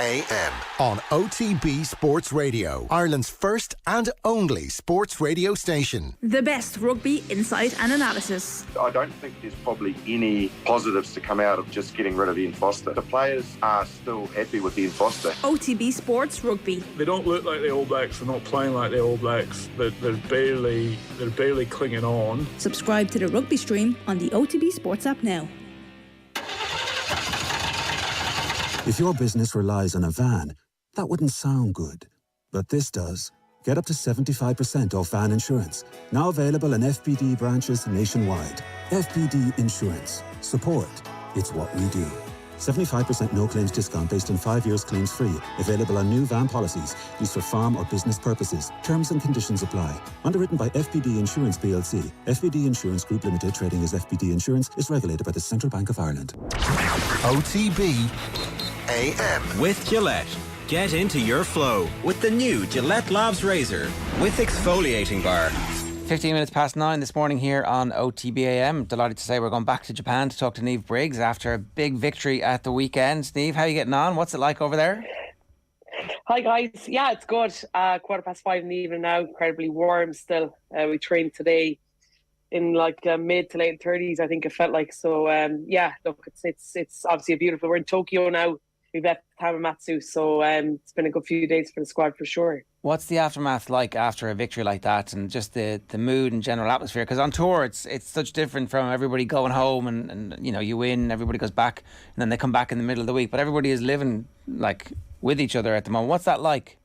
AM on OTB Sports Radio, Ireland's first and only sports radio station. The best rugby insight and analysis. I don't think there's probably any positives to come out of just getting rid of Ian Foster. The players are still happy with Ian Foster. OTB Sports Rugby. They don't look like the All Blacks. They're not playing like the All Blacks. They're barely clinging on. Subscribe to the rugby stream on the OTB Sports app now. If your business relies on a van, that wouldn't sound good. But this does. Get up to 75% off van insurance. Now available in FBD branches nationwide. FBD Insurance. Support. It's what we do. 75% no claims discount based on 5 years claims free. Available on new van policies. Used for farm or business purposes. Terms and conditions apply. Underwritten by FBD Insurance plc. FBD Insurance Group Limited, trading as FBD Insurance, is regulated by the Central Bank of Ireland. OTB AM. With Gillette. Get into your flow with the new Gillette Labs Razor with exfoliating bar. 15 minutes past 9 this morning here on OTB AM. Delighted to say we're going back to Japan to talk to Niamh Briggs after a big victory at the weekend. Niamh, how are you getting on? What's it like over there? Hi guys. Yeah, it's good. 5:15 in the evening now. Incredibly warm still. We trained today in like mid to late 30s, I think it felt like. So yeah, look, it's obviously a beautiful. We're in Tokyo now. We've left Hamamatsu, so it's been a good few days for the squad for sure. What's the aftermath like after a victory like that, and just the mood and general atmosphere? Because on tour, it's such different from everybody going home and you know, you win, everybody goes back, and then they come back in the middle of the week. But everybody is living like with each other at the moment. What's that like?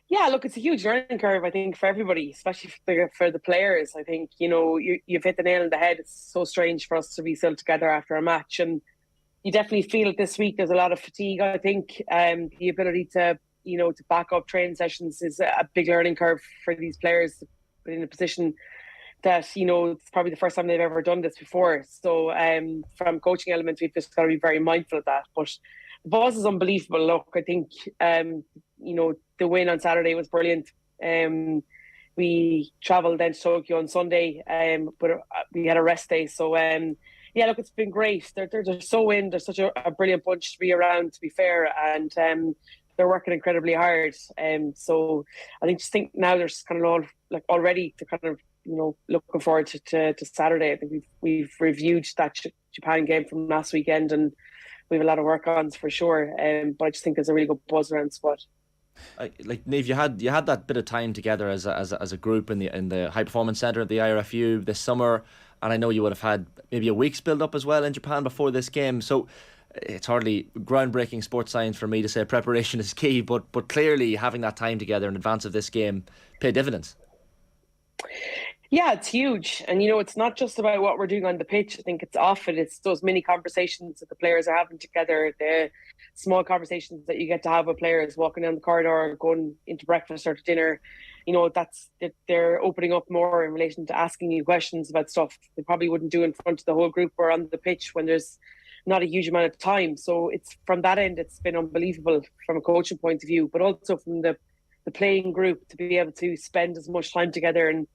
Yeah, look, it's a huge learning curve, I think, for everybody, especially for the players. I think, you know, you've hit the nail on the head. It's so strange for us to be still together after a match, and you definitely feel it this week. There's a lot of fatigue, I think. The ability to back up training sessions is a big learning curve for these players to put in a position that, you know, it's probably the first time they've ever done this before. So from coaching elements, we've just got to be very mindful of that. But the buzz is unbelievable. Look, I think, you know, the win on Saturday was brilliant. We travelled then to Tokyo on Sunday, but we had a rest day. So, yeah, look, it's been great. They're so in. They're such a brilliant bunch to be around, to be fair. And they're working incredibly hard. So I think now there's kind of already to kind of, you know, looking forward to Saturday. I think we've reviewed that Japan game from last weekend, and we have a lot of work on for sure. But I just think there's a really good buzz around the squad. Like Niamh, you had that bit of time together as a group in the high performance centre at the IRFU this summer, and I know you would have had maybe a week's build up as well in Japan before this game. So it's hardly groundbreaking sports science for me to say preparation is key, but clearly having that time together in advance of this game paid dividends. Yeah, it's huge. And, you know, it's not just about what we're doing on the pitch. I think it's often it's those mini conversations that the players are having together, the small conversations that you get to have with players walking down the corridor, going into breakfast or to dinner. You know, they're opening up more in relation to asking you questions about stuff they probably wouldn't do in front of the whole group or on the pitch when there's not a huge amount of time. So it's from that end, it's been unbelievable from a coaching point of view, but also from the playing group to be able to spend as much time together. And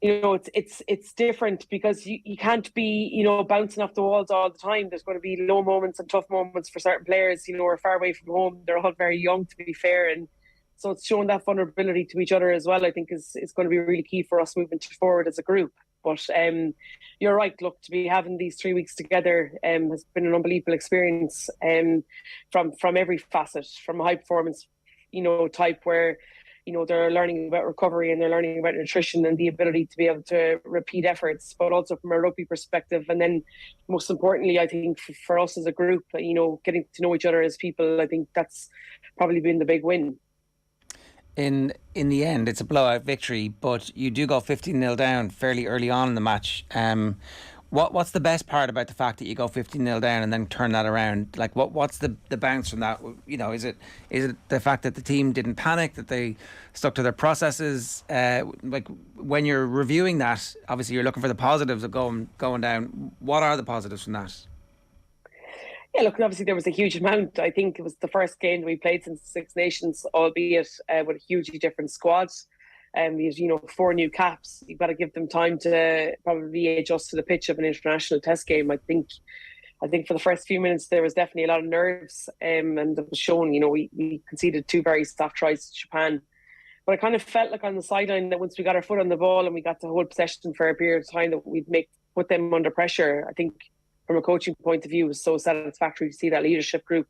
you know, it's different because you can't be, you know, bouncing off the walls all the time. There's going to be low moments and tough moments for certain players. You know, we're far away from home. They're all very young, to be fair, and so it's showing that vulnerability to each other as well. I think is going to be really key for us moving forward as a group. But you're right. Look, to be having these 3 weeks together has been an unbelievable experience. From every facet, from a high performance, you know, type where, you know, they're learning about recovery and they're learning about nutrition and the ability to be able to repeat efforts, but also from a rugby perspective. And then most importantly, I think for us as a group, you know, getting to know each other as people, I think that's probably been the big win. in the end, it's a blowout victory, but you do go 15-0 down fairly early on in the match. What's the best part about the fact that you go 15-0 down and then turn that around? Like, what's the bounce from that? You know, is it the fact that the team didn't panic, that they stuck to their processes? Like, when you're reviewing that, obviously you're looking for the positives of going down. What are the positives from that? Yeah, look, obviously there was a huge amount. I think it was the first game that we played since the Six Nations, albeit with a hugely different squad. There's, 4 new caps. You've got to give them time to probably adjust to the pitch of an international test game. I think for the first few minutes there was definitely a lot of nerves, and it was shown. We conceded 2 very soft tries to Japan, but I kind of felt like on the sideline that once we got our foot on the ball and we got to hold possession for a period of time, that we'd put them under pressure. I think from a coaching point of view, it was so satisfactory to see that leadership group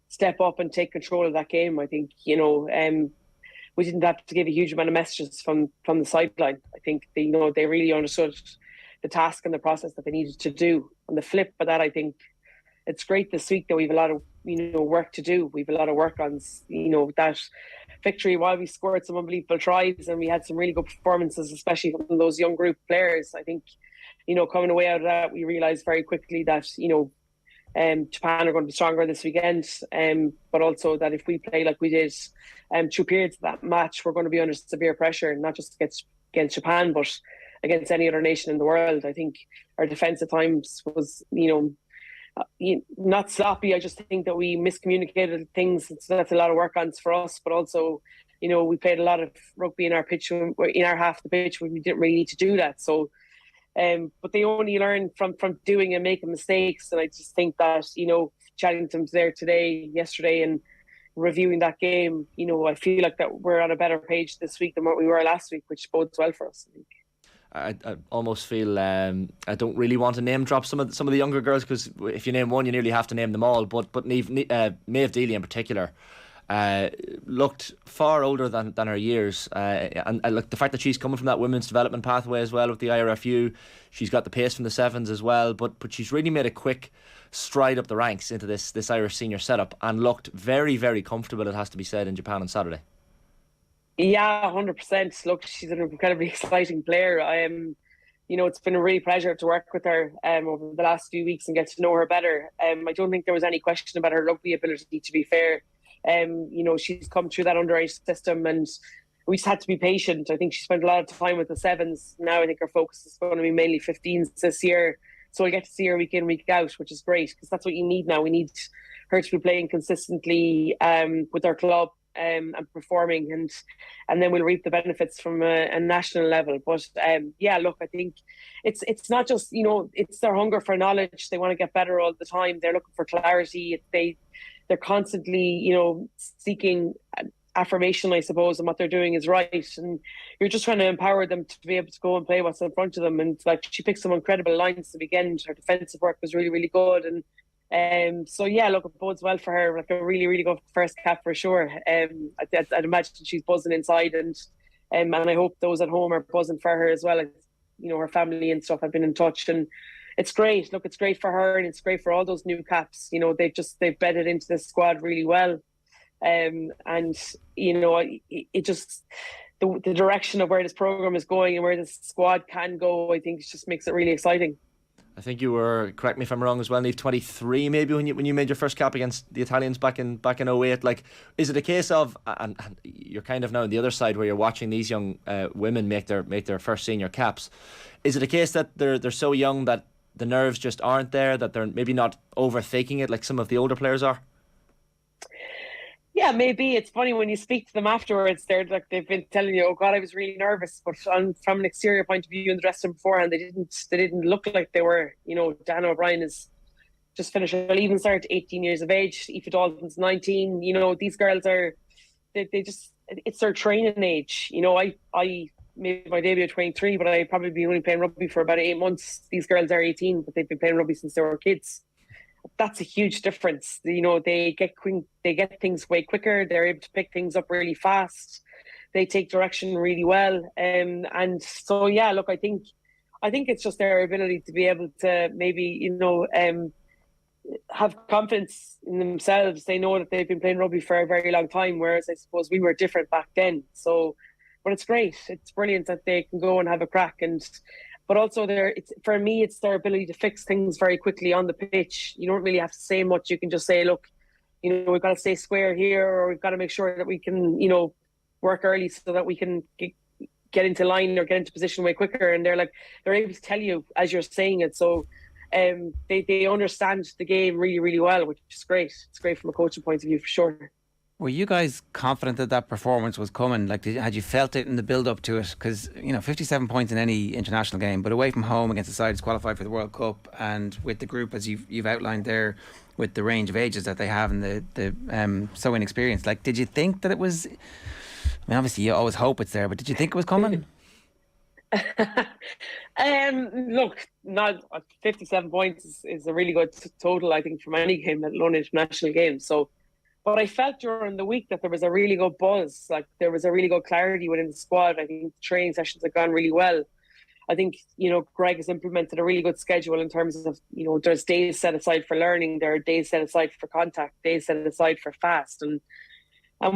step up and take control of that game. I think we didn't have to give a huge amount of messages from the sideline. I think they really understood the task and the process that they needed to do. On the flip of that, I think it's great this week that we have a lot of work to do. We have a lot of work on that victory. While we scored some unbelievable tries and we had some really good performances, especially from those young group players, I think coming away out of that, we realised very quickly that Japan are going to be stronger this weekend, but also that if we play like we did 2 periods of that match, we're going to be under severe pressure, not just against Japan, but against any other nation in the world. I think our defence at times was, not sloppy. I just think that we miscommunicated things. So that's a lot of work on for us, but also, we played a lot of rugby in our pitch, in our half of the pitch, when we didn't really need to do that. So, but they only learn from doing and making mistakes. And I just think that, chatting to them yesterday and reviewing that game, I feel like that we're on a better page this week than what we were last week, which bodes well for us, I think. I almost feel I don't really want to name drop some of the younger girls, because if you name one, you nearly have to name them all. But Niamh Deely in particular looked far older than her years, and look, the fact that she's coming from that women's development pathway as well with the IRFU, she's got the pace from the sevens as well. But she's really made a quick stride up the ranks into this Irish senior setup and looked very, very comfortable, it has to be said, in Japan on Saturday. Yeah, 100%. Look, she's an incredibly exciting player. It's been a really pleasure to work with her over the last few weeks and get to know her better. I don't think there was any question about her rugby ability, to be fair. She's come through that underage system and we just had to be patient. I think she spent a lot of time with the sevens. Now I think her focus is going to be mainly 15s this year. So we'll get to see her week in, week out, which is great, because that's what you need now. We need her to be playing consistently with our club and performing, and then we'll reap the benefits from a national level. But look, I think it's not just it's their hunger for knowledge. They want to get better all the time. They're looking for clarity. They're constantly seeking affirmation, I suppose, and what they're doing is right. And you're just trying to empower them to be able to go and play what's in front of them. And like, she picked some incredible lines to begin. Her defensive work was really, really good. And look, it bodes well for her. Like a really, really good first cap for sure. I'd imagine she's buzzing inside, and I hope those at home are buzzing for her as well. Her family and stuff have been in touch, and it's great. Look, it's great for her, and it's great for all those new caps. They've bedded into this squad really well, it just the direction of where this program is going and where this squad can go, I think it just makes it really exciting. I think you were, correct me if I'm wrong as well, Niamh, 23 maybe when you made your first cap against the Italians back in 08. Like, is it a case of, and you're kind of now on the other side where you're watching these young women make their first senior caps, is it a case that they're so young that the nerves just aren't there, that they're maybe not overthinking it like some of the older players are? Yeah, maybe. It's funny when you speak to them afterwards, they've been telling you, oh God, I was really nervous. But from an exterior point of view in the dressing room beforehand, they didn't look like they were. Dan O'Brien is just finished a leaving cert, 18 years of age. Aoife Dalton's 19. These girls are, it's their training age. I made my debut at 23, but I'd probably been only playing rugby for about 8 months. These girls are 18, but they've been playing rugby since they were kids. That's a huge difference. They get things way quicker. They're able to pick things up really fast. They take direction really well. And so, yeah, look, I think it's just their ability to be able to maybe, have confidence in themselves. They know that they've been playing rugby for a very long time, whereas I suppose we were different back then. So, but it's great. It's brilliant that they can go and have a crack. But also, for me, it's their ability to fix things very quickly on the pitch. You don't really have to say much. You can just say, look, we've got to stay square here, or we've got to make sure that we can, work early so that we can get into line or get into position way quicker. And they're able to tell you as you're saying it. So they understand the game really, really well, which is great. It's great from a coaching point of view for sure. Were you guys confident that performance was coming? Had you felt it in the build-up to it? Because 57 points in any international game, but away from home against the side that's qualified for the World Cup, and with the group as you've outlined there, with the range of ages that they have and the so inexperienced. Did you think that it was? I mean, obviously you always hope it's there, but did you think it was coming? Look, not 57 points is a really good total, I think, from any game, let alone international game. So. But I felt during the week that there was a really good buzz. There was a really good clarity within the squad. I think the training sessions have gone really well. I think, Greg has implemented a really good schedule in terms of, there's days set aside for learning. There are days set aside for contact, days set aside for fast. And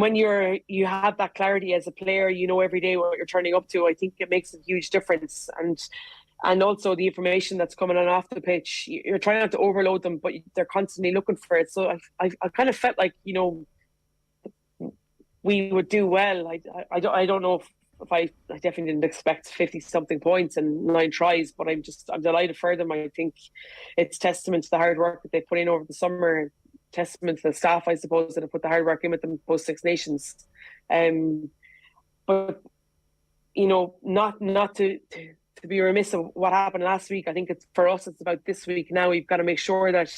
when you have that clarity as a player, every day what you're turning up to, I think it makes a huge difference. And also the information that's coming on off the pitch, you're trying not to overload them, but they're constantly looking for it. So I kind of felt like, we would do well. I don't know if I definitely didn't expect 50-something points and 9 tries, but I'm delighted for them. I think it's testament to the hard work that they put in over the summer, testament to the staff, I suppose, that have put the hard work in with them post Six Nations. But, not to be remiss of what happened last week. I think it's about this week now. We've got to make sure that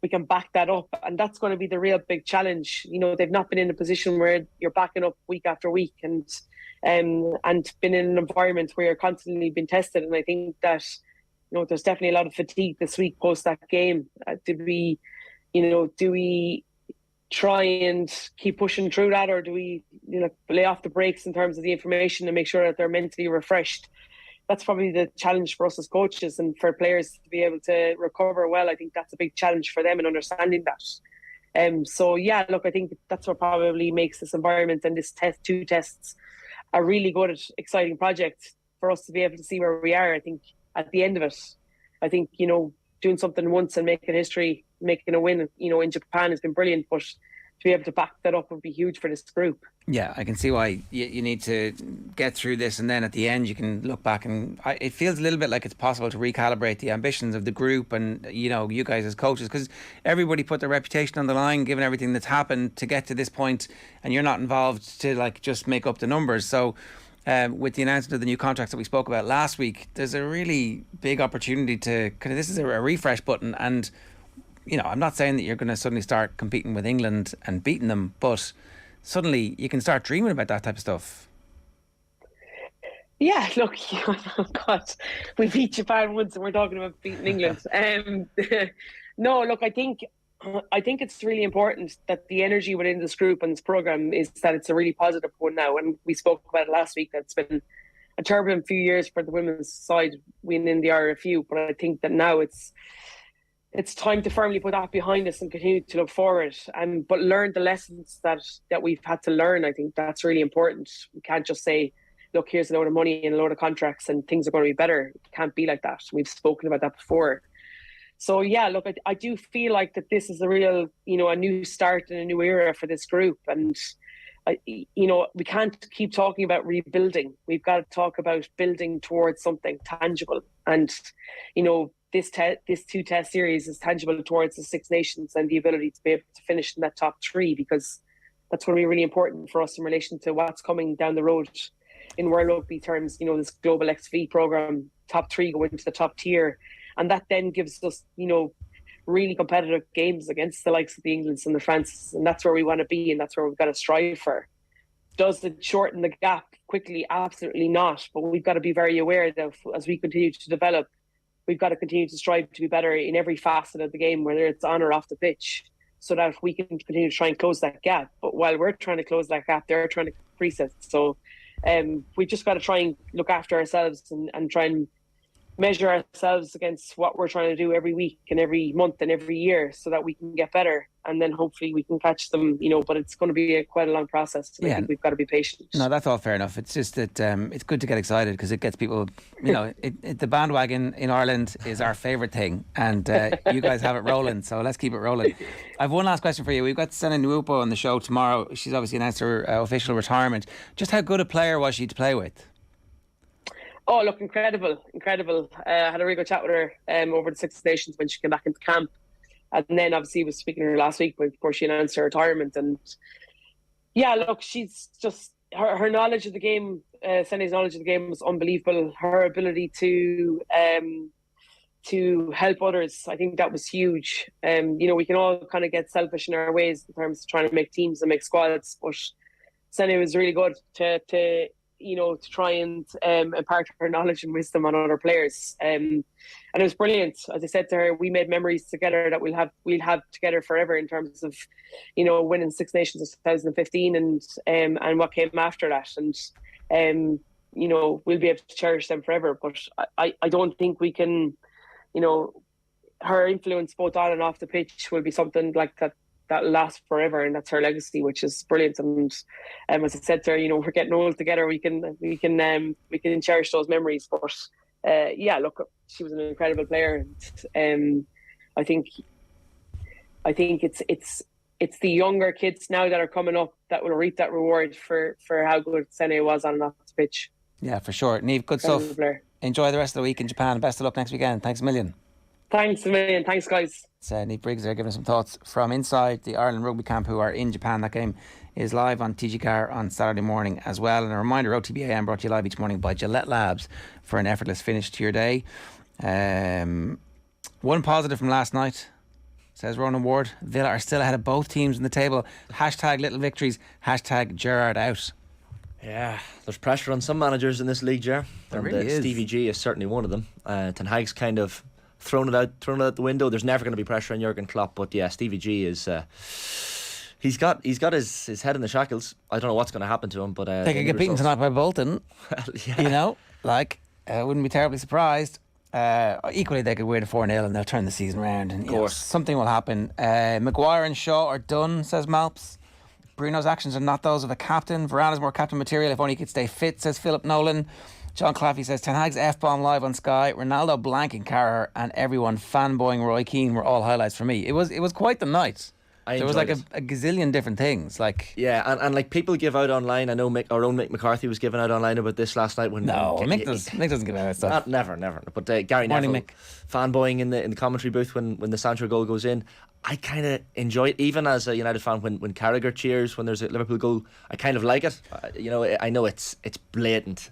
we can back that up, and that's going to be the real big challenge. They've not been in a position where you're backing up week after week and been in an environment where you're constantly being tested. And I think that there's definitely a lot of fatigue this week post that game. Do we try and keep pushing through that, or do we lay off the brakes in terms of the information and make sure that they're mentally refreshed? That's probably the challenge for us as coaches, and for players to be able to recover well. I think that's a big challenge for them in understanding that. So yeah, look, I think that's what probably makes this environment and this two tests a really good, exciting project for us to be able to see where we are. I think at the end of it, I think doing something once and making history, making a win, in Japan has been brilliant, but to be able to back that up would be huge for this group. Yeah, I can see why you need to get through this, and then at the end you can look back, and it feels a little bit like it's possible to recalibrate the ambitions of the group and you guys as coaches, because everybody put their reputation on the line given everything that's happened to get to this point, and you're not involved to just make up the numbers. So with the announcement of the new contracts that we spoke about last week, there's a really big opportunity to this is a refresh button. And I'm not saying that you're going to suddenly start competing with England and beating them, but suddenly you can start dreaming about that type of stuff. Yeah, look, God, we beat Japan once and we're talking about beating England. No, look, I think it's really important that the energy within this group and this programme is that it's a really positive one now. And we spoke about it last week, that it's been a turbulent few years for the women's side winning the RFU, but I think that now it's time to firmly put that behind us and continue to look forward, but learn the lessons that we've had to learn. I think that's really important. We can't just say, look, here's a load of money and a load of contracts and things are going to be better. It can't be like that. We've spoken about that before. So yeah, look, I do feel like that this is a real, a new start and a new era for this group. And, we can't keep talking about rebuilding. We've got to talk about building towards something tangible. And, this two test series is tangible towards the Six Nations and the ability to be able to finish in that top 3, because that's going to be really important for us in relation to what's coming down the road in World Rugby terms. This global XV program, top 3 go into the top tier, and that then gives us really competitive games against the likes of the Englands and the Frances, and that's where we want to be, and that's where we've got to strive for. Does it shorten the gap quickly? Absolutely not, but we've got to be very aware that as we continue to develop, we've got to continue to strive to be better in every facet of the game, whether it's on or off the pitch, so that we can continue to try and close that gap. But while we're trying to close that gap, they're trying to increase it. So we just got to try and look after ourselves and try and measure ourselves against what we're trying to do every week and every month and every year, so that we can get better, and then hopefully we can catch them. But it's going to be quite a long process. I think we've got to be patient. No, that's all fair enough. It's just that it's good to get excited because it gets people. The bandwagon in Ireland is our favourite thing, and you guys have it rolling. So let's keep it rolling. I've one last question for you. We've got Senna Nwupo on the show tomorrow. She's obviously announced her official retirement. Just how good a player was she to play with? Oh, look, incredible. I had a really good chat with her over the Six Nations when she came back into camp. And then obviously was speaking to her last week before she announced her retirement. And yeah, look, she's just, her knowledge of the game, Senna's knowledge of the game was unbelievable. Her ability to help others, I think that was huge. We can all kind of get selfish in our ways in terms of trying to make teams and make squads, but Senna was really good to try and impart her knowledge and wisdom on other players. And it was brilliant. As I said to her, we made memories together that we'll have together forever in terms of, winning Six Nations in 2015 and what came after that. And, we'll be able to cherish them forever. But I don't think we can, her influence both on and off the pitch will be something like that lasts forever, and that's her legacy, which is brilliant. And as I said to her, we're getting old together. We can cherish those memories. But look, she was an incredible player, and I think it's the younger kids now that are coming up that will reap that reward for how good Senna was on and off the pitch. Yeah, for sure. Niamh, good stuff. Enjoy the rest of the week in Japan. Best of luck next weekend. Thanks a million. Thanks a million. Thanks, guys. It's Niamh Briggs there giving us some thoughts from inside the Ireland rugby camp who are in Japan. That game is live on TG4 on Saturday morning as well. And a reminder, OTB AM brought to you live each morning by Gillette Labs for an effortless finish to your day. One positive from last night, says Ronan Ward. Villa are still ahead of both teams in the table. Hashtag little victories. Hashtag Gerrard out. Yeah, there's pressure on some managers in this league, Ger. There really is. Stevie G is certainly one of them. Ten Hag's kind of thrown it out the window. There's never going to be pressure on Jurgen Klopp, but yeah, Stevie G is he's got his head in the shackles. I don't know what's going to happen to him, but they could get beaten tonight by Bolton. Yeah. I wouldn't be terribly surprised. Equally, they could win a 4-0 and they'll turn the season around. And, of course, something will happen. Maguire and Shaw are done, says Malps. Bruno's actions are not those of a captain. Varane is more captain material if only he could stay fit, says Philip Nolan. John Claffey says Ten Hag's F-bomb live on Sky, Ronaldo blanking Carragher, and everyone fanboying Roy Keane were all highlights for me. It was quite the night. There was like a gazillion different things. And like people give out online. I know our own Mick McCarthy was giving out online about this last night. Mick doesn't give out stuff. Never. But Gary Neville Mick fanboying in the commentary booth when the Sancho goal goes in. I kind of enjoy it, even as a United fan. When Carragher cheers when there's a Liverpool goal, I kind of like it. I know it's blatant.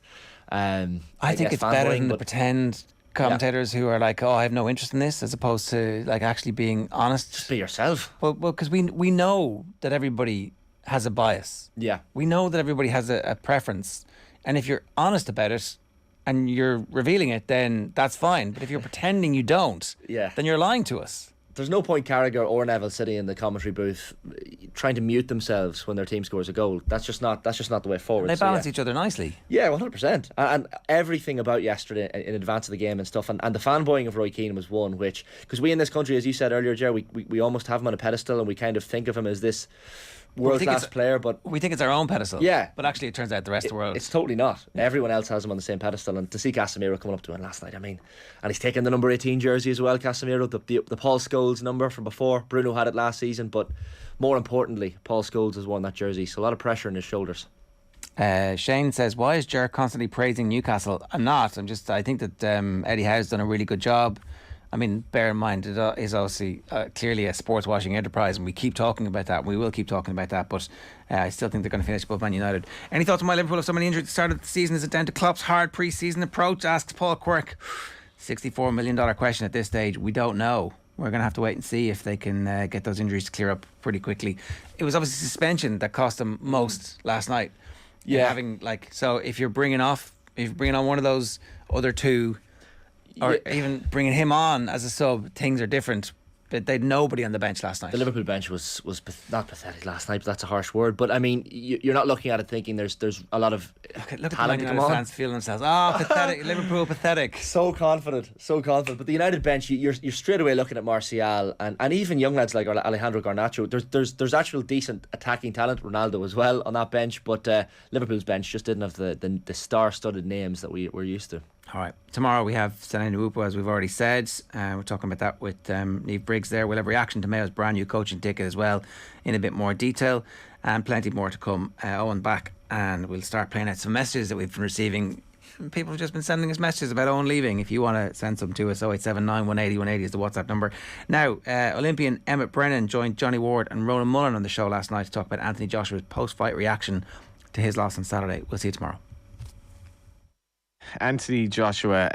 I think it's better than the pretend commentators who are like, I have no interest in this, as opposed to like actually being honest. Just be yourself. Well, because we know that everybody has a bias. Yeah. We know that everybody has a preference, and if you're honest about it and you're revealing it, then that's fine. But if you're pretending you don't, then you're lying to us. There's no point Carragher or Neville sitting in the commentary booth trying to mute themselves when their team scores a goal. That's just not the way forward. And they balance each other nicely. Yeah, 100%. And everything about yesterday in advance of the game and stuff, and the fanboying of Roy Keane was one which, because we in this country, as you said earlier, Ger, we almost have him on a pedestal, and we kind of think of him as this world-class player, but we think it's our own pedestal. Yeah, but actually it turns out the rest of the world, it's totally not. Everyone else has him on the same pedestal, and to see Casemiro coming up to him last night, and he's taken the number 18 jersey as well. Casemiro, the Paul Scholes number from before. Bruno had it last season, but more importantly, Paul Scholes has worn that jersey, so a lot of pressure on his shoulders. Shane says, why is Ger constantly praising Newcastle? I think that Eddie Howe's done a really good job. Bear in mind, it is obviously clearly a sports washing enterprise, and we keep talking about that, and we will keep talking about that, but I still think they're going to finish above Man United. Any thoughts on why Liverpool have so many injuries at the start of the season? Is it down to Klopp's hard pre-season approach? Asks Paul Quirk. $64 million question at this stage. We don't know. We're going to have to wait and see if they can get those injuries to clear up pretty quickly. It was obviously suspension that cost them most last night. Yeah. So if you're bringing on one of those other two, or even bringing him on as a sub, things are different they'd nobody on the bench last night. The Liverpool bench was not pathetic last night, but that's a harsh word. But I mean, you're not looking at it thinking there's a lot of look talent at to come the on. fans feeling themselves. Oh, pathetic! Liverpool, pathetic. So confident. But the United bench, you're straight away looking at Martial and even young lads like Alejandro Garnacho. There's actual decent attacking talent, Ronaldo as well on that bench. But Liverpool's bench just didn't have the star-studded names that we're used to. All right. Tomorrow we have Selena Upo, as we've already said. We're talking about that with Niamh Briggs there. We'll have reaction to Mayo's brand new coaching ticket as well in a bit more detail, and plenty more to come. Owen back, and we'll start playing out some messages that we've been receiving. People have just been sending us messages about Owen leaving. If you want to send some to us, 0879 180 180 is the WhatsApp number. Now, Olympian Emmet Brennan joined Johnny Ward and Ronan Mullen on the show last night to talk about Anthony Joshua's post-fight reaction to his loss on Saturday. We'll see you tomorrow. Anthony Joshua,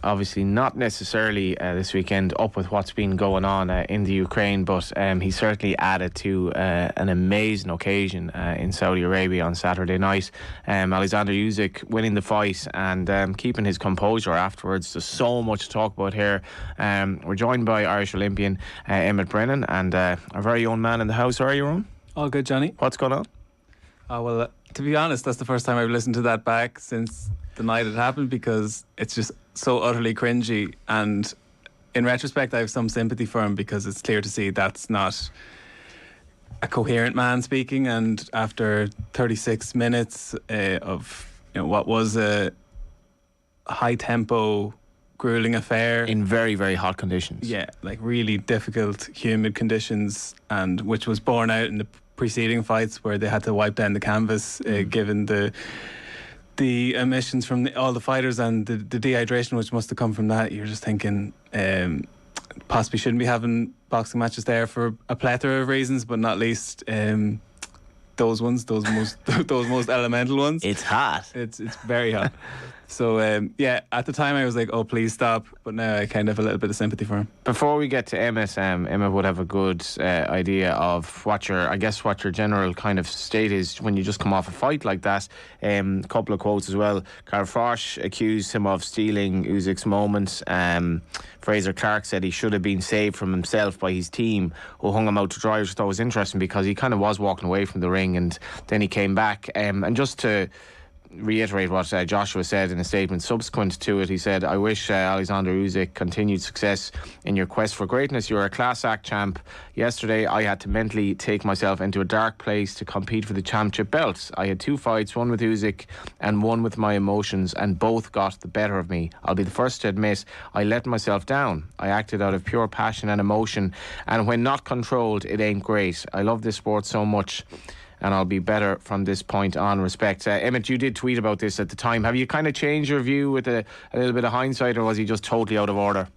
obviously not necessarily this weekend up with what's been going on in the Ukraine, but he certainly added to an amazing occasion in Saudi Arabia on Saturday night. Alexander Usyk winning the fight and keeping his composure afterwards. There's so much to talk about here. We're joined by Irish Olympian Emmet Brennan and our very own man in the house. How are you, Ron? All good, Johnny. What's going on? Oh, well, to be honest, that's the first time I've listened to that back since the night it happened, because it's just so utterly cringy. And in retrospect, I have some sympathy for him, because it's clear to see that's not a coherent man speaking. And after 36 minutes of what was a high tempo, grueling affair in very, very hot conditions, like really difficult, humid conditions, and which was borne out in the preceding fights where they had to wipe down the canvas, given the emissions from all the fighters and the dehydration which must have come from that. You're just thinking possibly shouldn't be having boxing matches there for a plethora of reasons, but not least those most elemental ones. It's hot. It's very hot. So at the time I was like, oh, please stop, but now I kind of have a little bit of sympathy for him. Before we get to Emmet, Emma would have a good idea of what your general kind of state is when you just come off a fight like that. Couple of quotes as well. Carl Frosh accused him of stealing Usyk's moment. Fraser Clark said he should have been saved from himself by his team, who hung him out to dry, which I thought was interesting, because he kind of was walking away from the ring and then he came back. And just to reiterate what Joshua said in a statement subsequent to it, he said, I wish Alexander Usyk continued success in your quest for greatness. You're a class act champ. Yesterday I had to mentally take myself into a dark place to compete for the championship belt. I had 2 fights, one with Usyk and one with my emotions, and both got the better of me. I'll be the first to admit I let myself down. I acted out of pure passion and emotion, and when not controlled, it ain't great. I love this sport so much, and I'll be better from this point on. Respect. Emmet, you did tweet about this at the time. Have you kind of changed your view with a little bit of hindsight, or was he just totally out of order?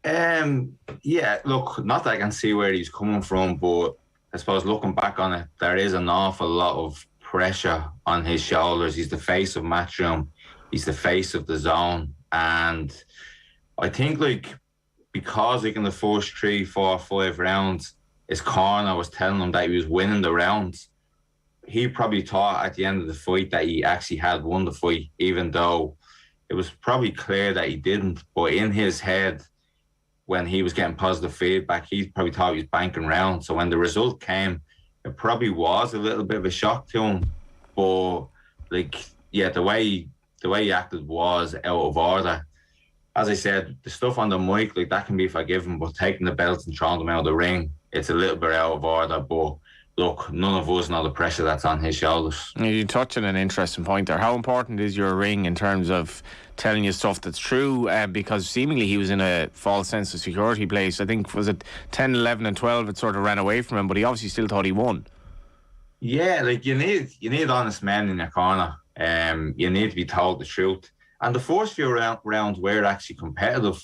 Yeah, look, not that I can see where he's coming from, but I suppose looking back on it, there is an awful lot of pressure on his shoulders. He's the face of Matchroom. He's the face of the zone. And I think, because in the first 3, 4, 5 rounds, his corner was telling him that he was winning the rounds, he probably thought at the end of the fight that he actually had won the fight, even though it was probably clear that he didn't. But in his head, when he was getting positive feedback, he probably thought he was banking rounds. So when the result came, it probably was a little bit of a shock to him. But the way he acted was out of order. As I said, the stuff on the mic, that can be forgiven, but taking the belts and throwing them out of the ring, it's a little bit out of order. But look, none of us know the pressure that's on his shoulders. You touched on an interesting point there. How important is your ring in terms of telling you stuff that's true? Because seemingly he was in a false sense of security place. I think, was it 10, 11 and 12, it sort of ran away from him, but he obviously still thought he won. Yeah, you need honest men in your corner. You need to be told the truth. And the first few rounds were actually competitive,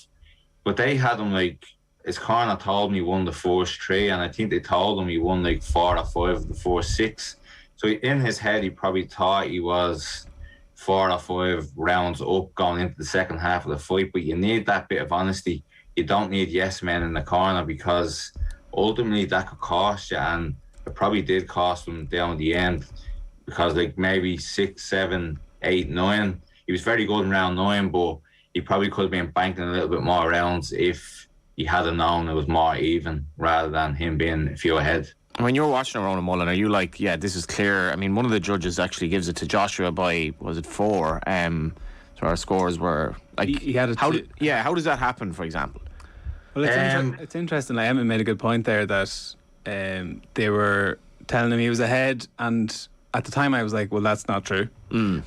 but they had him his corner told him he won the first 3, and I think they told him he won 4 or 5 of the first 6. So in his head, he probably thought he was 4 or 5 rounds up going into the second half of the fight. But you need that bit of honesty. You don't need yes men in the corner, because ultimately that could cost you, and it probably did cost him down the end, because maybe 6, 7, 8, 9. He was very good in round 9, but he probably could have been banking a little bit more rounds if he had known it was more even rather than him being a few ahead. When you're watching Ronan Mullen, are you like, yeah, this is clear? I mean, one of the judges actually gives it to Joshua by, was it 4? So our scores were like, he had how does that happen, for example? Well, it's interesting. Like Emmet made a good point there that they were telling him he was ahead, and at the time I was like, well, that's not true.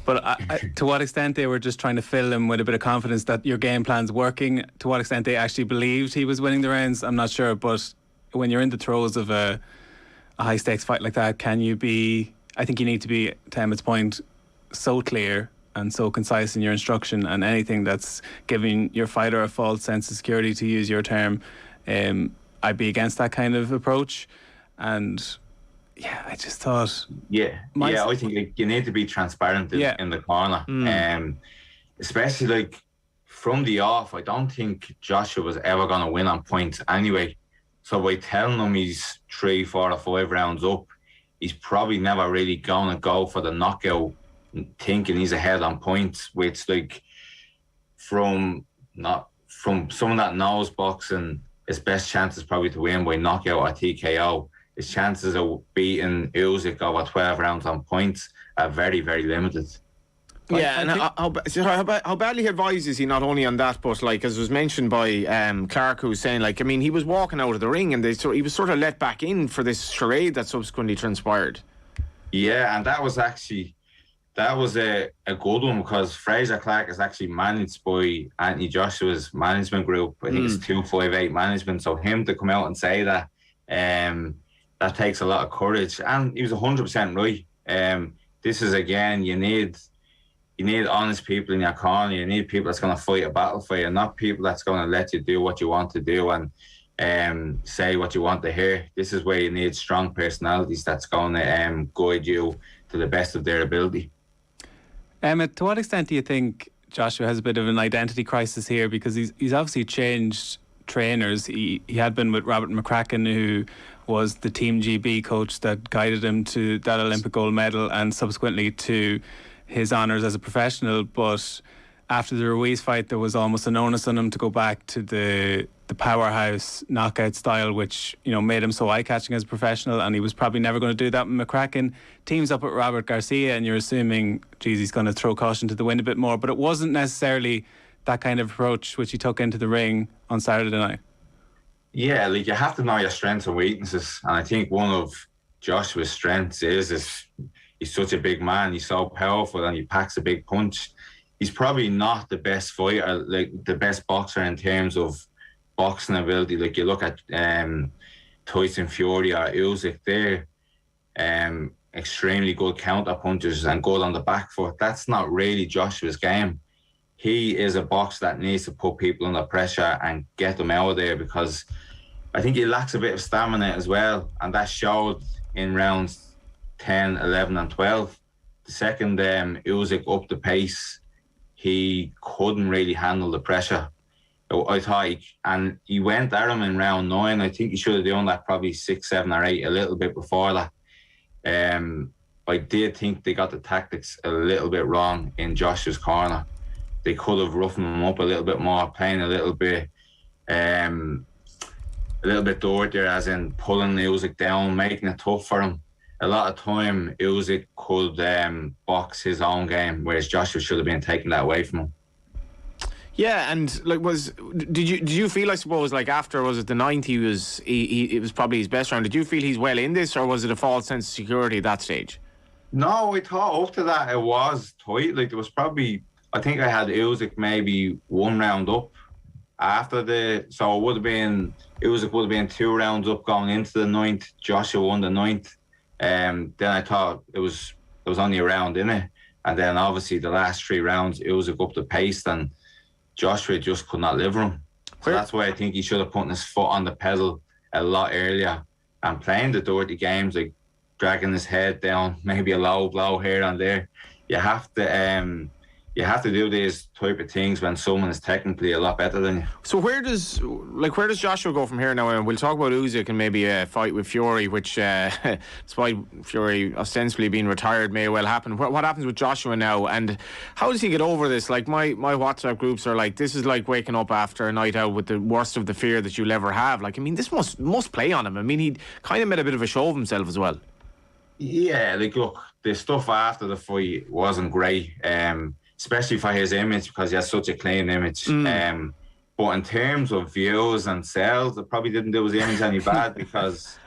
But to what extent they were just trying to fill him with a bit of confidence that your game plan's working, to what extent they actually believed he was winning the rounds, I'm not sure. But when you're in the throes of a high stakes fight like that, can you be, I think you need to be, to Emmet's point, so clear and so concise in your instruction, and anything that's giving your fighter a false sense of security, to use your term, I'd be against that kind of approach. And yeah, I just thought, I think you need to be transparent in the corner, especially like from the off. I don't think Joshua was ever going to win on points anyway. So by telling him he's 3, 4 or 5 rounds up, he's probably never really going to go for the knockout, thinking he's ahead on points, which, like, from someone that knows boxing, his best chance is probably to win by knockout or TKO. His chances of beating Usyk over 12 rounds on points are very, very limited. Yeah, and how badly advised is he not only on that, but like as was mentioned by Clark, who was saying, like, I mean, he was walking out of the ring and he was sort of let back in for this charade that subsequently transpired. Yeah, and that was a good one, because Fraser Clark is actually managed by Anthony Joshua's management group. I think it's 258 management. So him to come out and say that, that takes a lot of courage, and he was 100% right. This is, again, you need honest people in your corner. You need people that's going to fight a battle for you, not people that's going to let you do what you want to do and say what you want to hear. This is where you need strong personalities that's going to guide you to the best of their ability. Emmet, to what extent do you think Joshua has a bit of an identity crisis here? Because he's obviously changed trainers. He had been with Robert McCracken, who was the Team GB coach that guided him to that Olympic gold medal and subsequently to his honours as a professional. But after the Ruiz fight, there was almost an onus on him to go back to the powerhouse knockout style, which, you know, made him so eye-catching as a professional, and he was probably never going to do that with McCracken. Teams up with Robert Garcia, and you're assuming, geez, he's going to throw caution to the wind a bit more, but it wasn't necessarily that kind of approach which he took into the ring on Saturday night. Yeah, like, you have to know your strengths and weaknesses, and I think one of Joshua's strengths is he's such a big man, he's so powerful, and he packs a big punch. He's probably not the best fighter, like the best boxer in terms of boxing ability. Like, you look at Tyson Fury or Usyk, they're extremely good counter punchers and good on the back foot. That's not really Joshua's game. He is a boxer that needs to put people under pressure and get them out of there, because I think he lacks a bit of stamina as well, and that showed in rounds 10, 11 and 12. The second Usyk upped the pace, he couldn't really handle the pressure. I thought he went at him in round 9. I think he should have done that probably 6, 7 or 8, a little bit before that. I did think they got the tactics a little bit wrong in Joshua's corner. They could have roughened him up a little bit more, playing a little bit dirtier, as in pulling Usyk down, making it tough for him. A lot of time Usyk could box his own game, whereas Joshua should have been taking that away from him. Yeah, and like, did you feel, I suppose, like after, was it the 9th, it was probably his best round? Did you feel he's well in this, or was it a false sense of security at that stage? No, I thought up to that it was tight. Like, there was probably, I think I had Usyk maybe 1 round up after so it would have been, Usyk would have been 2 rounds up going into the 9th. Joshua won the 9th. Then I thought it was only a round in it, and then obviously the last 3 rounds Usyk upped the pace, and Joshua just could not live him. So that's why I think he should have put his foot on the pedal a lot earlier and playing the dirty games, like dragging his head down, maybe a low blow here and there. You have to you have to do these type of things when someone is technically a lot better than you. So where does Joshua go from here now? And we'll talk about Usyk and maybe a fight with Fury, which despite Fury ostensibly being retired may well happen. What happens with Joshua now, and how does he get over this? Like my WhatsApp groups are like, this is like waking up after a night out with the worst of the fear that you'll ever have. Like, I mean, this must play on him. I mean, he kind of made a bit of a show of himself as well. Yeah, like look, the stuff after the fight wasn't great. Especially for his image, because he has such a clean image. But in terms of views and sales, it probably didn't do his image any bad, because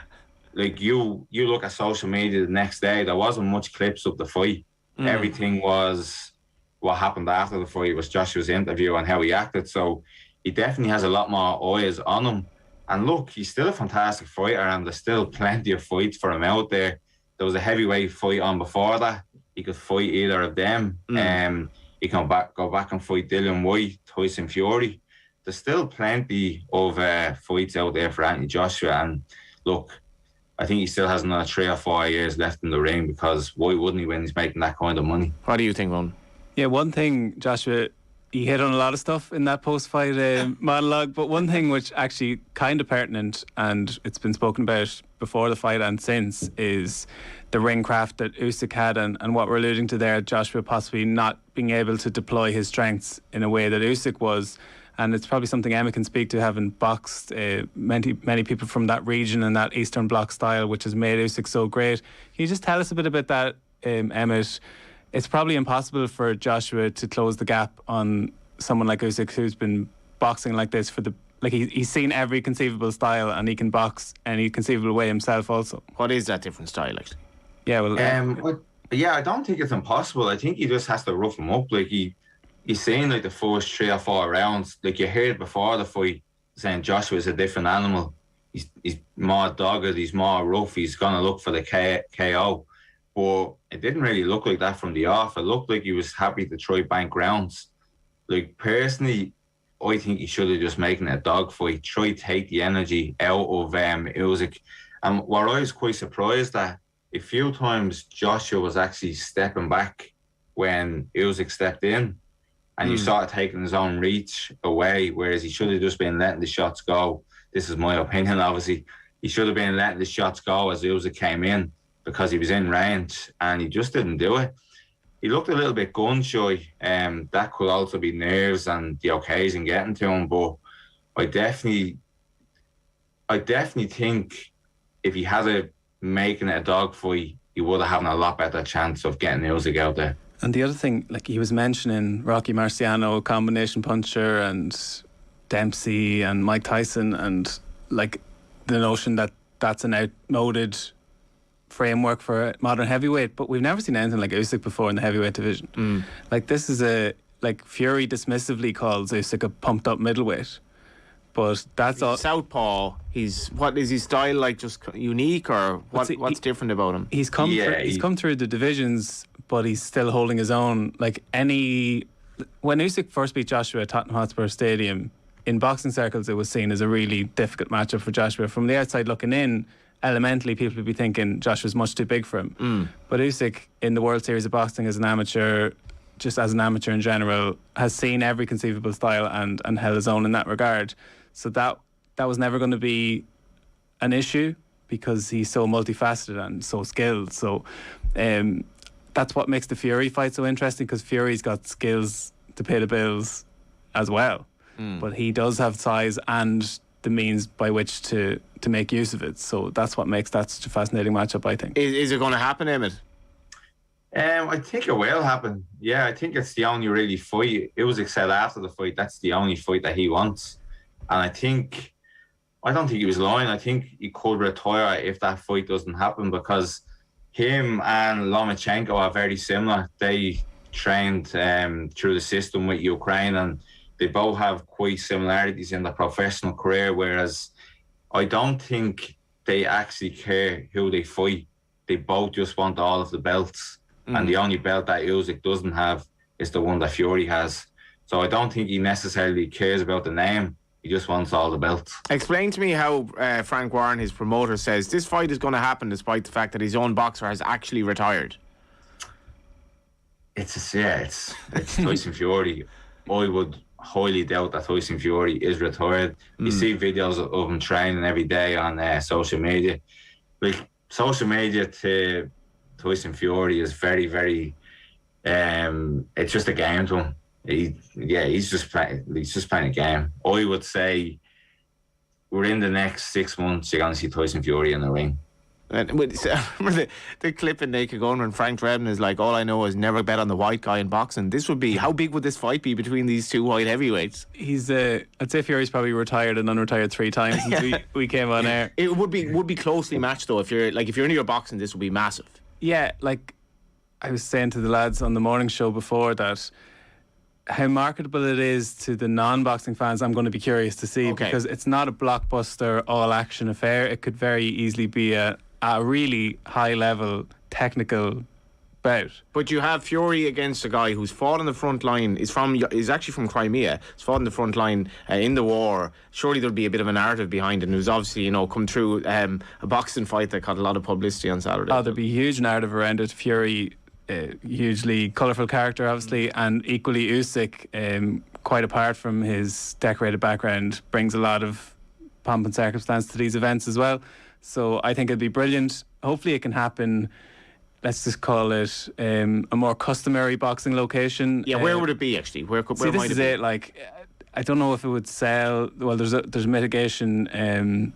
like you look at social media the next day, there wasn't much clips of the fight. Everything was what happened after the fight, was Joshua's interview and how he acted. So he definitely has a lot more eyes on him. And look, he's still a fantastic fighter, and there's still plenty of fights for him out there. There was a heavyweight fight on before that. He could fight either of them. He can go back and fight Dillian White, Tyson Fury. There's still plenty of fights out there for Anthony Joshua. And look, I think he still has another 3 or 4 years left in the ring, because why wouldn't he when he's making that kind of money? What do you think, Ron? Yeah, one thing, Joshua, he hit on a lot of stuff in that post-fight monologue, but one thing which actually kind of pertinent, and it's been spoken about before the fight and since, is the ring craft that Usyk had, and what we're alluding to there, Joshua possibly not being able to deploy his strengths in a way that Usyk was. And it's probably something Emmet can speak to, having boxed many people from that region and that Eastern Bloc style, which has made Usyk so great. Can you just tell us a bit about that, Emmet? It's probably impossible for Joshua to close the gap on someone like Usyk, who's been boxing like this he's seen every conceivable style, and he can box any conceivable way himself also. What is that different style, actually? Yeah, well... I don't think it's impossible. I think he just has to rough him up. Like, he's saying, like, the first 3 or 4 rounds, like you heard before the fight, saying Joshua's a different animal. He's more dogged, he's more rough, he's going to look for the KO. But it didn't really look like that from the off. It looked like he was happy to try bank rounds. Like, personally, I think he should have just making it a dogfight, try to take the energy out of Usyk. And what I was quite surprised at, a few times Joshua was actually stepping back when Usyk stepped in, and you started taking his own reach away, whereas he should have just been letting the shots go. This is my opinion, obviously. He should have been letting the shots go as Usyk came in, because he was in range, and he just didn't do it. He looked a little bit gun shy. That could also be nerves and the occasion getting to him, but I definitely think if he had a making it a dogfight, he would have had a lot better chance of getting Usyk out there. And the other thing, like he was mentioning Rocky Marciano, combination puncher, and Dempsey and Mike Tyson, and like the notion that that's an outmoded framework for modern heavyweight, but we've never seen anything like Usyk before in the heavyweight division. Like, this is Fury dismissively calls Usyk a pumped up middleweight, but that's all. Southpaw. What is his style like? Just unique, or what's different about him? He's come through the divisions, but he's still holding his own. When Usyk first beat Joshua at Tottenham Hotspur Stadium, in boxing circles it was seen as a really difficult matchup for Joshua. From the outside looking in, elementally people would be thinking Joshua's much too big for him. But Usyk in the World Series of Boxing as an amateur, just as an amateur in general, has seen every conceivable style and held his own in that regard. So that was never going to be an issue, because he's so multifaceted and so skilled. So that's what makes the Fury fight so interesting, because Fury's got skills to pay the bills as well. But he does have size and the means by which to make use of it. So that's what makes that such a fascinating matchup, I think. Is it going to happen, Emmet? I think it will happen. Yeah, I think it's the only really fight. It was said after the fight, that's the only fight that he wants. And I don't think he was lying. I think he could retire if that fight doesn't happen, because him and Lomachenko are very similar. They trained through the system with Ukraine, and they both have quite similarities in their professional career, whereas I don't think they actually care who they fight. They both just want all of the belts. And the only belt that Usyk doesn't have is the one that Fury has. So I don't think he necessarily cares about the name. He just wants all the belts. Explain to me how Frank Warren, his promoter, says this fight is going to happen despite the fact that his own boxer has actually retired. it's Tyson Fury. I would highly doubt that Tyson Fury is retired. You see videos of him training every day on social media. Like, social media to Tyson Fury is very, very. It's just a game to him. He's just playing a game. I would say within the next 6 months, you're going to see Tyson Fury in the ring. And remember the clip in Naked Gun when Frank Drebin is like, all I know is never bet on the white guy in boxing. This would be, how big would this fight be between these two white heavyweights? He's I'd say Fury's probably retired and unretired 3 times since we came on air. It would be closely matched though. If you're into your boxing, this would be massive. Yeah, like I was saying to the lads on the morning show before, that how marketable it is to the non-boxing fans, I'm going to be curious to see, because it's not a blockbuster all-action affair. It could very easily be a really high-level technical bout. But you have Fury against a guy who's fought on the front line. He's actually from Crimea. He's fought on the front line in the war. Surely there'll be a bit of a narrative behind it. And who's obviously, come through a boxing fight that got a lot of publicity on Saturday. Oh, there'll be a huge narrative around it. Fury, hugely colourful character, obviously, and equally Usyk, quite apart from his decorated background, brings a lot of pomp and circumstance to these events as well. So I think it'd be brilliant. Hopefully it can happen, let's just call it a more customary boxing location. Yeah, where would it be actually? Where this might is it be? Like, I don't know if it would sell. Well, there's mitigation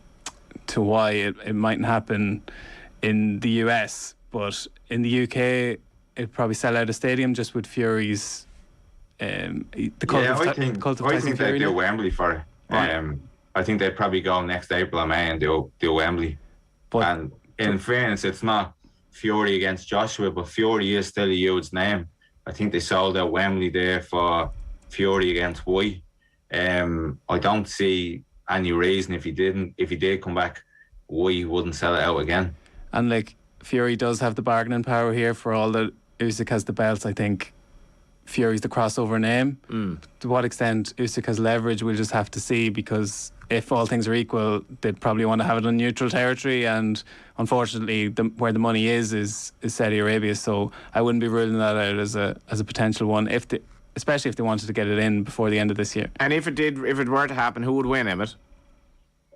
to why it mightn't happen in the US, but in the UK it'd probably sell out a stadium just with Fury's the cult of I Tyson think Fury. they'd do Wembley for it. Right. I think they'd probably go next April or May and do Wembley. And in fairness, it's not Fury against Joshua, but Fury is still a huge name. I think they sold out Wembley there for Fury against White. I don't see any reason if he did come back, White wouldn't sell it out again. And like, Fury does have the bargaining power here for all that Usyk has the belts. I think Fury's the crossover name. To what extent Usyk has leverage, we'll just have to see, because if all things are equal, they'd probably want to have it on neutral territory, and unfortunately where the money is Saudi Arabia, so I wouldn't be ruling that out as a potential one, especially if they wanted to get it in before the end of this year. And if it were to happen, who would win, Emmet?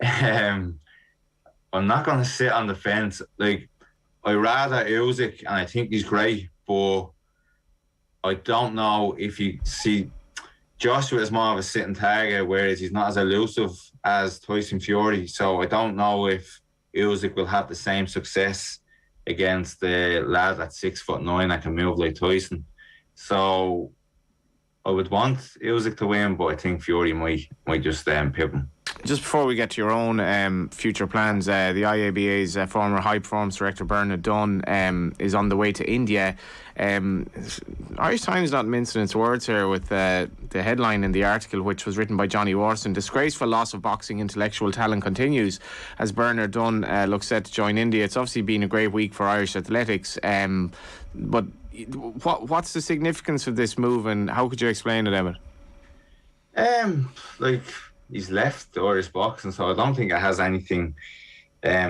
I'm not going to sit on the fence. Like, I rather Usyk, and I think he's great, but I don't know if you see Joshua is more of a sitting target, whereas he's not as elusive as Tyson Fury. So I don't know if Usyk will have the same success against the lad at 6'9" that can move like Tyson. So I would want Usyk to win, but I think Fury might just pip him. Just before we get to your own future plans, the IABA's former High Performance Director Bernard Dunn is on the way to India. Irish Times not mincing its words here with the headline in the article, which was written by Johnny Warson: "Disgraceful loss of boxing intellectual talent continues as Bernard Dunn looks set to join India." It's obviously been a great week for Irish athletics, but what's the significance of this move, and how could you explain it, Emmet? He's left Irish boxing, so I don't think it has anything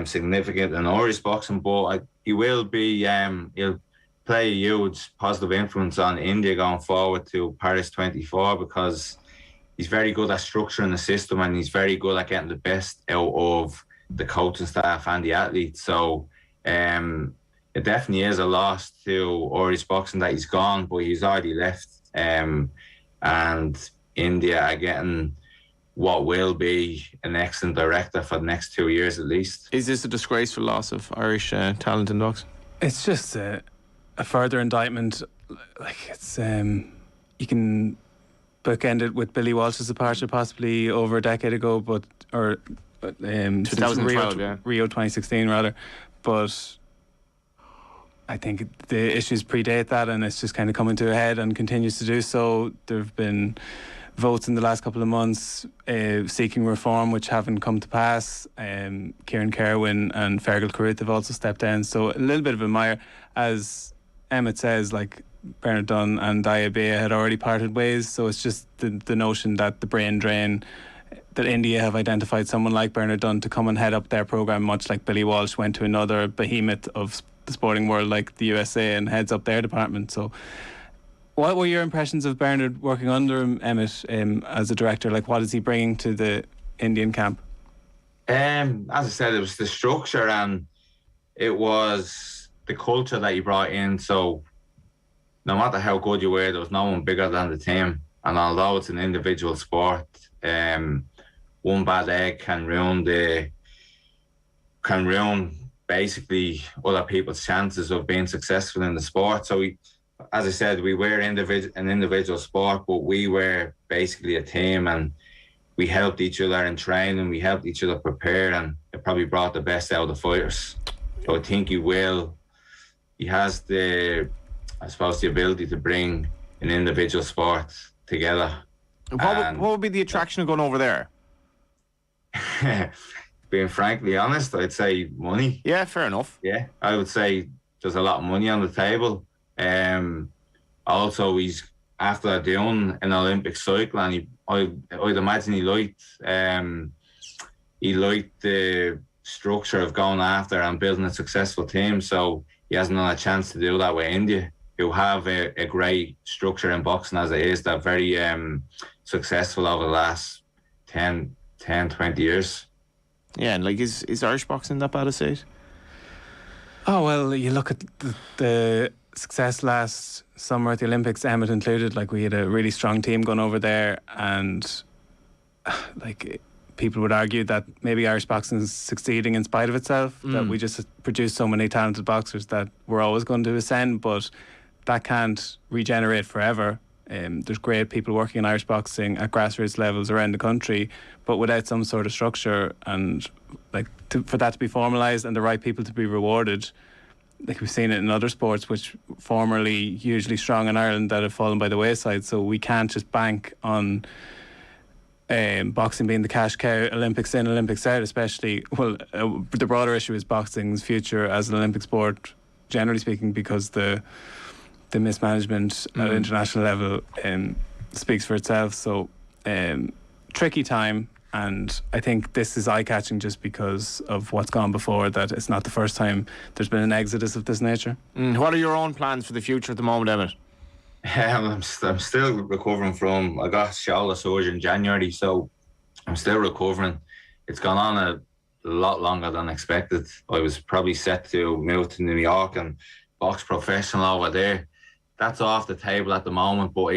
significant in Irish boxing, but he will be he'll play a huge positive influence on India going forward to Paris 24, because he's very good at structuring the system, and he's very good at getting the best out of the coaching staff and the athletes. So it definitely is a loss to Irish boxing that he's gone, but he's already left, and India are getting what will be an excellent director for the next 2 years at least. Is this a disgraceful loss of Irish talent in boxing? It's just a further indictment. Like, it's you can bookend it with Billy Walsh's departure possibly over a decade ago, but 2012, Rio 2016 rather. But I think the issues predate that, and it's just kind of coming to a head and continues to do so. There have been votes in the last couple of months seeking reform, which haven't come to pass. Kieran Kerwin and Fergal Carruth have also stepped down. So a little bit of a mire. As Emmet says, like, Bernard Dunn and IABA had already parted ways. So it's just the notion that the brain drain, that India have identified someone like Bernard Dunn to come and head up their programme, much like Billy Walsh went to another behemoth of the sporting world like the USA and heads up their department. So What were your impressions of Bernard working under him, Emmet, as a director? Like, what is he bringing to the Indian camp? As I said, it was the structure and it was the culture that he brought in. So no matter how good you were, there was no one bigger than the team. And although it's an individual sport, one bad egg can ruin basically other people's chances of being successful in the sport. So as I said, we were an individual sport, but we were basically a team, and we helped each other in training, we helped each other prepare, and it probably brought the best out of the fighters. So I think he has the ability to bring an individual sport together. What would be the attraction of going over there? Being frankly honest, I'd say money. Yeah, fair enough. Yeah, I would say there's a lot of money on the table. Also, he's after doing an Olympic cycle, and I'd imagine he liked the structure of going after and building a successful team. So he hasn't had a chance to do that with India, who have a great structure in boxing as it is. They're very successful over the last 10, 20 years. Yeah, and like, is Irish boxing that bad a state? Oh, well, you look at the success last summer at the Olympics, Emmet included. Like, we had a really strong team going over there, and like, people would argue that maybe Irish boxing is succeeding in spite of itself, that we just produce so many talented boxers that we're always going to ascend, but that can't regenerate forever. There's great people working in Irish boxing at grassroots levels around the country, but without some sort of structure and like for that to be formalised and the right people to be rewarded, like we've seen it in other sports which formerly hugely strong in Ireland that have fallen by the wayside. So we can't just bank on boxing being the cash cow, Olympics in, Olympics out, especially. Well, the broader issue is boxing's future as an Olympic sport, generally speaking, because the mismanagement at international level speaks for itself. So tricky time, and I think this is eye-catching just because of what's gone before, that it's not the first time there's been an exodus of this nature. What are your own plans for the future at the moment, Emmet? I'm still recovering from, I got shoulder surgery in January, so I'm still recovering. It's gone on a lot longer than expected. I was probably set to move to New York and box professional over there. That's off the table at the moment, but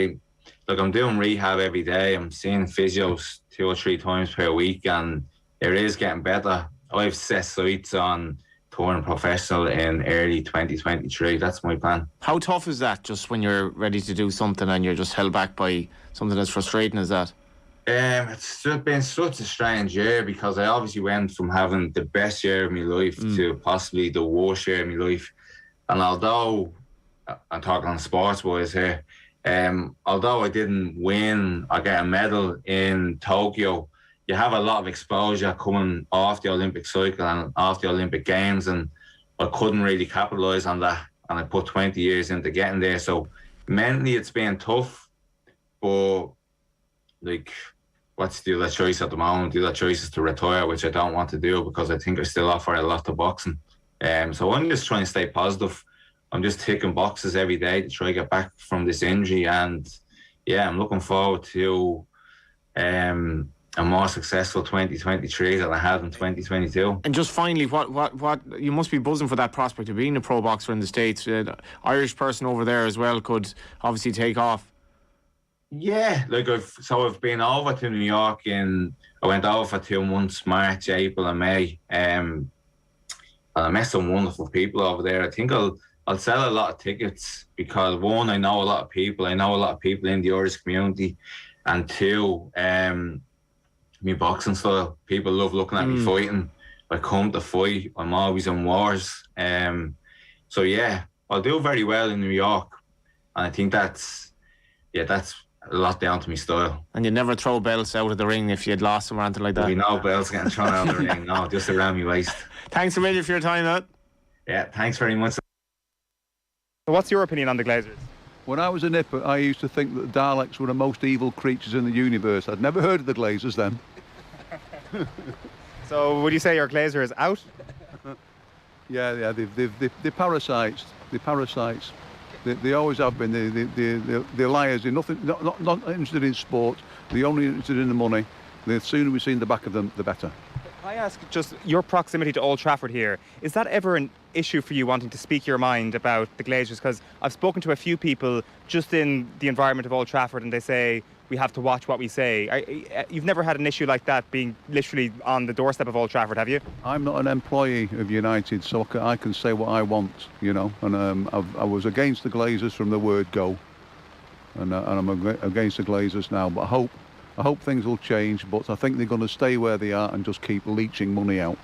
I'm doing rehab every day. I'm seeing physios 2 or 3 times per week, and it is getting better. I've set sights on touring professional in early 2023. That's my plan. How tough is that, just when you're ready to do something and you're just held back by something as frustrating as that? It's been such a strange year, because I obviously went from having the best year of my life to possibly the worst year of my life. And although I'm talking on sports wise here, although I didn't win or get a medal in Tokyo, you have a lot of exposure coming off the Olympic cycle and off the Olympic Games, and I couldn't really capitalise on that, and I put 20 years into getting there. So mentally it's been tough, but like, what's the other choice at the moment? The other choice is to retire, which I don't want to do, because I think I still offer a lot to boxing. So I'm just trying to stay positive. I'm just ticking boxes every day to try to get back from this injury, and yeah, I'm looking forward to a more successful 2023 than I had in 2022. And just finally, what you must be buzzing for that prospect of being a pro boxer in the States. Irish person over there as well could obviously take off. Yeah, like I've been over to New York I went over for 2 months, March, April and May, and I met some wonderful people over there. I think I'll sell a lot of tickets, because one, I know a lot of people. I know a lot of people in the Irish community, and two, me boxing style. People love looking at me fighting. I come to fight. I'm always in wars. So yeah, I'll do very well in New York, and I think that's a lot down to me style. And you'd never throw belts out of the ring if you'd lost them or anything like that? There'll be no belts getting thrown out of the ring. No, just around my waist. Thanks a million for your time, Matt. Yeah, thanks very much. What's your opinion on the Glazers? When I was a nipper, I used to think that the Daleks were the most evil creatures in the universe. I'd never heard of the Glazers then. So would you say your Glazer is out? Yeah, they're parasites. They're parasites. They always have been. They're liars. They're not interested in sport. They're only interested in the money. The sooner we see the back of them, the better. Can I ask, just your proximity to Old Trafford here, is that ever an issue for you wanting to speak your mind about the Glazers? Because I've spoken to a few people just in the environment of Old Trafford and they say we have to watch what we say. You've never had an issue like that being literally on the doorstep of Old Trafford, have you? I'm not an employee of United, so I can say what I want, you know. And I was against the Glazers from the word go, and I'm against the Glazers now. But I hope things will change. But I think they're going to stay where they are and just keep leeching money out.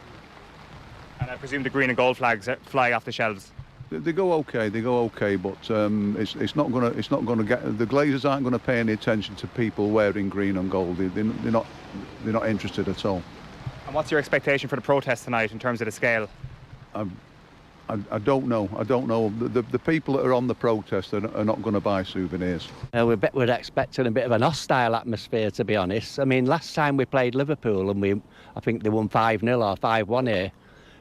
And I presume the green and gold flags fly off the shelves. They go okay, but it's not going to get. The Glazers aren't going to pay any attention to people wearing green and gold. They're not interested at all. And what's your expectation for the protest tonight in terms of the scale? I don't know. The people that are on the protest are not going to buy souvenirs. We're expecting a bit of an hostile atmosphere, to be honest. I mean, last time we played Liverpool and I think they won 5-0 or 5-1 here.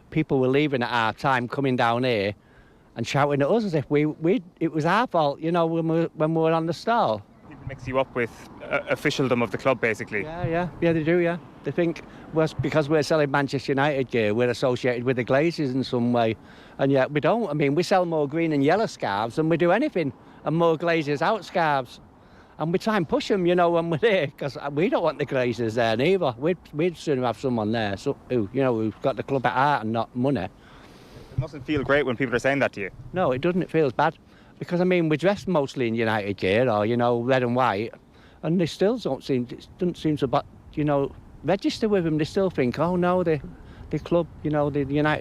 People were leaving at half time, coming down here and shouting at us as if it was our fault, you know, when we were on the stall. People mix you up with officialdom of the club, basically. Yeah, they do, yeah. They think because we're selling Manchester United gear, we're associated with the Glazers in some way. And yet we don't. I mean, we sell more green and yellow scarves than we do anything, and more Glazers out scarves. And we try and push them, you know, when we're there, because we don't want the Glazers there neither. We'd sooner have someone there, who's got the club at heart and not money. It mustn't feel great when people are saying that to you. No, it doesn't. It feels bad. Because, I mean, we dress mostly in United gear or, you know, red and white, and they still doesn't seem to, register with them. They still think, oh, no, the club, you know, the United